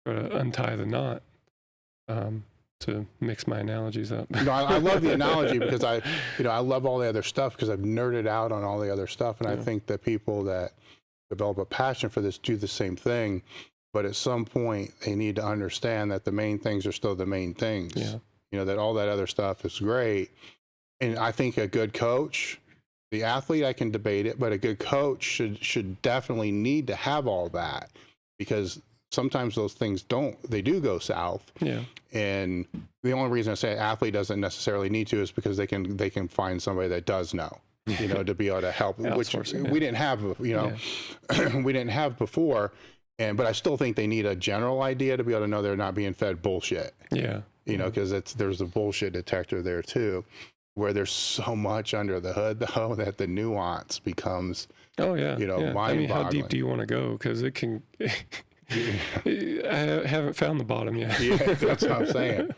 untie the knot, to mix my analogies up. I love the analogy because I love all the other stuff because I've nerded out on all the other stuff. And I think that people that develop a passion for this do the same thing. But at some point they need to understand that the main things are still the main things. That all that other stuff is great. And I think a good coach, the athlete, I can debate it, but a good coach should definitely need to have all that, because sometimes those things do go south. Yeah. And the only reason I say athlete doesn't necessarily need to is because they can find somebody that does know, to be able to help, which we didn't have, we didn't have before. But I still think they need a general idea to be able to know they're not being fed bullshit. Yeah. Because there's a bullshit detector there too, where there's so much under the hood though that the nuance becomes, mind-boggling. I mean, how deep do you want to go? Because it can. I haven't found the bottom yet. Yeah, that's what I'm saying.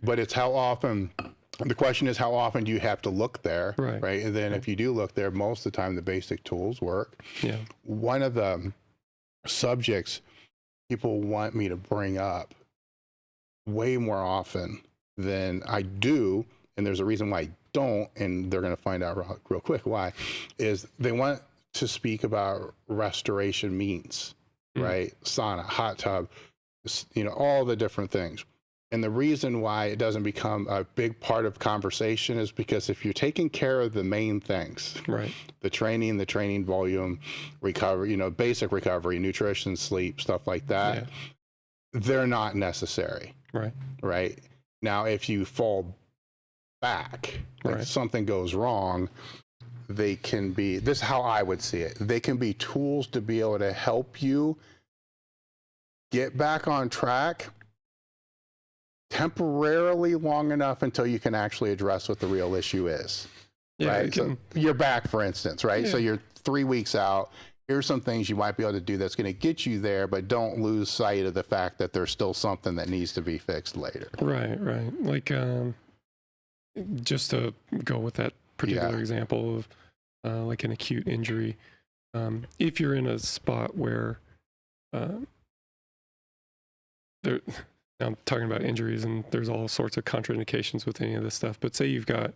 But it's how often, the question is how often do you have to look there, right? And then if you do look there, most of the time the basic tools work. Yeah. One of the subjects people want me to bring up way more often than I do, and there's a reason why I don't, and they're going to find out real quick why, is they want to speak about restoration means, right? Sauna, hot tub, you know, all the different things. And the reason why it doesn't become a big part of conversation is because if you're taking care of the main things, right, the training volume, recovery, you know, basic recovery, nutrition, sleep, stuff like that, they're not necessary. Right. Now, if you fall back, like something goes wrong, they can be, this is how I would see it. They can be tools to be able to help you get back on track temporarily long enough until you can actually address what the real issue is. Right. So your back, for instance, right? So you're 3 weeks out. Here's some things you might be able to do that's going to get you there, but don't lose sight of the fact that there's still something that needs to be fixed later. Right. Like, just to go with that particular example of like an acute injury, if you're in a spot where I'm talking about injuries and there's all sorts of contraindications with any of this stuff, but say you've got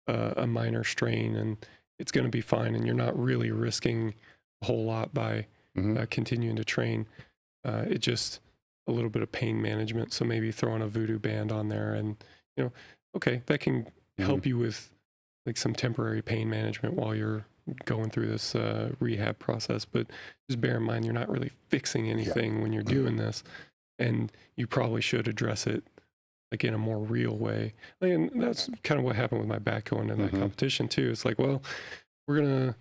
a minor strain and it's going to be fine and you're not really risking a whole lot by continuing to train. It's just a little bit of pain management. So maybe throwing a voodoo band on there and, you know, okay, that can help you with like some temporary pain management while you're going through this rehab process. But just bear in mind, you're not really fixing anything when you're doing this. And you probably should address it like in a more real way. And that's kind of what happened with my back going into that competition too. It's like, well, we're going to,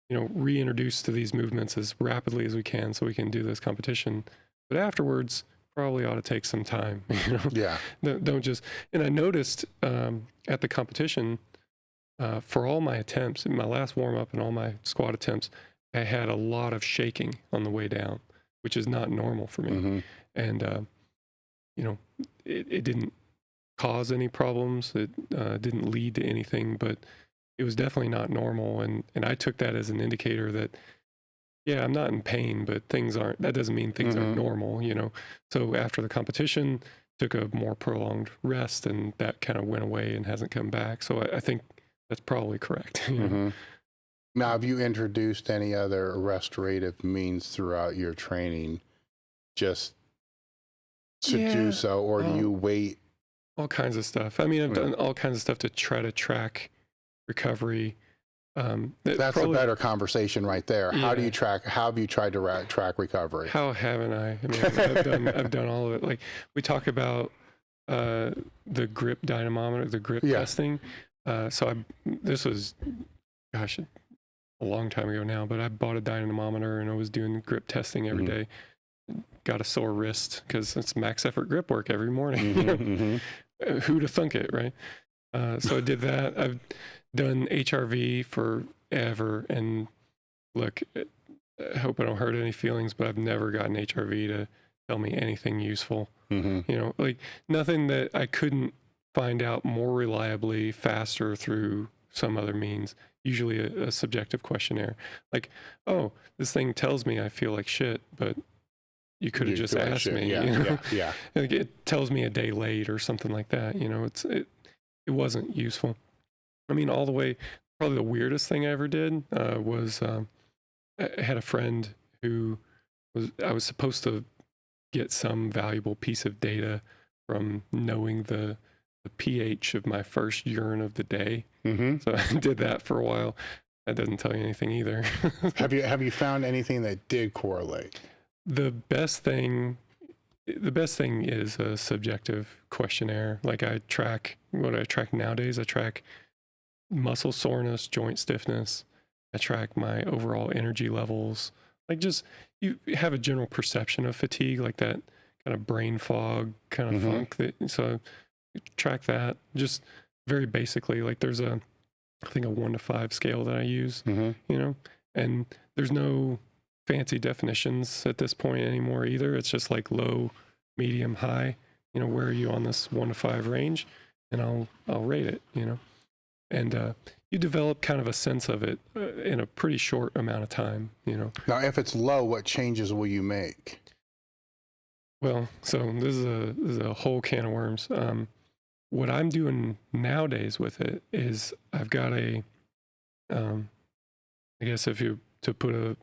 you know, reintroduce to these movements as rapidly as we can so we can do this competition. But afterwards, probably ought to take some time, you know? Yeah. Don't just, and I noticed at the competition, for all my attempts, in my last warm up and all my squat attempts, I had a lot of shaking on the way down, which is not normal for me. And, you know, it didn't cause any problems. It didn't lead to anything, but it was definitely not normal. And I took that as an indicator that, yeah, I'm not in pain, but things aren't, that doesn't mean things aren't normal, you know? So after the competition, took a more prolonged rest and that kind of went away and hasn't come back. So I think that's probably correct. You know? Now, have you introduced any other restorative means throughout your training just to do so, or do you wait? All kinds of stuff. I mean, I've done all kinds of stuff to try to track recovery. That's probably a better conversation right there. How do you track? How have you tried to track recovery? How haven't I? I mean, I've done all of it. Like we talk about the grip dynamometer, the grip testing. This was, gosh, a long time ago now, but I bought a dynamometer and I was doing grip testing every day. Got a sore wrist because it's max effort grip work every morning. Who'd have thunk it, right? So I did that. I've done HRV forever, and look, I hope I don't hurt any feelings, but I've never gotten HRV to tell me anything useful. You know, like nothing that I couldn't find out more reliably, faster through some other means. Usually a subjective questionnaire, like, oh, this thing tells me I feel like shit, but you could have just asked me. You know? Like it tells me a day late or something like that. You know, it wasn't useful. I mean, all the way, probably the weirdest thing I ever did was I had a friend who I was supposed to get some valuable piece of data from knowing the pH of my first urine of the day. So I did that for a while. That doesn't tell you anything either. Have you found anything that did correlate? The best thing is a subjective questionnaire. Like what I track nowadays, I track muscle soreness, joint stiffness. I track my overall energy levels. Like just, you have a general perception of fatigue, like that kind of brain fog kind of funk. So track that just very basically. Like there's I think a 1 to 5 scale that I use, you know, and there's no fancy definitions at this point anymore either. It's just like low, medium, high. where are you on this 1 to 5 range? And I'll rate it, and you develop kind of a sense of it in a pretty short amount of time, Now, if it's low, what changes will you make? Well, so this is a whole can of worms. What I'm doing nowadays with it is I've got I guess to put a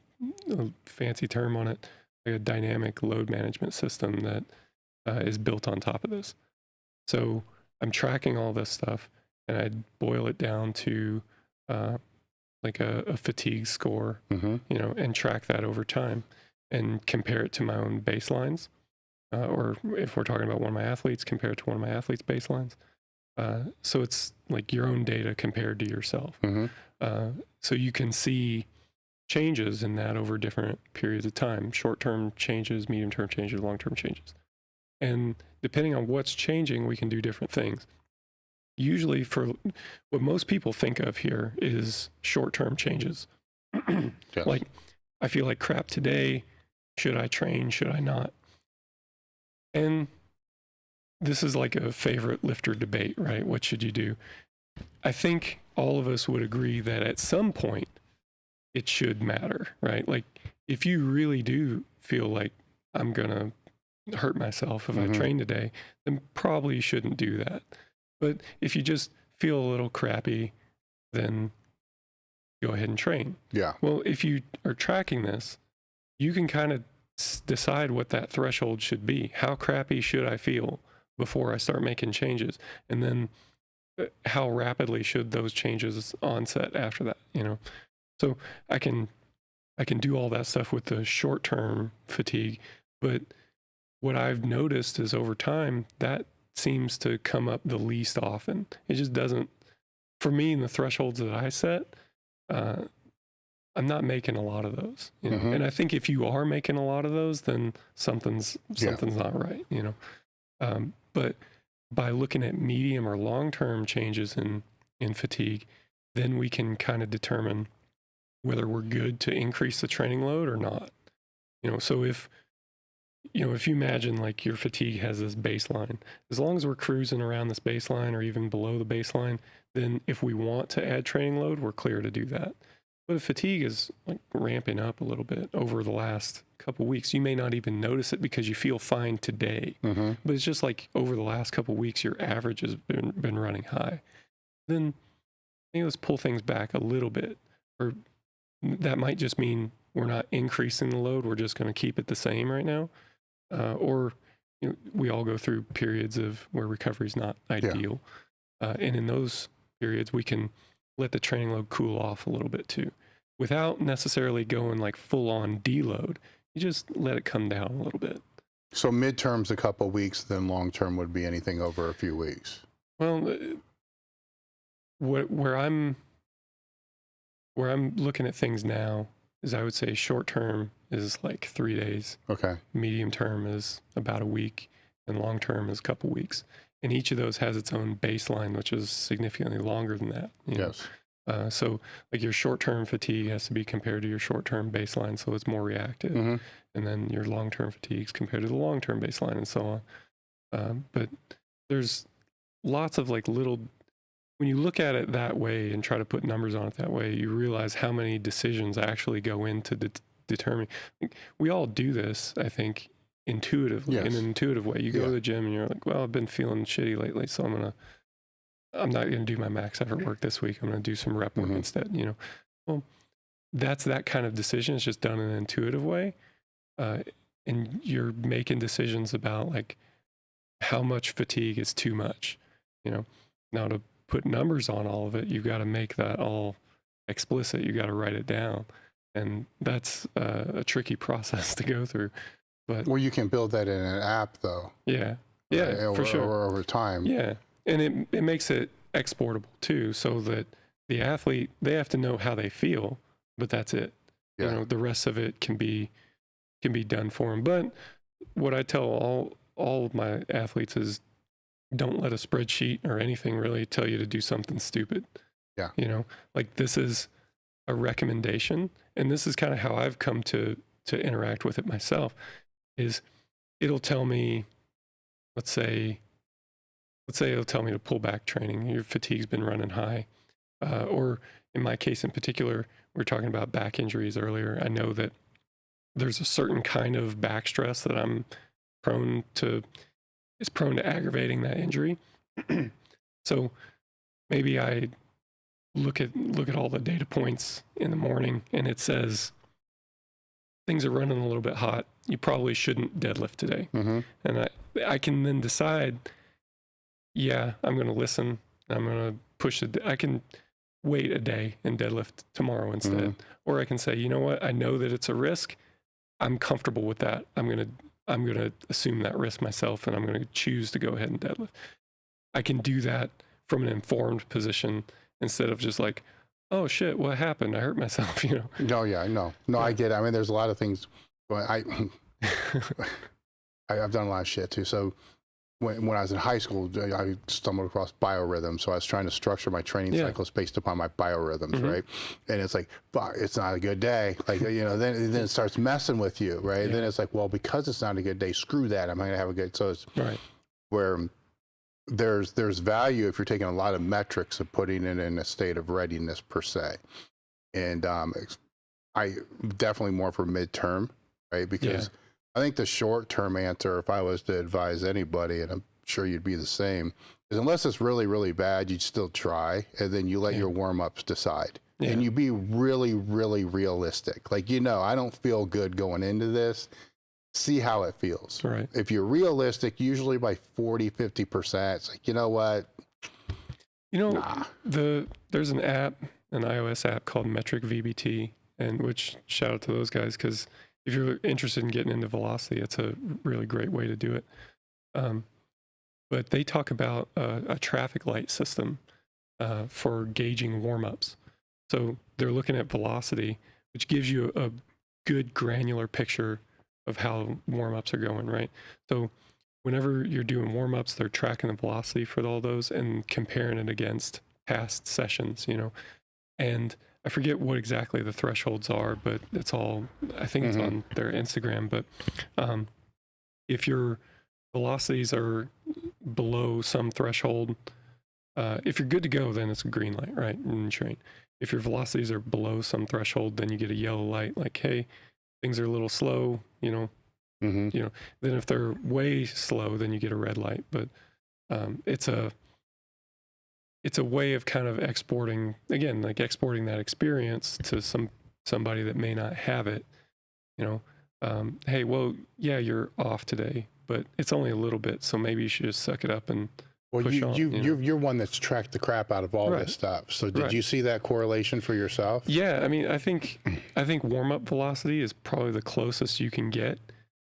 fancy term on it, like a dynamic load management system that is built on top of this. So I'm tracking all this stuff, and I boil it down to like a fatigue score, and track that over time and compare it to my own baselines. Or if we're talking about one of my athletes, compare it to one of my athletes' baselines. So it's like your own data compared to yourself. So you can see changes in that over different periods of time, short-term changes, medium-term changes, long-term changes. And depending on what's changing, we can do different things. Usually for what most people think of here is short-term changes. Yes. Like, I feel like crap today. Should I train? Should I not? And this is like a favorite lifter debate, right? What should you do? I think all of us would agree that at some point it should matter, right? Like, if you really do feel like I'm going to hurt myself if I train today, then probably you shouldn't do that. But if you just feel a little crappy, then go ahead and train. Yeah. Well, if you are tracking this, you can kind of decide what that threshold should be. How crappy should I feel before I start making changes? And then how rapidly should those changes onset after that, So I can do all that stuff with the short-term fatigue, but what I've noticed is over time, that seems to come up the least often. It just doesn't, for me, in the thresholds that I set, I'm not making a lot of those, And I think if you are making a lot of those, then something's not right, But by looking at medium or long-term changes in fatigue, then we can kind of determine whether we're good to increase the training load or not. So if you imagine like your fatigue has this baseline, as long as we're cruising around this baseline or even below the baseline, then if we want to add training load, we're clear to do that. But if fatigue is like ramping up a little bit over the last couple of weeks, you may not even notice it because you feel fine today. But it's just like over the last couple of weeks, your average has been running high. Then let's pull things back a little bit. Or that might just mean we're not increasing the load. We're just going to keep it the same right now. Or we all go through periods of where recovery is not ideal. And in those periods, we can let the training load cool off a little bit too, without necessarily going like full on deload. You just let it come down a little bit. So midterm's a couple weeks, then long term would be anything over a few weeks. Well, where I'm looking at things now is I would say short term is like 3 days. Okay. Medium term is about a week, and long term is a couple weeks. And each of those has its own baseline, which is significantly longer than that. Yes. So like your short-term fatigue has to be compared to your short-term baseline, so it's more reactive. And then your long-term fatigue is compared to the long-term baseline and so on. But there's lots of like little, when you look at it that way and try to put numbers on it that way, you realize how many decisions actually go into determining. We all do this, I think, intuitively, in an intuitive way. You go to the gym and you're like, well, I've been feeling shitty lately, so I'm not going to do my max effort work this week. I'm going to do some rep work instead, Well, that's that kind of decision. It's just done in an intuitive way. And you're making decisions about like how much fatigue is too much, Now to put numbers on all of it, you've got to make that all explicit. You got to write it down. And that's a tricky process to go through. But, well, you can build that in an app, though. Yeah, for sure. Or over time. Yeah, and it makes it exportable too, so that the athlete, they have to know how they feel, but that's it. Yeah. The rest of it can be done for them. But what I tell all of my athletes is, don't let a spreadsheet or anything really tell you to do something stupid. Yeah. Like this is a recommendation, and this is kind of how I've come to interact with it myself. Is it'll tell me let's say they'll tell me to pull back training. Your fatigue's been running high. Or in my case in particular, we were talking about back injuries earlier. I know that there's a certain kind of back stress that I'm prone to aggravating that injury. So maybe I look at all the data points in the morning and it says things are running a little bit hot. You probably shouldn't deadlift today. Mm-hmm. And I can then decide, yeah, I'm going to listen. I'm going to push it. I can wait a day and deadlift tomorrow instead. Mm-hmm. Or I can say, you know what? I know that it's a risk. I'm comfortable with that. I'm going to assume that risk myself, and I'm going to choose to go ahead and deadlift. I can do that from an informed position instead of just like, oh shit, what happened? I hurt myself, you know? No, yeah, no, I get it. I mean, there's a lot of things. I've done a lot of shit too. So when I was in high school, I stumbled across biorhythms. So I was trying to structure my training cycles based upon my biorhythms, mm-hmm. right? And it's like, fuck, it's not a good day. Like, you know, then it starts messing with you, right? Yeah. Then it's like, well, because it's not a good day, screw that. I'm not gonna have a good. So it's right where there's value if you're taking a lot of metrics and putting it in a state of readiness per se. And I definitely more for midterm, right? Because I think the short-term answer, if I was to advise anybody, and I'm sure you'd be the same, is unless it's really, really bad, you'd still try, and then you let your warm-ups decide. Yeah. And you be really, really realistic. Like, you know, I don't feel good going into this. See how it feels. Right. If you're realistic, usually by 40, 50%, it's like, you know what? You know, there's an app, an iOS app called Metric VBT, and which shout out to those guys, because if you're interested in getting into velocity, it's a really great way to do it. But they talk about a traffic light system for gauging warm-ups. So they're looking at velocity, which gives you a good granular picture of how warm-ups are going, right? So whenever you're doing warm-ups, they're tracking the velocity for all those and comparing it against past sessions, you know. And I forget what exactly the thresholds are, but it's all, I think it's on their Instagram. But if your velocities are below some threshold, if you're good to go, then it's a green light, right? And train. If your velocities are below some threshold, then you get a yellow light, like, hey, things are a little slow, you know. You know. Then if they're way slow, then you get a red light. But it's a way of kind of exporting, again, like exporting that experience to somebody that may not have it, you know. Hey, well, yeah, you're off today, but it's only a little bit, so maybe you should just suck it up and push on. You're one that's tracked the crap out of all this stuff. So did you see that correlation for yourself? Yeah, I mean, I think warm-up velocity is probably the closest you can get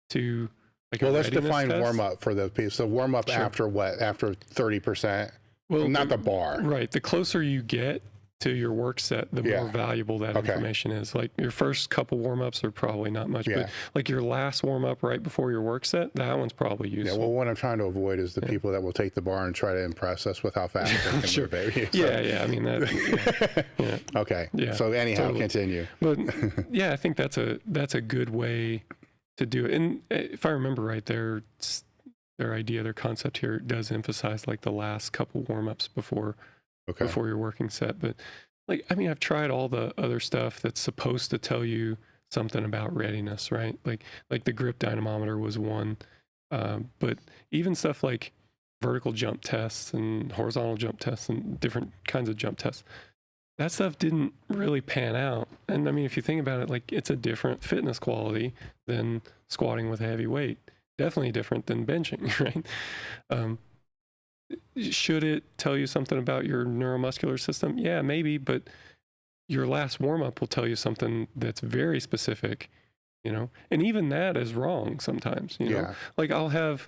to like well, let's define warm-up for the people. So warm-up after what? After 30%? Well, not the bar. Right. The closer you get to your work set, the more valuable that information is. Like your first couple warm-ups are probably not much, but like your last warm-up right before your work set, that one's probably useful. Yeah, well, what I'm trying to avoid is the people that will take the bar and try to impress us with how fast they can move, baby. So. Yeah, I mean that. Okay. Yeah. So anyhow, continue. But yeah, I think that's a good way to do it. And if I remember right, their concept here does emphasize like the last couple warm-ups before your working set. But like, I mean, I've tried all the other stuff that's supposed to tell you something about readiness, right? Like the grip dynamometer was one, but even stuff like vertical jump tests and horizontal jump tests and different kinds of jump tests, that stuff didn't really pan out. And I mean, if you think about it, like it's a different fitness quality than squatting with a heavy weight. Definitely different than benching, right? Should it tell you something about your neuromuscular system? Yeah, maybe, but your last warm-up will tell you something that's very specific, you know? And even that is wrong sometimes, you know? Like I'll have,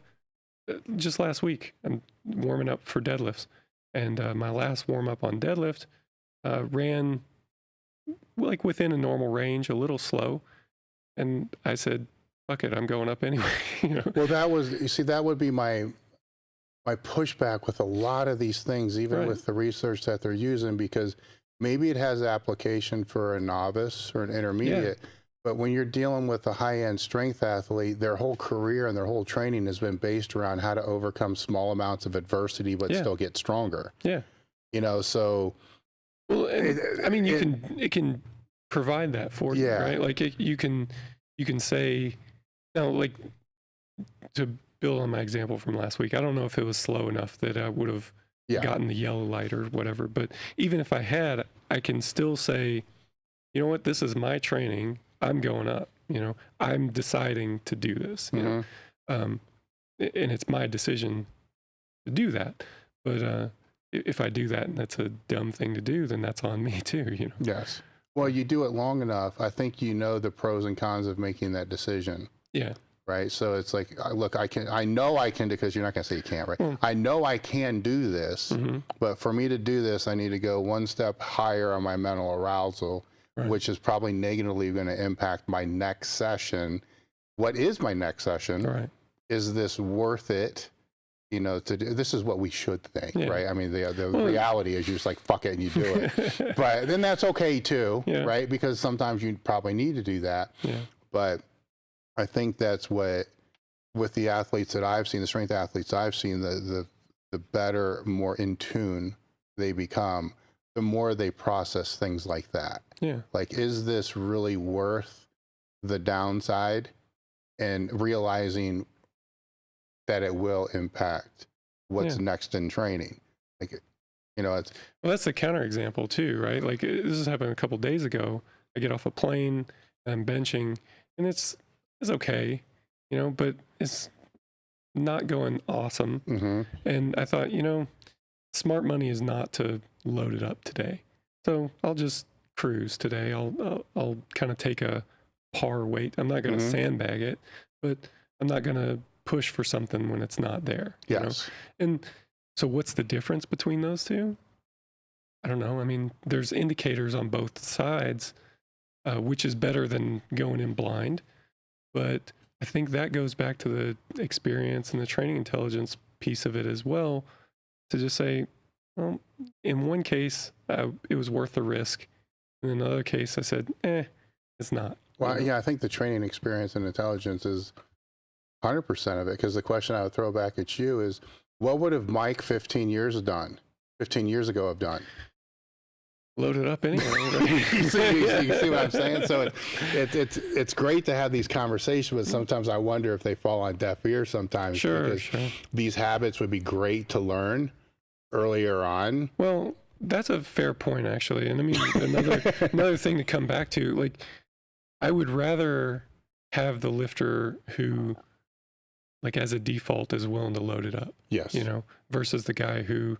just last week, I'm warming up for deadlifts, and my last warm-up on deadlift ran like within a normal range, a little slow, and I said, fuck it, I'm going up anyway. You know? Well, that would be my pushback with a lot of these things, even with the research that they're using, because maybe it has application for a novice or an intermediate, But when you're dealing with a high-end strength athlete, their whole career and their whole training has been based around how to overcome small amounts of adversity but still get stronger. Yeah. You know, so... Well, it can provide that for you, right? Like you can say, now, like, to build on my example from last week, I don't know if it was slow enough that I would have gotten the yellow light or whatever, but even if I had, I can still say, you know what, this is my training. I'm going up, you know, I'm deciding to do this, you know, and it's my decision to do that. But if I do that and that's a dumb thing to do, then that's on me too, you know? Yes. Well, you do it long enough, I think you know the pros and cons of making that decision. Yeah. Right. So it's like, look, I know I can, because you're not going to say you can't, right? I know I can do this, but for me to do this, I need to go one step higher on my mental arousal, which is probably negatively going to impact my next session. What is my next session? Right. Is this worth it? You know, to do, this is what we should think, right? I mean, the reality is you're just like, fuck it, and you do it. But then that's okay too, right? Because sometimes you probably need to do that. Yeah. But I think that's what, with the athletes that I've seen, the strength athletes I've seen, the better, more in tune they become, the more they process things like that. Yeah. Like, is this really worth the downside? And realizing that it will impact what's next in training. Like, you know, it's... Well, that's the counterexample too, right? Like, this has happened a couple of days ago. I get off a plane, I'm benching, and it's okay, you know, but it's not going awesome. And I thought, you know, smart money is not to load it up today. So I'll just cruise today. I'll kind of take a par weight. I'm not going to sandbag it, but I'm not going to push for something when it's not there. You know? And so what's the difference between those two? I don't know. I mean, there's indicators on both sides, which is better than going in blind. But I think that goes back to the experience and the training intelligence piece of it as well, to just say, well, in one case, it was worth the risk. In another case, I said, it's not. Well, yeah, I think the training experience and intelligence is 100% of it, because the question I would throw back at you is, what would have Mike 15 years ago have done? Load it up anyway. Right? you see what I'm saying? So it's great to have these conversations, but sometimes I wonder if they fall on deaf ears sometimes. Sure. These habits would be great to learn earlier on. Well, that's a fair point, actually. And I mean, another thing to come back to, like, I would rather have the lifter who, like, as a default, is willing to load it up. Yes. You know, versus the guy who,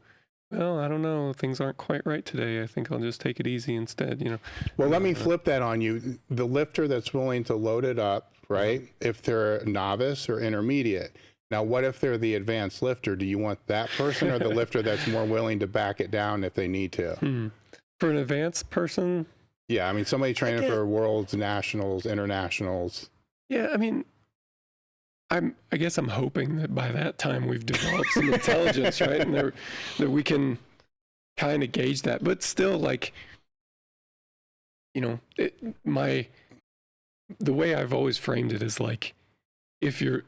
well, I don't know, things aren't quite right today. I think I'll just take it easy instead, you know. Well, let me flip that on you. The lifter that's willing to load it up, right? If they're a novice or intermediate. Now, what if they're the advanced lifter? Do you want that person or the lifter that's more willing to back it down if they need to? For an advanced person? Yeah, I mean, somebody training for worlds, nationals, internationals. Yeah, I mean, I guess I'm hoping that by that time we've developed some intelligence, right? And that we can kind of gauge that. But still, like, you know, the way I've always framed it is like, if you're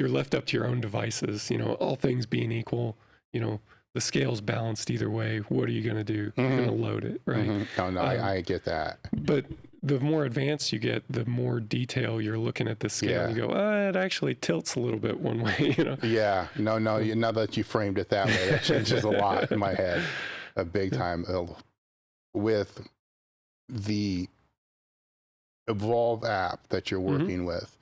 left up to your own devices, you know, all things being equal, you know, the scale's balanced either way. What are you going to do? You're going to load it, right? No, I get that. But the more advanced you get, the more detail you're looking at the scale. And you go, it actually tilts a little bit one way, you know? Yeah. No, now that you framed it that way, that changes a lot in my head, a big time. With the Evolve app that you're working with,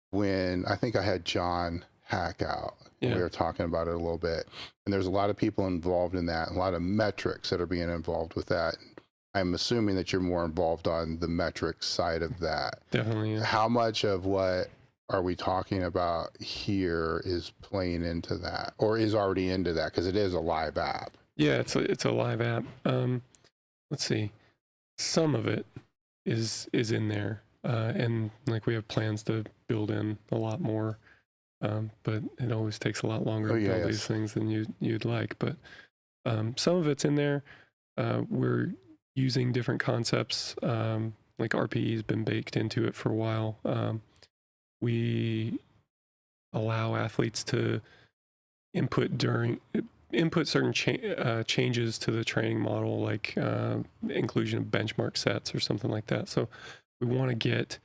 when I think I had John Hack out, we were talking about it a little bit, and there's a lot of people involved in that, a lot of metrics that are being involved with that. I'm assuming that you're more involved on the metrics side of that. Definitely. Yeah. How much of what are we talking about here is playing into that, or is already into that? Because it is a live app. Yeah, it's a live app. Let's see. Some of it is in there, and like we have plans to build in a lot more. But it always takes a lot longer to build these things than you'd like. But some of it's in there. We're using different concepts, like RPE has been baked into it for a while. We allow athletes to input certain changes to the training model, like inclusion of benchmark sets or something like that. So we want to get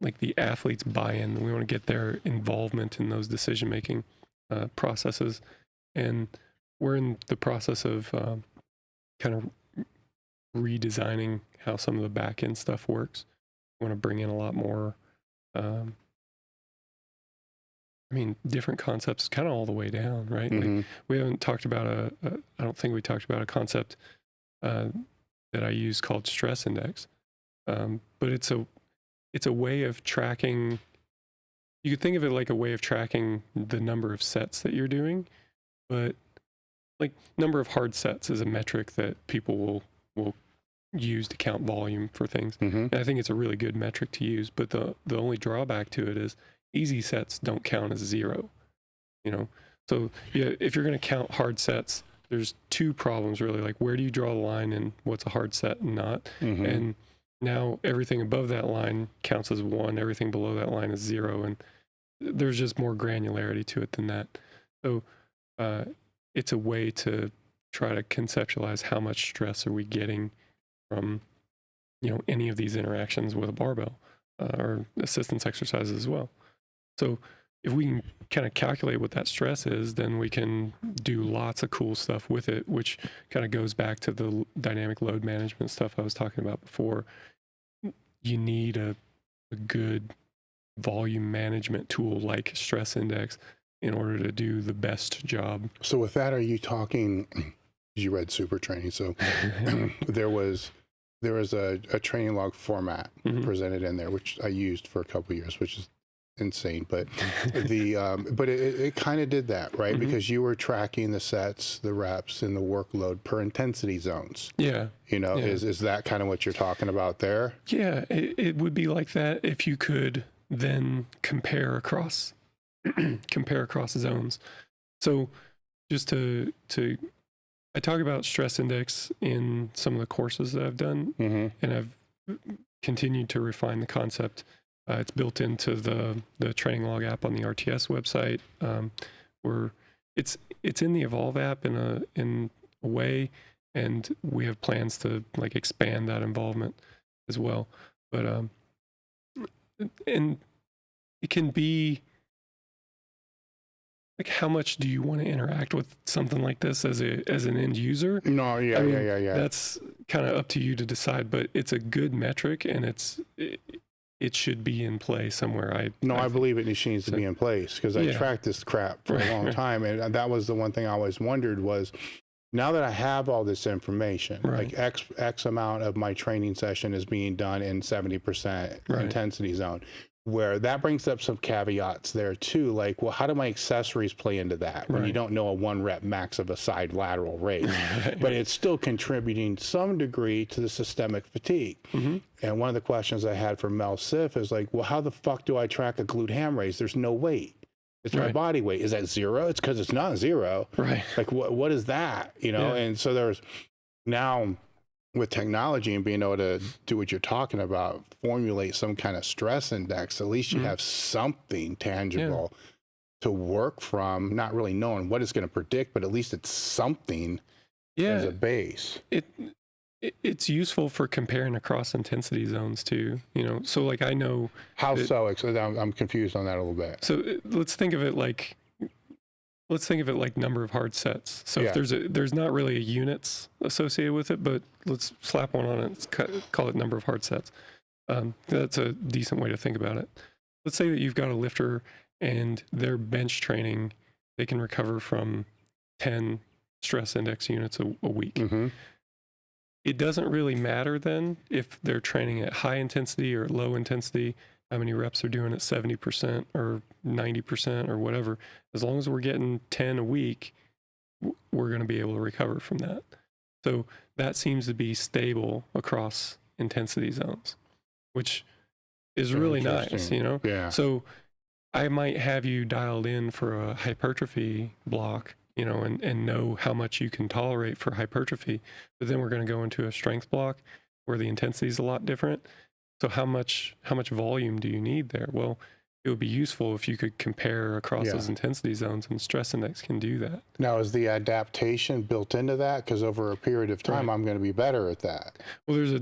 like the athletes buy-in. We want to get their involvement in those decision-making processes. And we're in the process of kind of redesigning how some of the back-end stuff works. We want to bring in a lot more, different concepts kind of all the way down, right? Mm-hmm. Like we haven't talked about I don't think we talked about a concept that I use called stress index. But it's a way of tracking. You could think of it like a way of tracking the number of sets that you're doing, but like number of hard sets is a metric that people will use to count volume for things. Mm-hmm. And I think it's a really good metric to use, but the only drawback to it is easy sets don't count as 0, So yeah, if you're going to count hard sets, there's 2 problems really. Like, where do you draw the line and what's a hard set and not? Mm-hmm. And now everything above that line counts as 1, everything below that line is 0. And there's just more granularity to it than that. So it's a way to try to conceptualize how much stress are we getting from, any of these interactions with a barbell or assistance exercises as well. So if we can kind of calculate what that stress is, then we can do lots of cool stuff with it, which kind of goes back to the dynamic load management stuff I was talking about before. You need a good volume management tool like stress index in order to do the best job. So with that, are you talking, you read Super Training, so there was a training log format presented in there, which I used for a couple of years, which is insane, but but it kind of did that, right? Because you were tracking the sets, the reps, and the workload per intensity zones. Yeah. Is that kind of what you're talking about there? Yeah, it would be like that if you could then compare across zones. So just to I talk about stress index in some of the courses that I've done, and I've continued to refine the concept. It's built into the training log app on the RTS website, where it's in the Evolve app in a way, and we have plans to like expand that involvement as well. But and it can be like, how much do you want to interact with something like this as an end user? No, yeah. That's kind of up to you to decide, but it's a good metric, and it should be in play somewhere. I believe it needs to be in place, because I tracked this crap for a long time, and that was the one thing I always wondered was, now that I have all this information, like X amount of my training session is being done in 70% intensity zone, where that brings up some caveats there too. Like, well, how do my accessories play into that when you don't know a 1 rep max of a side lateral raise, but it's still contributing some degree to the systemic fatigue. And one of the questions I had for Mel Siff is like, well, how the fuck do I track a glute ham raise? There's no weight. It's my body weight. Is that 0? It's because it's not 0. Like, what is that? And so there's now, with technology and being able to do what you're talking about, formulate some kind of stress index, at least you have something tangible to work from, not really knowing what it's going to predict, but at least it's something as a base. It's useful for comparing across intensity zones too, so like I know. How so? I'm confused on that a little bit. So let's think of it like number of hard sets. So if there's not really a units associated with it, but let's slap one on it, call it number of hard sets. That's a decent way to think about it. Let's say that you've got a lifter and their bench training, they can recover from 10 stress index units a week. It doesn't really matter then if they're training at high intensity or low intensity, how many reps they're doing at 70% or 90% or whatever. As long as we're getting 10 a week, we're going to be able to recover from that. So that seems to be stable across intensity zones, which is really nice, Yeah. So I might have you dialed in for a hypertrophy block, and know how much you can tolerate for hypertrophy, but then we're going to go into a strength block, where the intensity is a lot different. So how much volume do you need there? Well, it would be useful if you could compare across those intensity zones, and stress index can do that. Now, is the adaptation built into that? Because over a period of time, I'm going to be better at that. Well,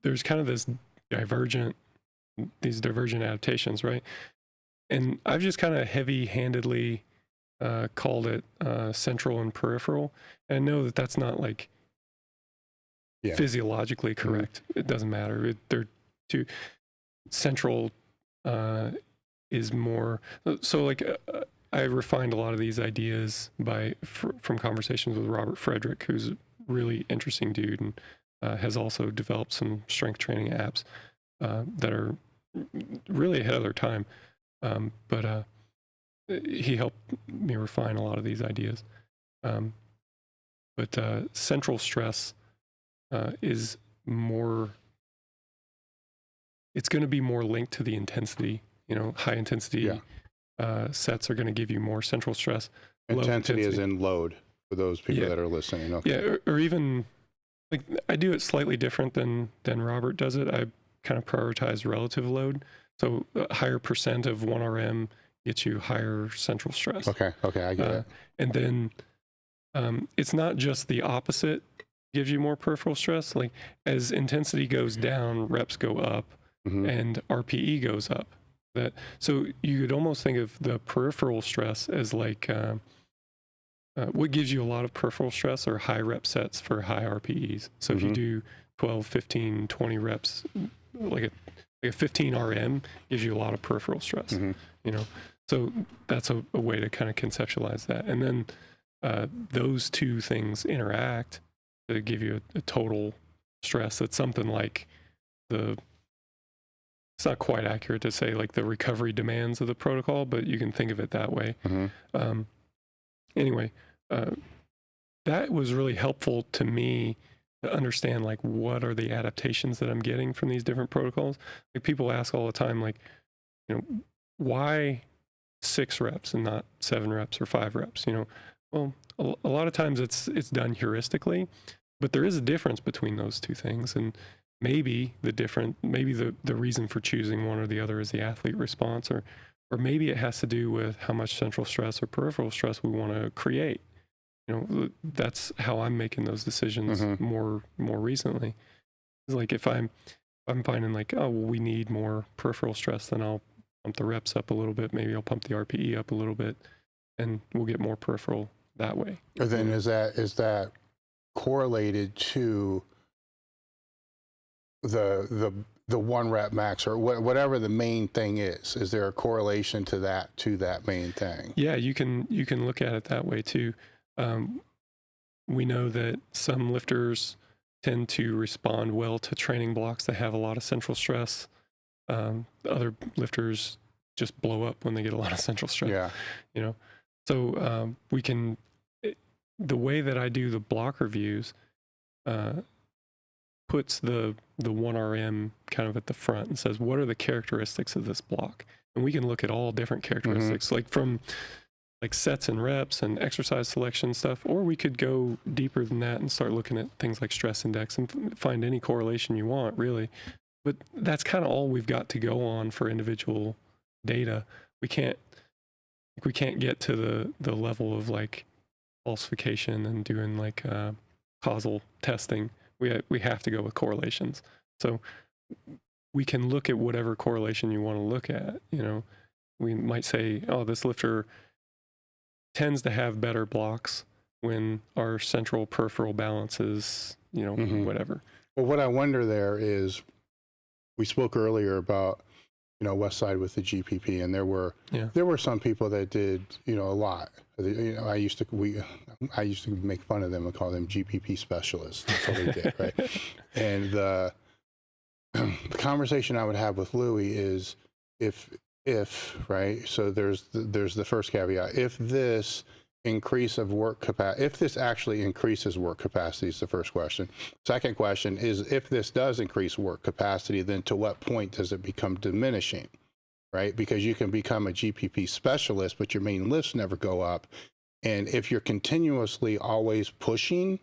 there's kind of these divergent adaptations, right? And I've just kind of heavy-handedly called it central and peripheral. And I know that that's not like physiologically correct. It doesn't matter. They're two. Central is more, so like I refined a lot of these ideas from conversations with Robert Frederick, who's a really interesting dude, and has also developed some strength training apps that are really ahead of their time. But he helped me refine a lot of these ideas. But central stress is more, it's going to be more linked to the intensity. High intensity sets are going to give you more central stress. Intensity is in load for those people that are listening. Okay. Yeah, or even, like, I do it slightly different than Robert does it. I kind of prioritize relative load. So a higher percent of 1 RM gets you higher central stress. Okay, I get it. And then it's not just the opposite gives you more peripheral stress. Like, as intensity goes down, reps go up, and RPE goes up. So you could almost think of the peripheral stress as like what gives you a lot of peripheral stress are high rep sets for high RPEs. So if you do 12, 15, 20 reps, like a 15 RM gives you a lot of peripheral stress, So that's a way to kind of conceptualize that. And then those two things interact to give you a total stress that's something like it's not quite accurate to say like the recovery demands of the protocol, but you can think of it that way. Anyway, that was really helpful to me to understand like what are the adaptations that I'm getting from these different protocols. Like, people ask all the time, like, why 6 reps and not 7 reps or 5 reps? Well, a lot of times it's done heuristically, but there is a difference between those two things. And maybe the reason for choosing one or the other is the athlete response, or maybe it has to do with how much central stress or peripheral stress we want to create. That's how I'm making those decisions more recently. It's like if I'm finding like, oh, well, we need more peripheral stress, then I'll pump the reps up a little bit. Maybe I'll pump the RPE up a little bit, and we'll get more peripheral that way. And then is that correlated to the 1 rep max, or whatever the main thing is? Is there a correlation to that main thing? Yeah, you can look at it that way too. We know that some lifters tend to respond well to training blocks that have a lot of central stress. Other lifters just blow up when they get a lot of central stress. So the way that I do the block reviews puts the 1 RM kind of at the front and says, what are the characteristics of this block? And we can look at all different characteristics, like from like sets and reps and exercise selection stuff, or we could go deeper than that and start looking at things like stress index and find any correlation you want, really. But that's kind of all we've got to go on for individual data. We can't get to the level of like falsification and doing like causal testing. We have to go with correlations. So we can look at whatever correlation you want to look at. We might say, oh, this lifter tends to have better blocks when our central peripheral balance is, whatever. Well, what I wonder there is, we spoke earlier about, Westside with the GPP, and there were some people that did, a lot. I used to make fun of them and call them GPP specialists. That's what they did, right? And the conversation I would have with Louie is if right. So there's the first caveat. If this increase of work capacity, if this actually increases work capacity, is the first question. Second question is, if this does increase work capacity, then to what point does it become diminishing, right? Because you can become a GPP specialist, but your main lifts never go up. And if you're continuously always pushing,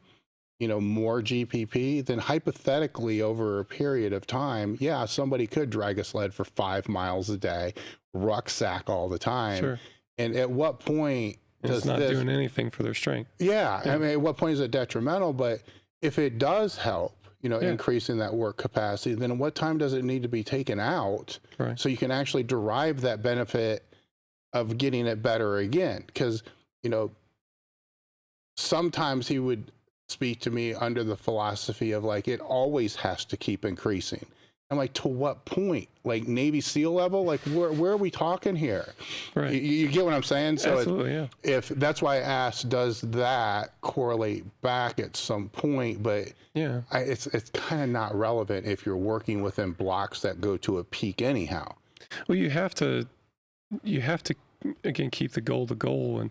more GPP, then hypothetically over a period of time, yeah, somebody could drag a sled for 5 miles a day, rucksack all the time. Sure. And at what point does it's not doing anything for their strength? Yeah, I mean, at what point is it detrimental? But if it does help, increasing that work capacity, then at what time does it need to be taken out so you can actually derive that benefit of getting it better again? Because, sometimes he would speak to me under the philosophy of like, it always has to keep increasing. I'm like, to what point? Like Navy SEAL level? Like where are we talking here? Right. You get what I'm saying? So absolutely, if that's why I asked, does that correlate back at some point? But it's kind of not relevant if you're working within blocks that go to a peak anyhow. Well, you have to again keep the goal. And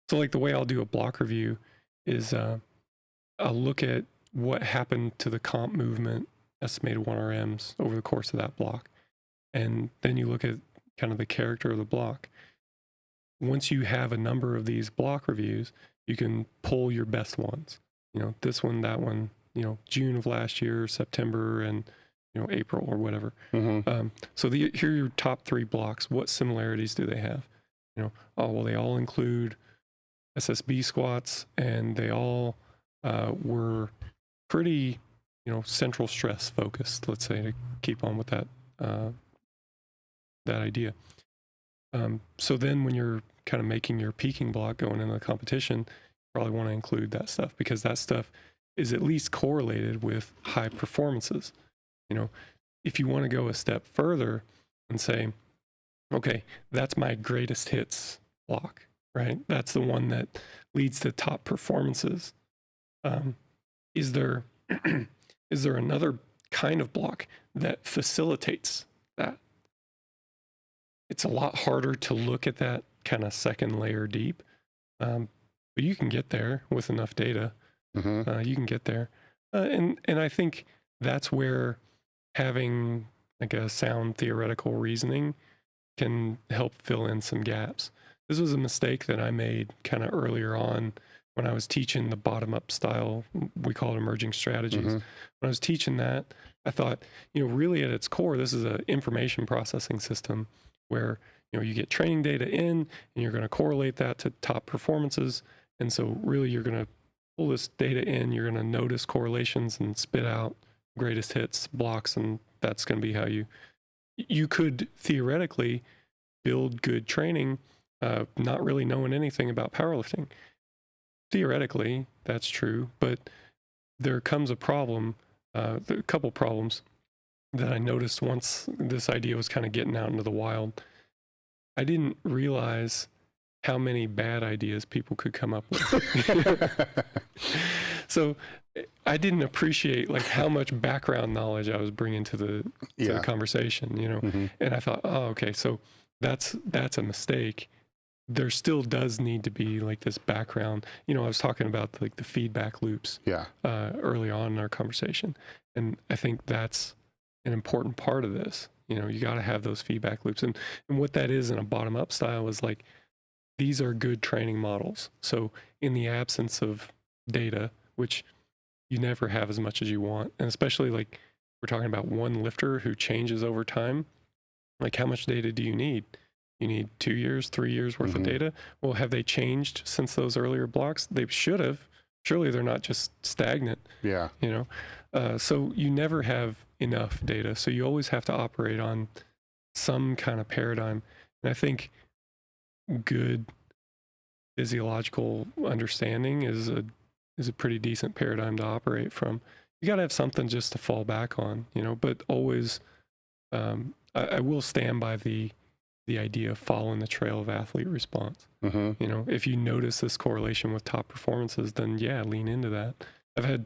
so like the way I'll do a block review is I'll look at what happened to the comp movement, estimated 1RMs over the course of that block. And then you look at kind of the character of the block. Once you have a number of these block reviews, you can pull your best ones. This one, that one, June of last year, September, and April or whatever. So here are your top 3 blocks. What similarities do they have? They all include SSB squats, and they all were pretty, central stress focused, let's say, to keep on with that idea. So then when you're kind of making your peaking block going into the competition, you probably want to include that stuff, because that stuff is at least correlated with high performances. If you want to go a step further and say, okay, that's my greatest hits block, right? That's the one that leads to top performances. Is there another kind of block that facilitates that? It's a lot harder to look at that kind of second layer deep, but you can get there with enough data. You can get there, and I think that's where having like a sound theoretical reasoning can help fill in some gaps. This was a mistake that I made kind of earlier on when I was teaching the bottom-up style. We call it emerging strategies. When I was teaching that, I thought, really at its core, this is an information processing system where, you get training data in and you're going to correlate that to top performances. And so really you're going to pull this data in, you're going to notice correlations and spit out greatest hits blocks. And that's going to be how you could theoretically build good training, not really knowing anything about powerlifting. Theoretically, that's true, but there comes a problem, a couple problems that I noticed once this idea was kind of getting out into the wild. I didn't realize how many bad ideas people could come up with. So I didn't appreciate like how much background knowledge I was bringing to the conversation, And I thought, oh, okay, so that's a mistake. There still does need to be like this background. I was talking about like the feedback loops early on in our conversation. And I think that's an important part of this. You got to have those feedback loops. And what that is in a bottom-up style is like, these are good training models. So in the absence of data, which you never have as much as you want, and especially like we're talking about one lifter who changes over time, like how much data do you need? You need 2 years, 3 years worth of data. Well, have they changed since those earlier blocks? They should have. Surely they're not just stagnant. Yeah. So you never have enough data. So you always have to operate on some kind of paradigm. And I think good physiological understanding is a pretty decent paradigm to operate from. You got to have something just to fall back on, but always, I will stand by the idea of following the trail of athlete response. If you notice this correlation with top performances, then lean into that. I've had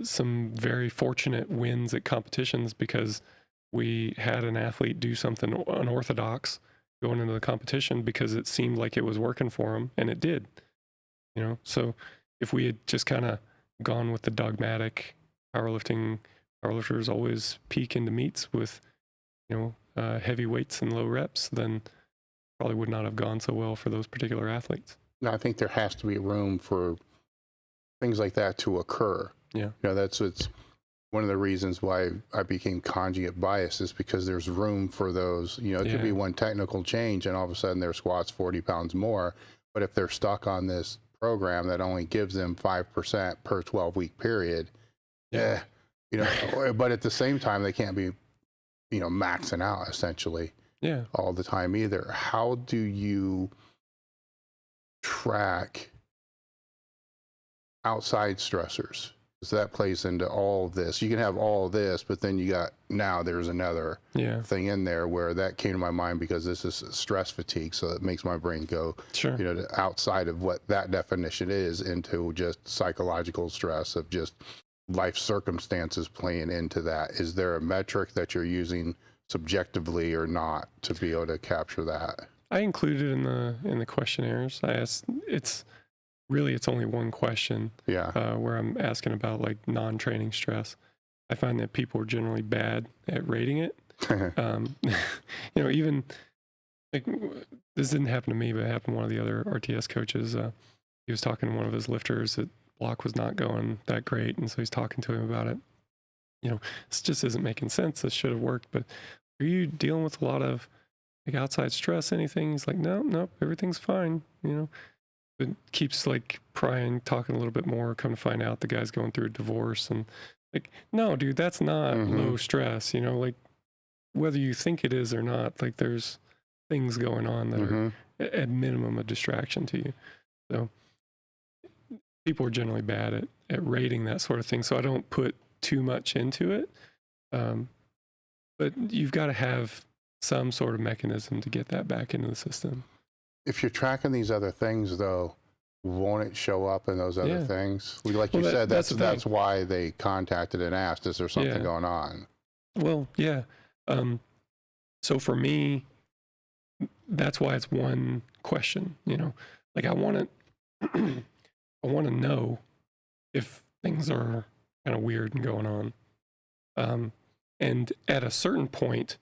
some very fortunate wins at competitions because we had an athlete do something unorthodox going into the competition because it seemed like it was working for him, and it did. So if we had just kind of gone with the dogmatic powerlifters always peak into meets with heavy weights and low reps, then probably would not have gone so well for those particular athletes. No, I think there has to be room for things like that to occur. Yeah. It's one of the reasons why I became conjugate bias, is because there's room for those. It could be one technical change and all of a sudden their squat's 40 pounds more. But if they're stuck on this program that only gives them 5% per 12-week period, but at the same time, they can't be, maxing out essentially all the time either. How do you track outside stressors? So that plays into all of this. You can have all of this, but then there's another thing in there where that came to my mind because this is stress fatigue. So it makes my brain go, outside of what that definition is into just psychological stress of just life circumstances playing into that. Is there a metric that you're using subjectively or not to be able to capture that? I included in the questionnaires. I asked, it's only one question where I'm asking about like non-training stress. I find that people are generally bad at rating it. Even like, this didn't happen to me, but it happened to one of the other RTS coaches. He was talking to one of his lifters that block was not going that great. And so he's talking to him about it. This just isn't making sense. This should have worked, but are you dealing with a lot of like outside stress, anything? He's like, no, everything's fine. But keeps like prying, talking a little bit more, come to find out the guy's going through a divorce. And like, no, dude, that's not low stress. Like whether you think it is or not, like there's things going on that are at minimum a distraction to you. So people are generally bad at rating that sort of thing. So I don't put too much into it. But you've got to have some sort of mechanism to get that back into the system. If you're tracking these other things, though, won't it show up in those other things? Like you said, that's why they contacted and asked, is there something going on? Well, yeah. So for me, that's why it's one question. Like I want to know if things are kind of weird and going on. And at a certain point,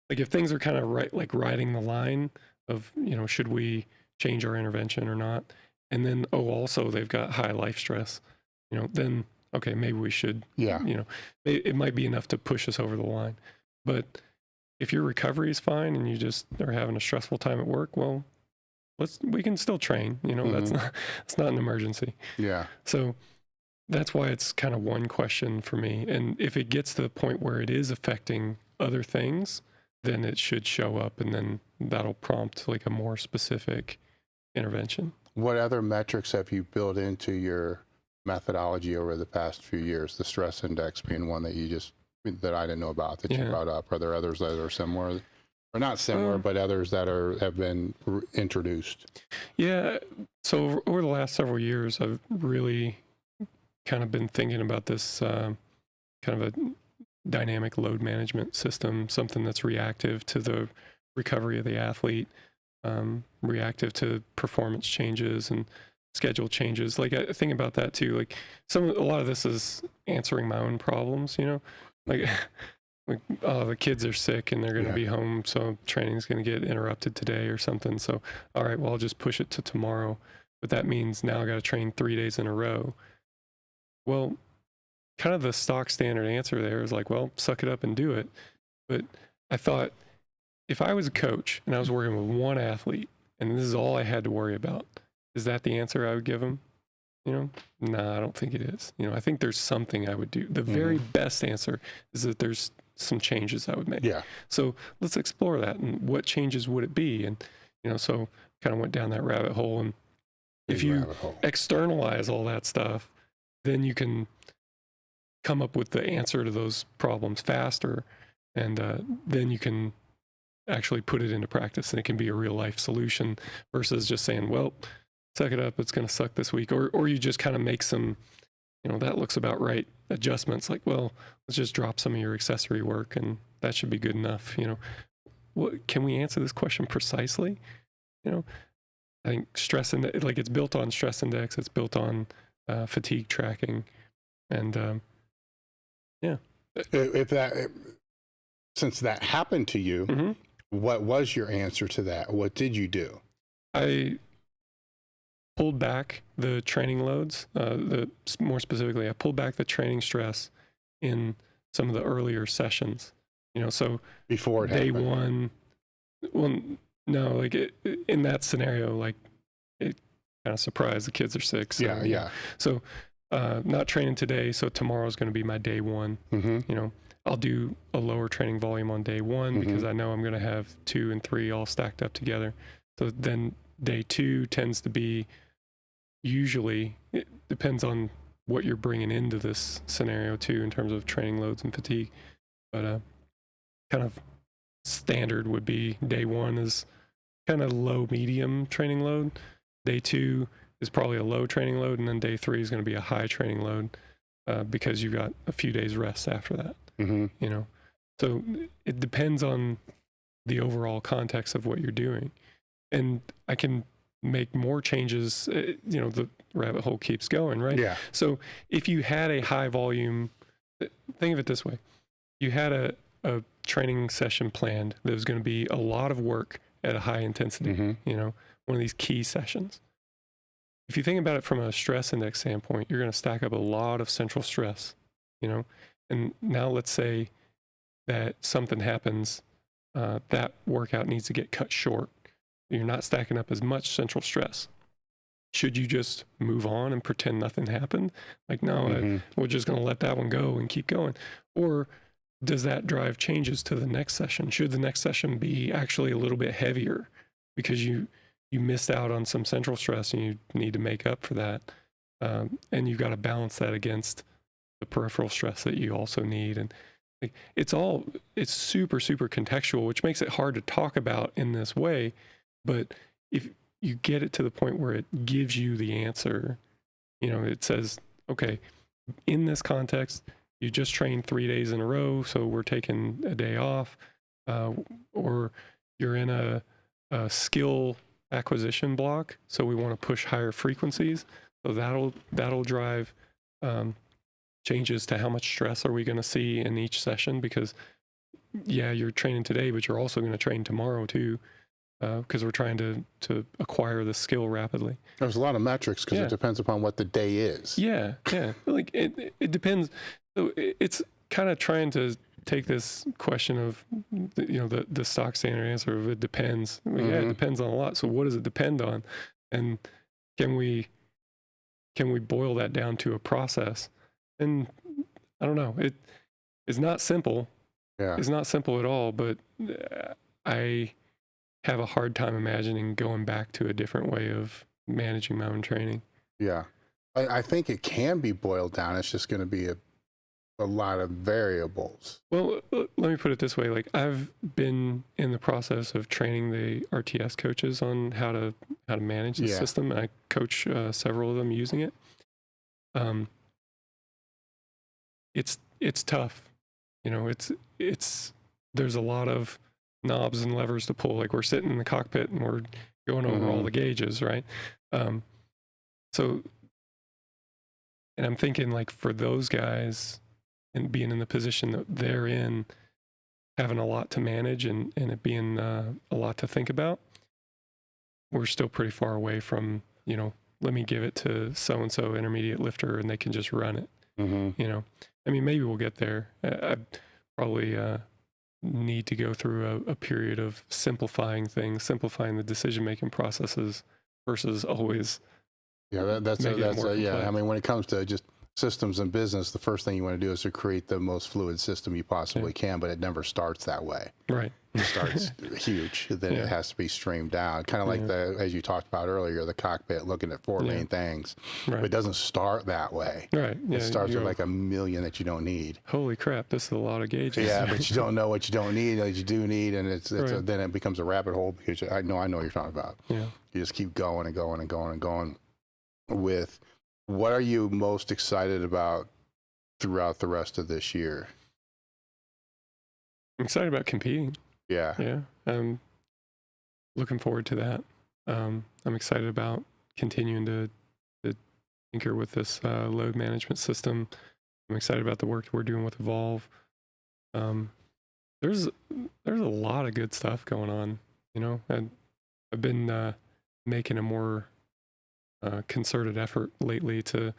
like if things are kind of riding the line of, should we change our intervention or not? And then, also they've got high life stress, then, okay, maybe we should, it might be enough to push us over the line. But if your recovery is fine and you just are having a stressful time at work, well, we can still train, it's not an emergency. Yeah. So that's why it's kind of one question for me. And if it gets to the point where it is affecting other things, then it should show up, and then that'll prompt like a more specific intervention. What other metrics have you built into your methodology over the past few years? The stress index being one that that I didn't know about that you brought up. Are there others that are similar, or not similar, but others that have been introduced? Yeah. So over the last several years, I've really kind of been thinking about this kind of a dynamic load management system, something that's reactive to the recovery of the athlete, reactive to performance changes and schedule changes. Like I think about that too. Like a lot of this is answering my own problems, like the kids are sick and they're going to be home, so training's going to get interrupted today or something. So, all right, well, I'll just push it to tomorrow. But that means now I got to train 3 days in a row. Well, kind of the stock standard answer there is like, well, suck it up and do it. But I thought, if I was a coach and I was working with one athlete and this is all I had to worry about, is that the answer I would give him? Nah, I don't think it is. I think there's something I would do. The very best answer is that there's some changes I would make. Yeah. So let's explore that. And what changes would it be? And, so kind of went down that rabbit hole. And if you externalize all that stuff, then you can come up with the answer to those problems faster. And then you can actually put it into practice and it can be a real life solution versus just saying, well, suck it up, it's going to suck this week. Or you just kind of make some, that looks about right adjustments. Like, well, let's just drop some of your accessory work and that should be good enough. What, can we answer this question precisely? I think it's built on stress index. It's built on fatigue tracking. And Since that happened to you, what was your answer to that? What did you do? I pulled back the training loads. More specifically, I pulled back the training stress in some of the earlier sessions. So before day happened. one. Well, no, like in that scenario, like it kind of surprised the kids are sick. So, yeah. So not training today, so tomorrow's going to be my day one. I'll do a lower training volume on day one because I know I'm going to have 2 and 3 all stacked up together. So then day 2 tends to be, usually, it depends on what you're bringing into this scenario too in terms of training loads and fatigue. But kind of standard would be day 1 is kind of low medium training load. Day 2 is probably a low training load, and then day 3 is going to be a high training load because you've got a few days rest after that. So it depends on the overall context of what you're doing, and I can make more changes. The rabbit hole keeps going, right? Yeah. So if you had a high volume, think of it this way: you had a training session planned that was going to be a lot of work at a high intensity. One of these key sessions. If you think about it from a stress index standpoint, you're going to stack up a lot of central stress. And now let's say that something happens, that workout needs to get cut short. You're not stacking up as much central stress. Should you just move on and pretend nothing happened? Like, no, we're just going to let that one go and keep going. Or does that drive changes to the next session? Should the next session be actually a little bit heavier because you missed out on some central stress and you need to make up for that? And you've got to balance that against the peripheral stress that you also need. And it's super, super contextual, which makes it hard to talk about in this way. But if you get it to the point where it gives you the answer, it says, okay, in this context, you just trained 3 days in a row, so we're taking a day off, or you're in a skill acquisition block, so we want to push higher frequencies. So that'll drive changes to how much stress are we going to see in each session, because you're training today, but you're also going to train tomorrow too, because we're trying to acquire the skill rapidly. There's a lot of metrics because it depends upon what the day is. Yeah. Like it depends. So it's kind of trying to take this question of the stock standard answer of it depends. It depends on a lot. So what does it depend on? And can we boil that down to a process? And I don't know. It's not simple. Yeah. It's not simple at all, but I have a hard time imagining going back to a different way of managing my own training. Yeah. I think it can be boiled down. It's just going to be a lot of variables. Well, let me put it this way. Like, I've been in the process of training the RTS coaches on how to manage the system. I coach several of them using it. It's tough. There's a lot of knobs and levers to pull. Like, we're sitting in the cockpit and we're going over all the gauges, right? So, and I'm thinking, like, for those guys and being in the position that they're in, having a lot to manage and it being a lot to think about, we're still pretty far away from, let me give it to so-and-so intermediate lifter and they can just run it. I mean, maybe we'll get there. I probably need to go through a period of simplifying things, simplifying the decision-making processes versus always. Yeah, that's I mean, when it comes to just systems and business, the first thing you want to do is to create the most fluid system you possibly can, but it never starts that way. Right. It starts huge, then it has to be streamed down. Kind of like as you talked about earlier, the cockpit looking at 4 main things. Right. But it doesn't start that way. Right. Yeah, it starts with like a million that you don't need. Holy crap, this is a lot of gauges. Yeah, but you don't know what you don't need, that you do need, and then it becomes a rabbit hole because I know what you're talking about. Yeah. You just keep going and going and going and going with. What are you most excited about throughout the rest of this year? I'm excited about competing. Yeah. Yeah. I'm looking forward to that. I'm excited about continuing to tinker with this load management system. I'm excited about the work we're doing with Evolve. There's a lot of good stuff going on, I've been making a more concerted effort lately to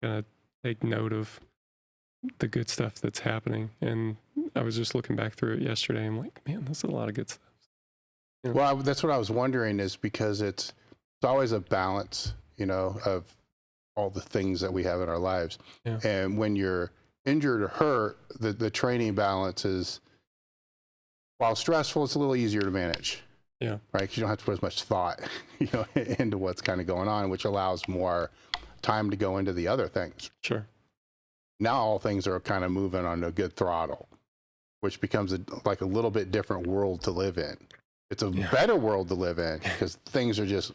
kind of take note of the good stuff that's happening. And I was just looking back through it yesterday. I'm like, man, this is a lot of good stuff. You know? Well, that's what I was wondering, is because it's always a balance, you know, of all the things that we have in our lives. Yeah. And when you're injured or hurt, the training balance is, while stressful, it's a little easier to manage. Yeah. Right. Because you don't have to put as much thought, you know, into what's kind of going on, which allows more time to go into the other things. Sure. Now all things are kind of moving on a good throttle, which becomes like a little bit different world to live in. It's a better world to live in because things are just,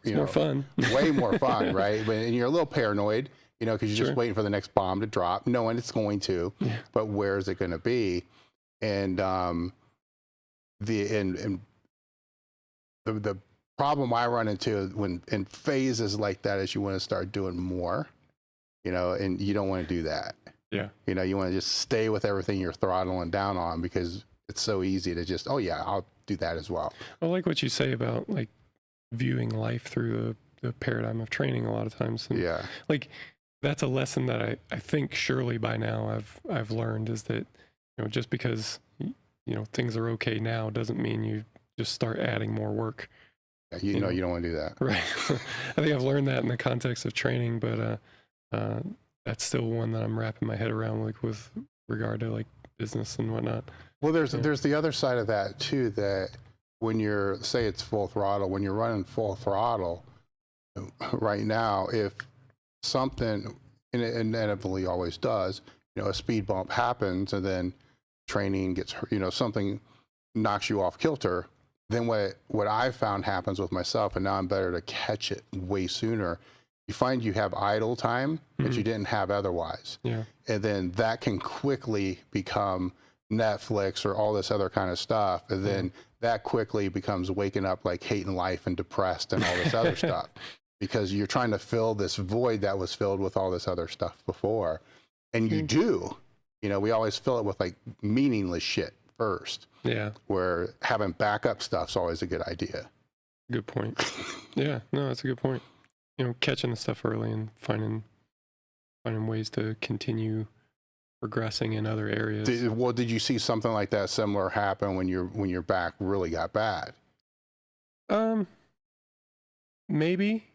more fun, way more fun, right? And you're a little paranoid, you know, because you're just waiting for the next bomb to drop, knowing it's going to, but where is it going to be? And the problem I run into when in phases like that is you want to start doing more, you know, and you don't want to do that. Yeah. You know, you want to just stay with everything you're throttling down on because it's so easy to just, oh yeah, I'll do that as well. I like what you say about like viewing life through the paradigm of training a lot of times. And like that's a lesson that I think surely by now I've learned, is that, you know, just because, you know, things are okay now doesn't mean you just start adding more work. Yeah, you know, you don't want to do that. Right. I think I've learned that in the context of training, but that's still one that I'm wrapping my head around, like with regard to like business and whatnot. Well, there's the other side of that too, that when you're, say it's full throttle, when you're running full throttle right now, if something, and it inevitably always does, you know, a speed bump happens and then training gets, you know, something knocks you off kilter, then what I found happens with myself, and now I'm better to catch it way sooner. You find you have idle time that you didn't have otherwise. Yeah. And then that can quickly become Netflix or all this other kind of stuff. And then that quickly becomes waking up like hating life and depressed and all this other stuff, because you're trying to fill this void that was filled with all this other stuff before. And you do, you know, we always fill it with like meaningless shit first. Yeah. Where having backup stuff's always a good idea. Good point. Yeah, no, that's a good point. You know, catching the stuff early and finding ways to continue progressing in other areas. Did you see something like that similar happen when your back really got bad? Maybe.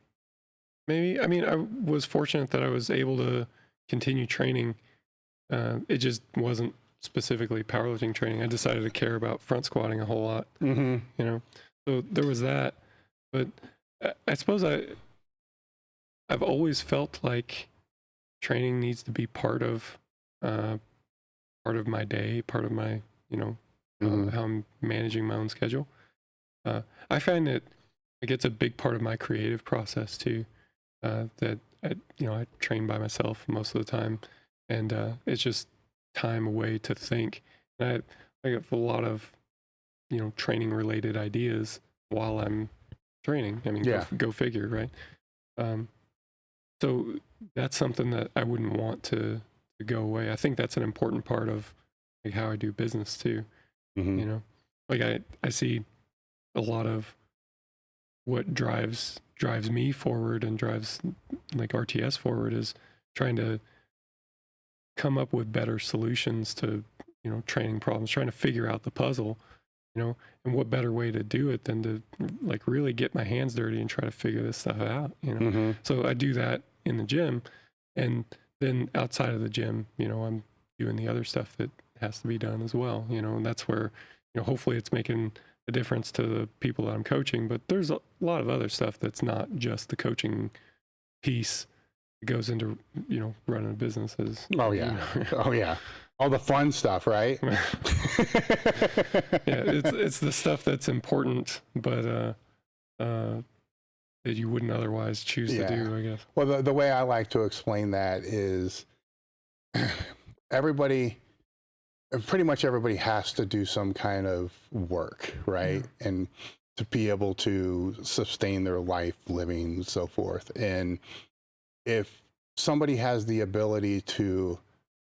I mean, I was fortunate that I was able to continue training. It just wasn't specifically powerlifting training. I decided to care about front squatting a whole lot. You know, so there was that. But I suppose I've always felt like training needs to be part of my day, part of my, you know, how I'm managing my own schedule. I find that it gets a big part of my creative process too. That I train by myself most of the time, and it's just time away to think. And I have a lot of, you know, training related ideas while I'm training. I mean, go figure, right? So that's something that I wouldn't want to go away. I think that's an important part of like how I do business too. You know, like I see a lot of what drives me forward and drives like RTS forward is trying to come up with better solutions to, you know, training problems, trying to figure out the puzzle, you know, and what better way to do it than to like really get my hands dirty and try to figure this stuff out, you know? So I do that in the gym, and then outside of the gym, you know, I'm doing the other stuff that has to be done as well, you know, and that's where, you know, hopefully it's making a difference to the people that I'm coaching, but there's a lot of other stuff that's not just the coaching piece that goes into, you know, running a business. Oh yeah. You know. Oh yeah. All the fun stuff, right? Yeah, it's the stuff that's important, but that you wouldn't otherwise choose to do, I guess. Well, the way I like to explain that is pretty much everybody has to do some kind of work, right? And to be able to sustain their life, living, and so forth. And if somebody has the ability to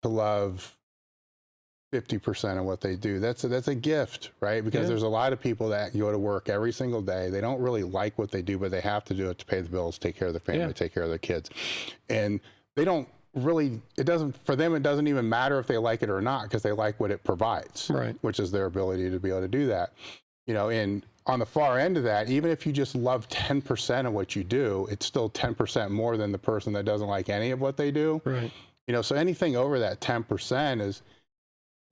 love 50% of what they do. That's a gift, right? Because there's a lot of people that go to work every single day. They don't really like what they do, but they have to do it to pay the bills, take care of their family, take care of their kids. And they don't really, for them, it doesn't even matter if they like it or not, because they like what it provides, which is their ability to be able to do that. You know, and on the far end of that, even if you just love 10% of what you do, it's still 10% more than the person that doesn't like any of what they do. Right. You know, so anything over that 10% is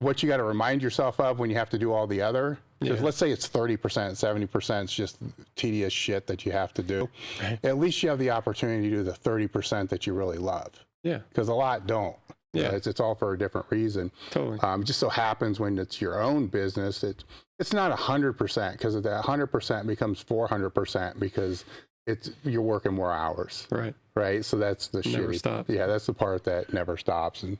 what you got to remind yourself of when you have to do all the other. Because let's say it's 30%, 70% is just tedious shit that you have to do. Right. At least you have the opportunity to do the 30% that you really love. Yeah. Because a lot don't. Yeah. It's all for a different reason. Totally. It just so happens when it's your own business, it's not 100%, because that 100% becomes 400% because you're working more hours. Right. Right. So that's the never shitty. Stop. Yeah, that's the part that never stops, and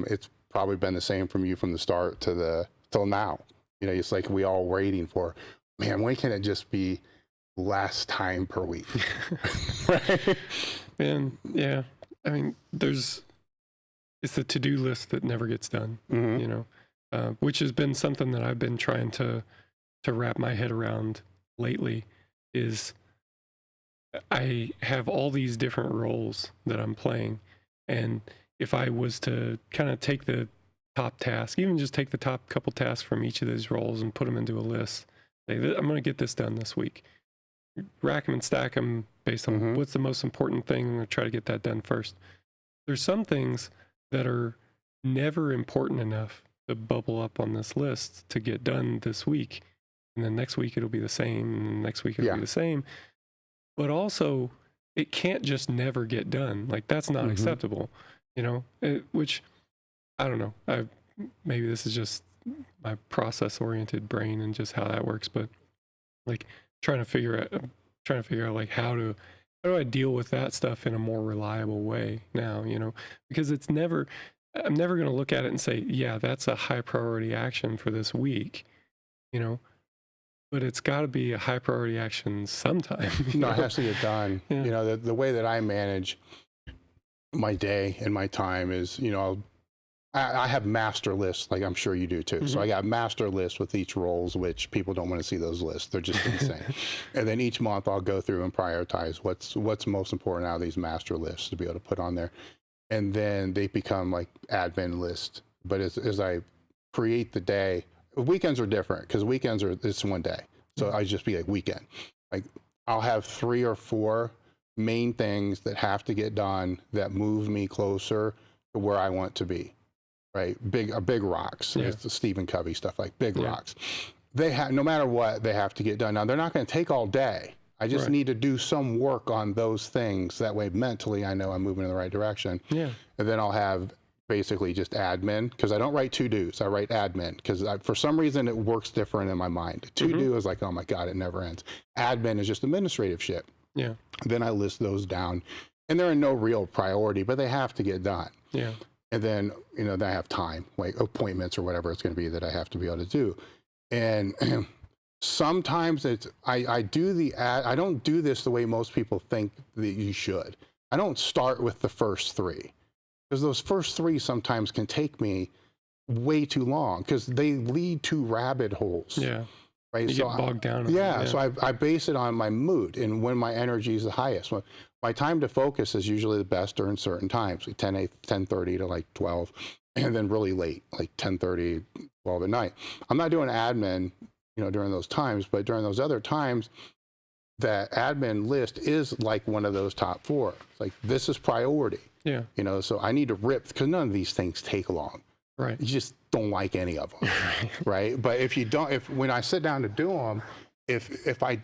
it's probably been the same from you from the start till now. You know, it's like we all waiting for, man, when can it just be less time per week? Right. And yeah, I mean, it's the to-do list that never gets done. You know, which has been something that I've been trying to wrap my head around lately. Is I have all these different roles that I'm playing, and if I was to kind of take the top task, even just take the top couple tasks from each of these roles and put them into a list, say, I'm going to get this done this week. Rack them and stack them based on what's the most important thing. I'm going to try to get that done first. There's some things that are never important enough to bubble up on this list to get done this week. And then next week it'll be the same. And next week it'll be the same. But also, it can't just never get done. Like, that's not acceptable. You know, which, I don't know. Maybe this is just my process-oriented brain and just how that works. But like trying to figure out like how do I deal with that stuff in a more reliable way now? You know, because I'm never going to look at it and say, yeah, that's a high priority action for this week. You know, but it's got to be a high priority action sometime. No, it has to get done. Yeah. You know, the way that I manage my day and my time is, you know, I have master lists, like I'm sure you do too. So I got master lists with each roles, which people don't want to see those lists. They're just insane. And then each month I'll go through and prioritize what's most important out of these master lists to be able to put on there. And then they become like admin lists. But as I create the day, weekends are different, because weekends it's one day. So I just be like weekend. Like I'll have 3 or 4 main things that have to get done that move me closer to where I want to be. Right, big rocks. It's the Stephen Covey stuff, like big rocks. They have, no matter what, they have to get done. Now they're not going to take all day. I just need to do some work on those things. That way, mentally, I know I'm moving in the right direction. Yeah. And then I'll have basically just admin, because I don't write to-dos. I write admin, because for some reason it works different in my mind. To-do is like, oh my God, it never ends. Admin is just administrative shit. Yeah. Then I list those down, and they're in no real priority, but they have to get done. Yeah. And then, you know, then I have time, like appointments or whatever it's going to be that I have to be able to do. And sometimes I don't do this the way most people think that you should. I don't start with the first 3, because those first 3 sometimes can take me way too long, because they lead to rabbit holes. Yeah. Right. You get bogged down. So I base it on my mood and when my energy is the highest. My time to focus is usually the best during certain times, like 10:30 to like 12, and then really late, like 10:30, 12 at night. I'm not doing admin, you know, during those times, but during those other times, that admin list is like one of those top 4. It's like, this is priority. Yeah. You know, so I need to rip, because none of these things take long. Right. You just don't like any of them. Right. But when I sit down to do them, if I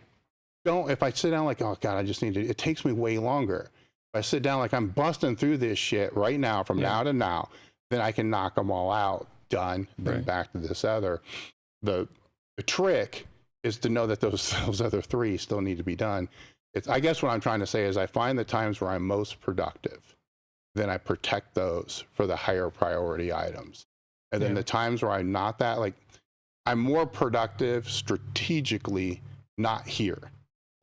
sit down like, oh God, I just need to, it takes me way longer. If I sit down like I'm busting through this shit right now, from now to now, then I can knock them all out, done, then back to this other. The trick is to know that those other 3 still need to be done. I guess what I'm trying to say is I find the times where I'm most productive, then I protect those for the higher priority items. And then the times where I'm not that, like, I'm more productive strategically, not here.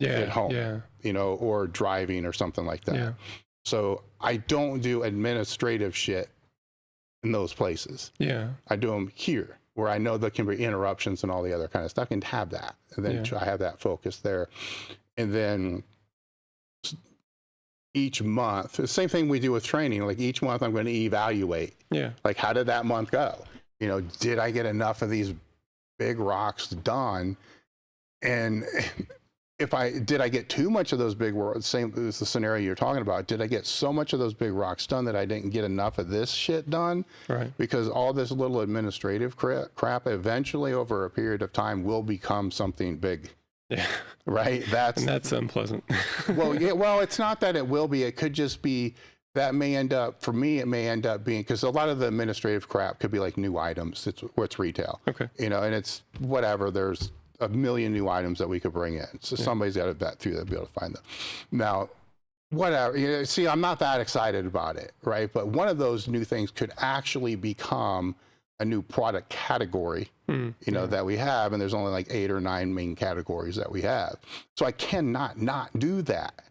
At home, you know, or driving or something like that. Yeah. So I don't do administrative shit in those places. Yeah. I do them here, where I know there can be interruptions and all the other kind of stuff, and have that. And then I have that focus there. And then each month, the same thing we do with training, like each month I'm going to evaluate. Yeah. Like, how did that month go? You know, did I get enough of these big rocks done? And did I get too much of those big rocks? Same as the scenario you're talking about. Did I get so much of those big rocks done that I didn't get enough of this shit done? Right. Because all this little administrative crap eventually over a period of time will become something big. Yeah. Right. That's unpleasant. Well, yeah. Well, it's not that it will be. It could just be that may end up, for me, it may end up being, because a lot of the administrative crap could be like new items. It's retail. Okay. You know, and it's whatever. There's a million new items that we could bring in. So somebody's got to vet through that to be able to find them. Now, whatever. You know, see, I'm not that excited about it, right? But one of those new things could actually become a new product category, you know, that we have, and there's only like 8 or 9 main categories that we have. So I cannot not do that,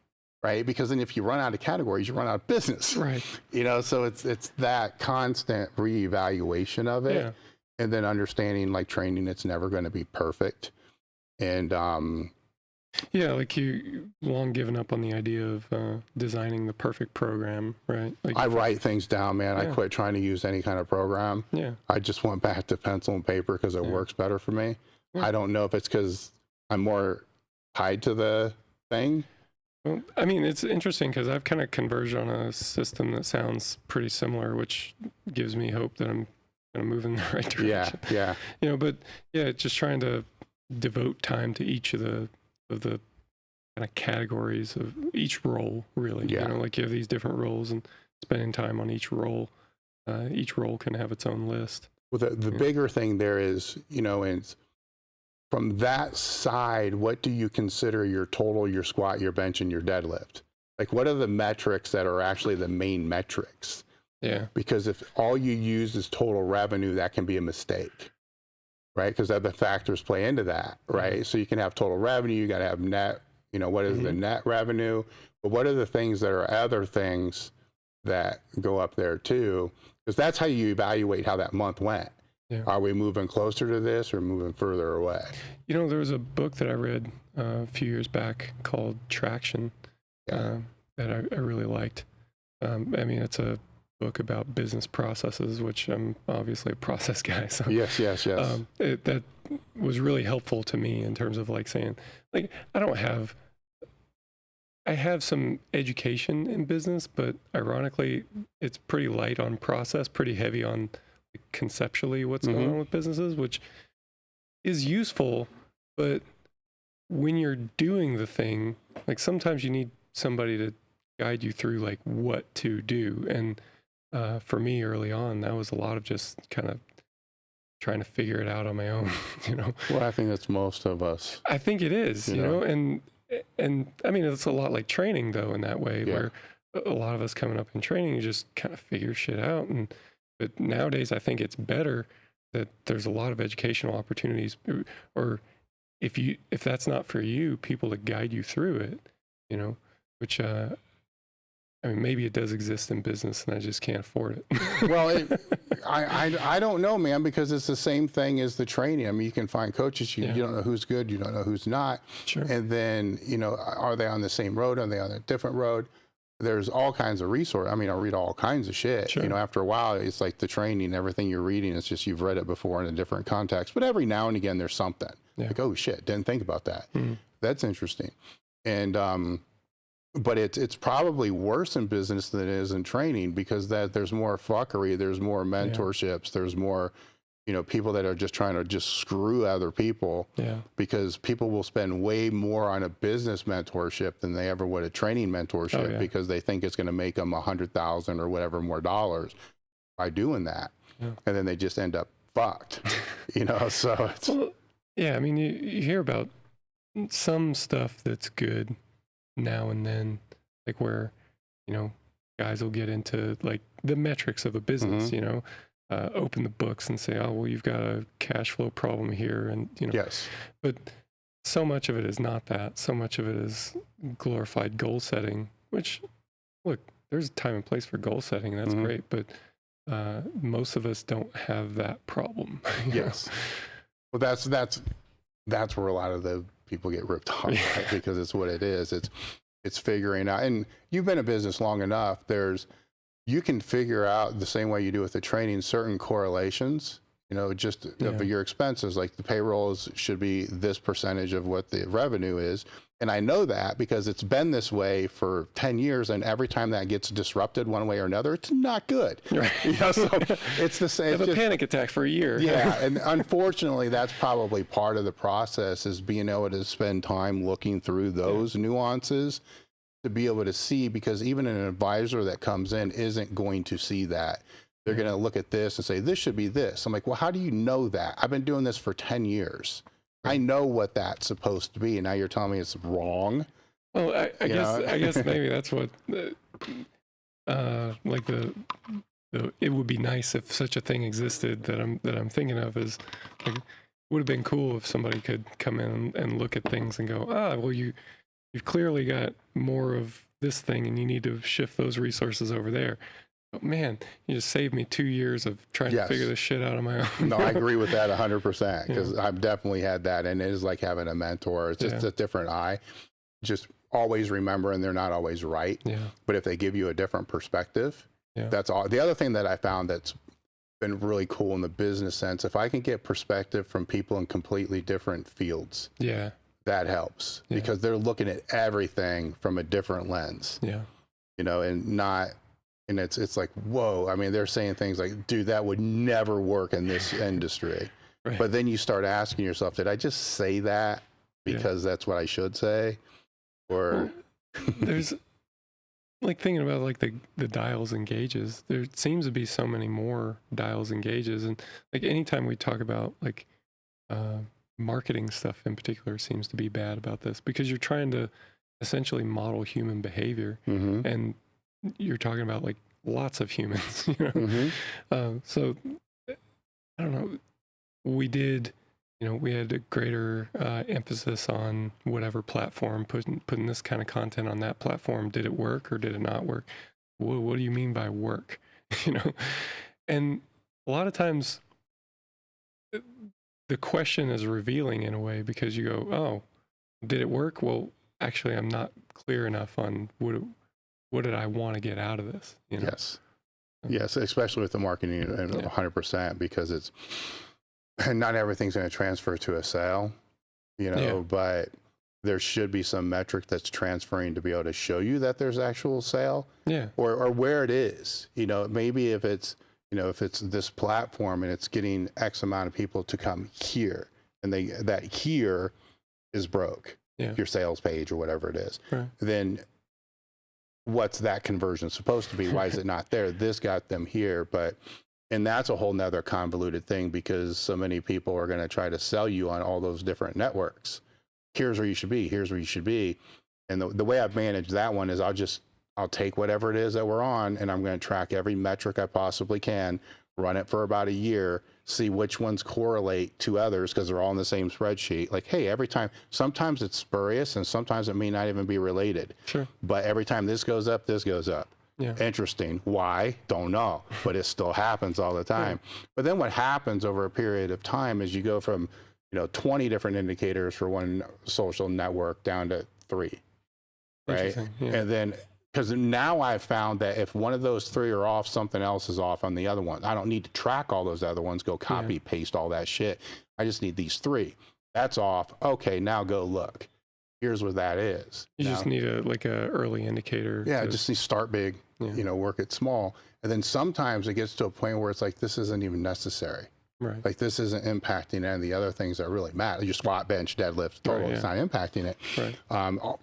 right? Because then if you run out of categories, you run out of business, right? You know, so it's that constant reevaluation of it, and then understanding, like, training, it's never going to be perfect, and yeah, like you long given up on the idea of designing the perfect program, right? Like I write things down, man. I quit trying to use any kind of program. Yeah. I just went back to pencil and paper because it works better for me. Yeah. I don't know if it's because I'm more tied to the thing. Well, I mean, it's interesting because I've kind of converged on a system that sounds pretty similar, which gives me hope that I'm going to move in the right direction. Yeah. You know, but yeah, just trying to devote time to each of the kind of categories of each role, really. You know, like you have these different roles, and spending time on each role can have its own list. Well, the bigger thing there is, you know, and from that side, what do you consider your total, your squat, your bench, and your deadlift? Like, what are the metrics that are actually the main metrics? Yeah. Because if all you use is total revenue, that can be a mistake. Right, because other factors play into that, right? So you can have total revenue, you got to have net, you know, what is the net revenue? But what are the things that are other things that go up there too? Because that's how you evaluate how that month went. Yeah. Are we moving closer to this or moving further away? You know, there was a book that I read a few years back called Traction that I really liked. I mean, it's a book about business processes, which I'm obviously a process guy. So yes. That was really helpful to me in terms of like saying, like, I have some education in business, but ironically, it's pretty light on process, pretty heavy on conceptually what's going on with businesses, which is useful. But when you're doing the thing, like sometimes you need somebody to guide you through like what to do. And for me early on, that was a lot of just kind of trying to figure it out on my own, you know? Well, I think that's most of us. I think it is, you know? And I mean, it's a lot like training though, in that way, where a lot of us coming up in training, you just kind of figure shit out. But nowadays I think it's better that there's a lot of educational opportunities, or if that's not for you, people to guide you through it, you know, which, I mean, maybe it does exist in business and I just can't afford it. Well, I don't know, man, because it's the same thing as the training. I mean, you can find coaches, you don't know who's good, you don't know who's not. Sure. And then, you know, are they on the same road? Are they on a different road? There's all kinds of resources. I mean, I read all kinds of shit. Sure. You know, after a while, it's like the training, everything you're reading, it's just you've read it before in a different context. But every now and again, there's something. Like, oh, shit, didn't think about that. That's interesting. And, but it's probably worse in business than it is in training, because there's more fuckery, there's more mentorships, there's more, you know, people that are just trying to just screw other people. Because people will spend way more on a business mentorship than they ever would a training mentorship, because they think it's going to make them $100,000 or whatever more dollars by doing that, and then they just end up fucked. You know, so it's I mean, you hear about some stuff that's good now and then, like where, you know, guys will get into like the metrics of a business, you know, open the books and say, oh, well, you've got a cash flow problem here. And, you know, but so much of it is not that. So much of it is glorified goal setting, which, look, there's a time and place for goal setting. That's great. But most of us don't have that problem. Yes. Well, that's where a lot of the people get ripped off, right? Because it's what it is. It's figuring out, and you've been in business long enough. You can figure out the same way you do with the training, certain correlations, just of your expenses, like the payrolls should be this percentage of what the revenue is. And I know that because it's been this way for 10 years. And every time that gets disrupted one way or another, it's not good. Right. So it's the same. Have a panic attack for a year. Yeah. And unfortunately, that's probably part of the process, is being able to spend time looking through those nuances to be able to see, because even an advisor that comes in isn't going to see that. They're going to look at this and say, this should be this. I'm like, well, how do you know that? I've been doing this for 10 years. I know what that's supposed to be. And now you're telling me it's wrong. Well, I guess maybe that's what, it would be nice if such a thing existed that I'm thinking of, is like, it would have been cool if somebody could come in and look at things and go, well, you've clearly got more of this thing and you need to shift those resources over there. But man, you just saved me 2 years of trying to figure this shit out on my own. No, I agree with that 100%, because I've definitely had that. And it is like having a mentor. It's just a different eye. Just always remembering they're not always right. Yeah. But if they give you a different perspective, that's all. The other thing that I found that's been really cool in the business sense, if I can get perspective from people in completely different fields, that helps, because they're looking at everything from a different lens. Yeah. And it's like, whoa, I mean, they're saying things like, dude, that would never work in this industry. Right. But then you start asking yourself, did I just say that because that's what I should say? Or there's like thinking about like the dials and gauges, there seems to be so many more dials and gauges. And like anytime we talk about like marketing stuff in particular seems to be bad about this, because you're trying to essentially model human behavior. And you're talking about like lots of humans, so I don't know. We had a greater emphasis on whatever platform, putting this kind of content on that platform. Did it work or did it not work? What do you mean by work? And a lot of times the question is revealing in a way, because you go, oh, did it work? Well, actually, I'm not clear enough on what did I want to get out of this? Yes, especially with the marketing, and 100%, because it's not everything's going to transfer to a sale, but there should be some metric that's transferring to be able to show you that there's actual sale, or where it is. Maybe if it's this platform and it's getting X amount of people to come here, and that here is broke, your sales page or whatever it is, then what's that conversion supposed to be? Why is it not there? This got them here, and that's a whole nother convoluted thing, because so many people are going to try to sell you on all those different networks. Here's where you should be. Here's where you should be. And the way I've managed that one is I'll take whatever it is that we're on, and I'm going to track every metric I possibly can, run it for about a year, see which ones correlate to others, because they're all in the same spreadsheet. Like, hey, every time, sometimes it's spurious and sometimes it may not even be related. Sure. But every time this goes up, this goes up. Yeah. Interesting. Why? Don't know. But it still happens all the time. Yeah. But then what happens over a period of time is you go from 20 different indicators for one social network down to 3. Right? Yeah. And then, because now I've found that if one of those 3 are off, something else is off on the other one. I don't need to track all those other ones, go copy, paste all that shit. I just need these 3. That's off. Okay, now go look. Here's what that is. You just need a early indicator. Yeah, just start big, work it small. And then sometimes it gets to a point where it's like, this isn't even necessary. Right. Like, this isn't impacting any of the other things that really matter. Your squat, bench, deadlift, total, it's not impacting it. Right.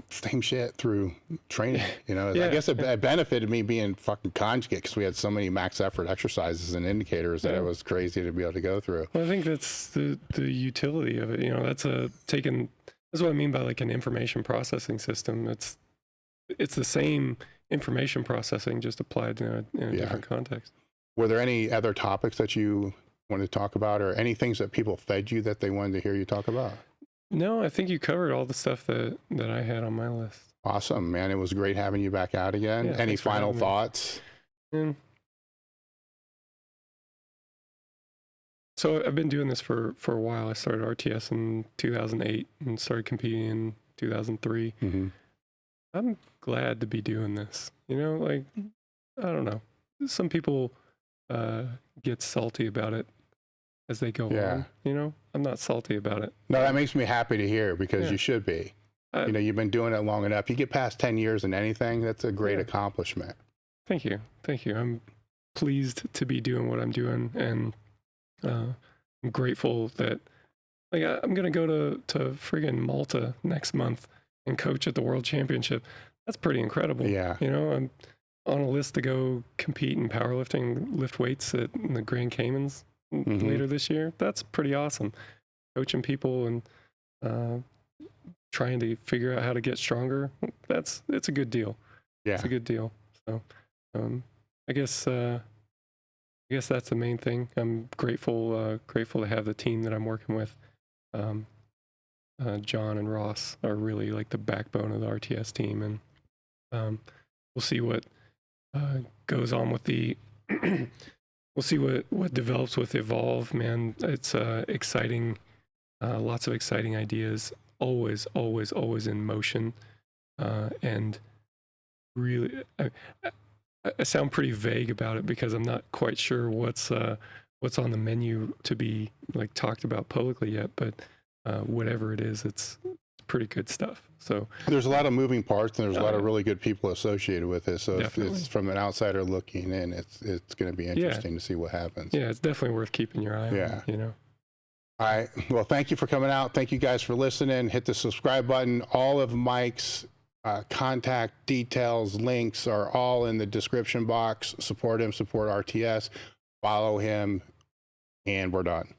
Same shit through training. I guess it benefited me being fucking conjugate, because we had so many max effort exercises and indicators that it was crazy to be able to go through. Well, I think that's the utility of it. That's what I mean by like an information processing system. It's the same information processing, just applied in a different context. Were there any other topics that you want to talk about, or any things that people fed you that they wanted to hear you talk about? No, I think you covered all the stuff that I had on my list. Awesome, man. It was great having you back out again. Any final thoughts? So I've been doing this for a while. I started RTS in 2008 and started competing in 2003. Mm-hmm. I'm glad to be doing this. You know, like, I don't know. Some people get salty about it as they go on. You know, I'm not salty about it. No, that makes me happy to hear, because you should be. You know, you've been doing it long enough. You get past 10 years in anything, that's a great accomplishment. Thank you. Thank you. I'm pleased to be doing what I'm doing, and I'm grateful that, like, I'm going to go to friggin' Malta next month and coach at the World Championship. That's pretty incredible. Yeah. You know, I'm on a list to go compete in powerlifting, lift weights in the Grand Caymans later this year. That's pretty awesome. Coaching people and trying to figure out how to get stronger. It's a good deal. Yeah. It's a good deal. So I guess that's the main thing. I'm grateful to have the team that I'm working with. John and Ross are really like the backbone of the RTS team, and we'll see what goes on with the we'll see what develops with Evolve, man. It's exciting, lots of exciting ideas, always in motion, and really I sound pretty vague about it because I'm not quite sure what's on the menu to be like talked about publicly yet, but whatever it is, it's pretty good stuff. So there's a lot of moving parts, and there's a lot of really good people associated with it. So if it's from an outsider looking in, it's going to be interesting to see what happens. Yeah, it's definitely worth keeping your eye on, you know. All right. Well, thank you for coming out. Thank you guys for listening. Hit the subscribe button. All of Mike's contact details, links are all in the description box. Support him, support RTS, follow him, and we're done.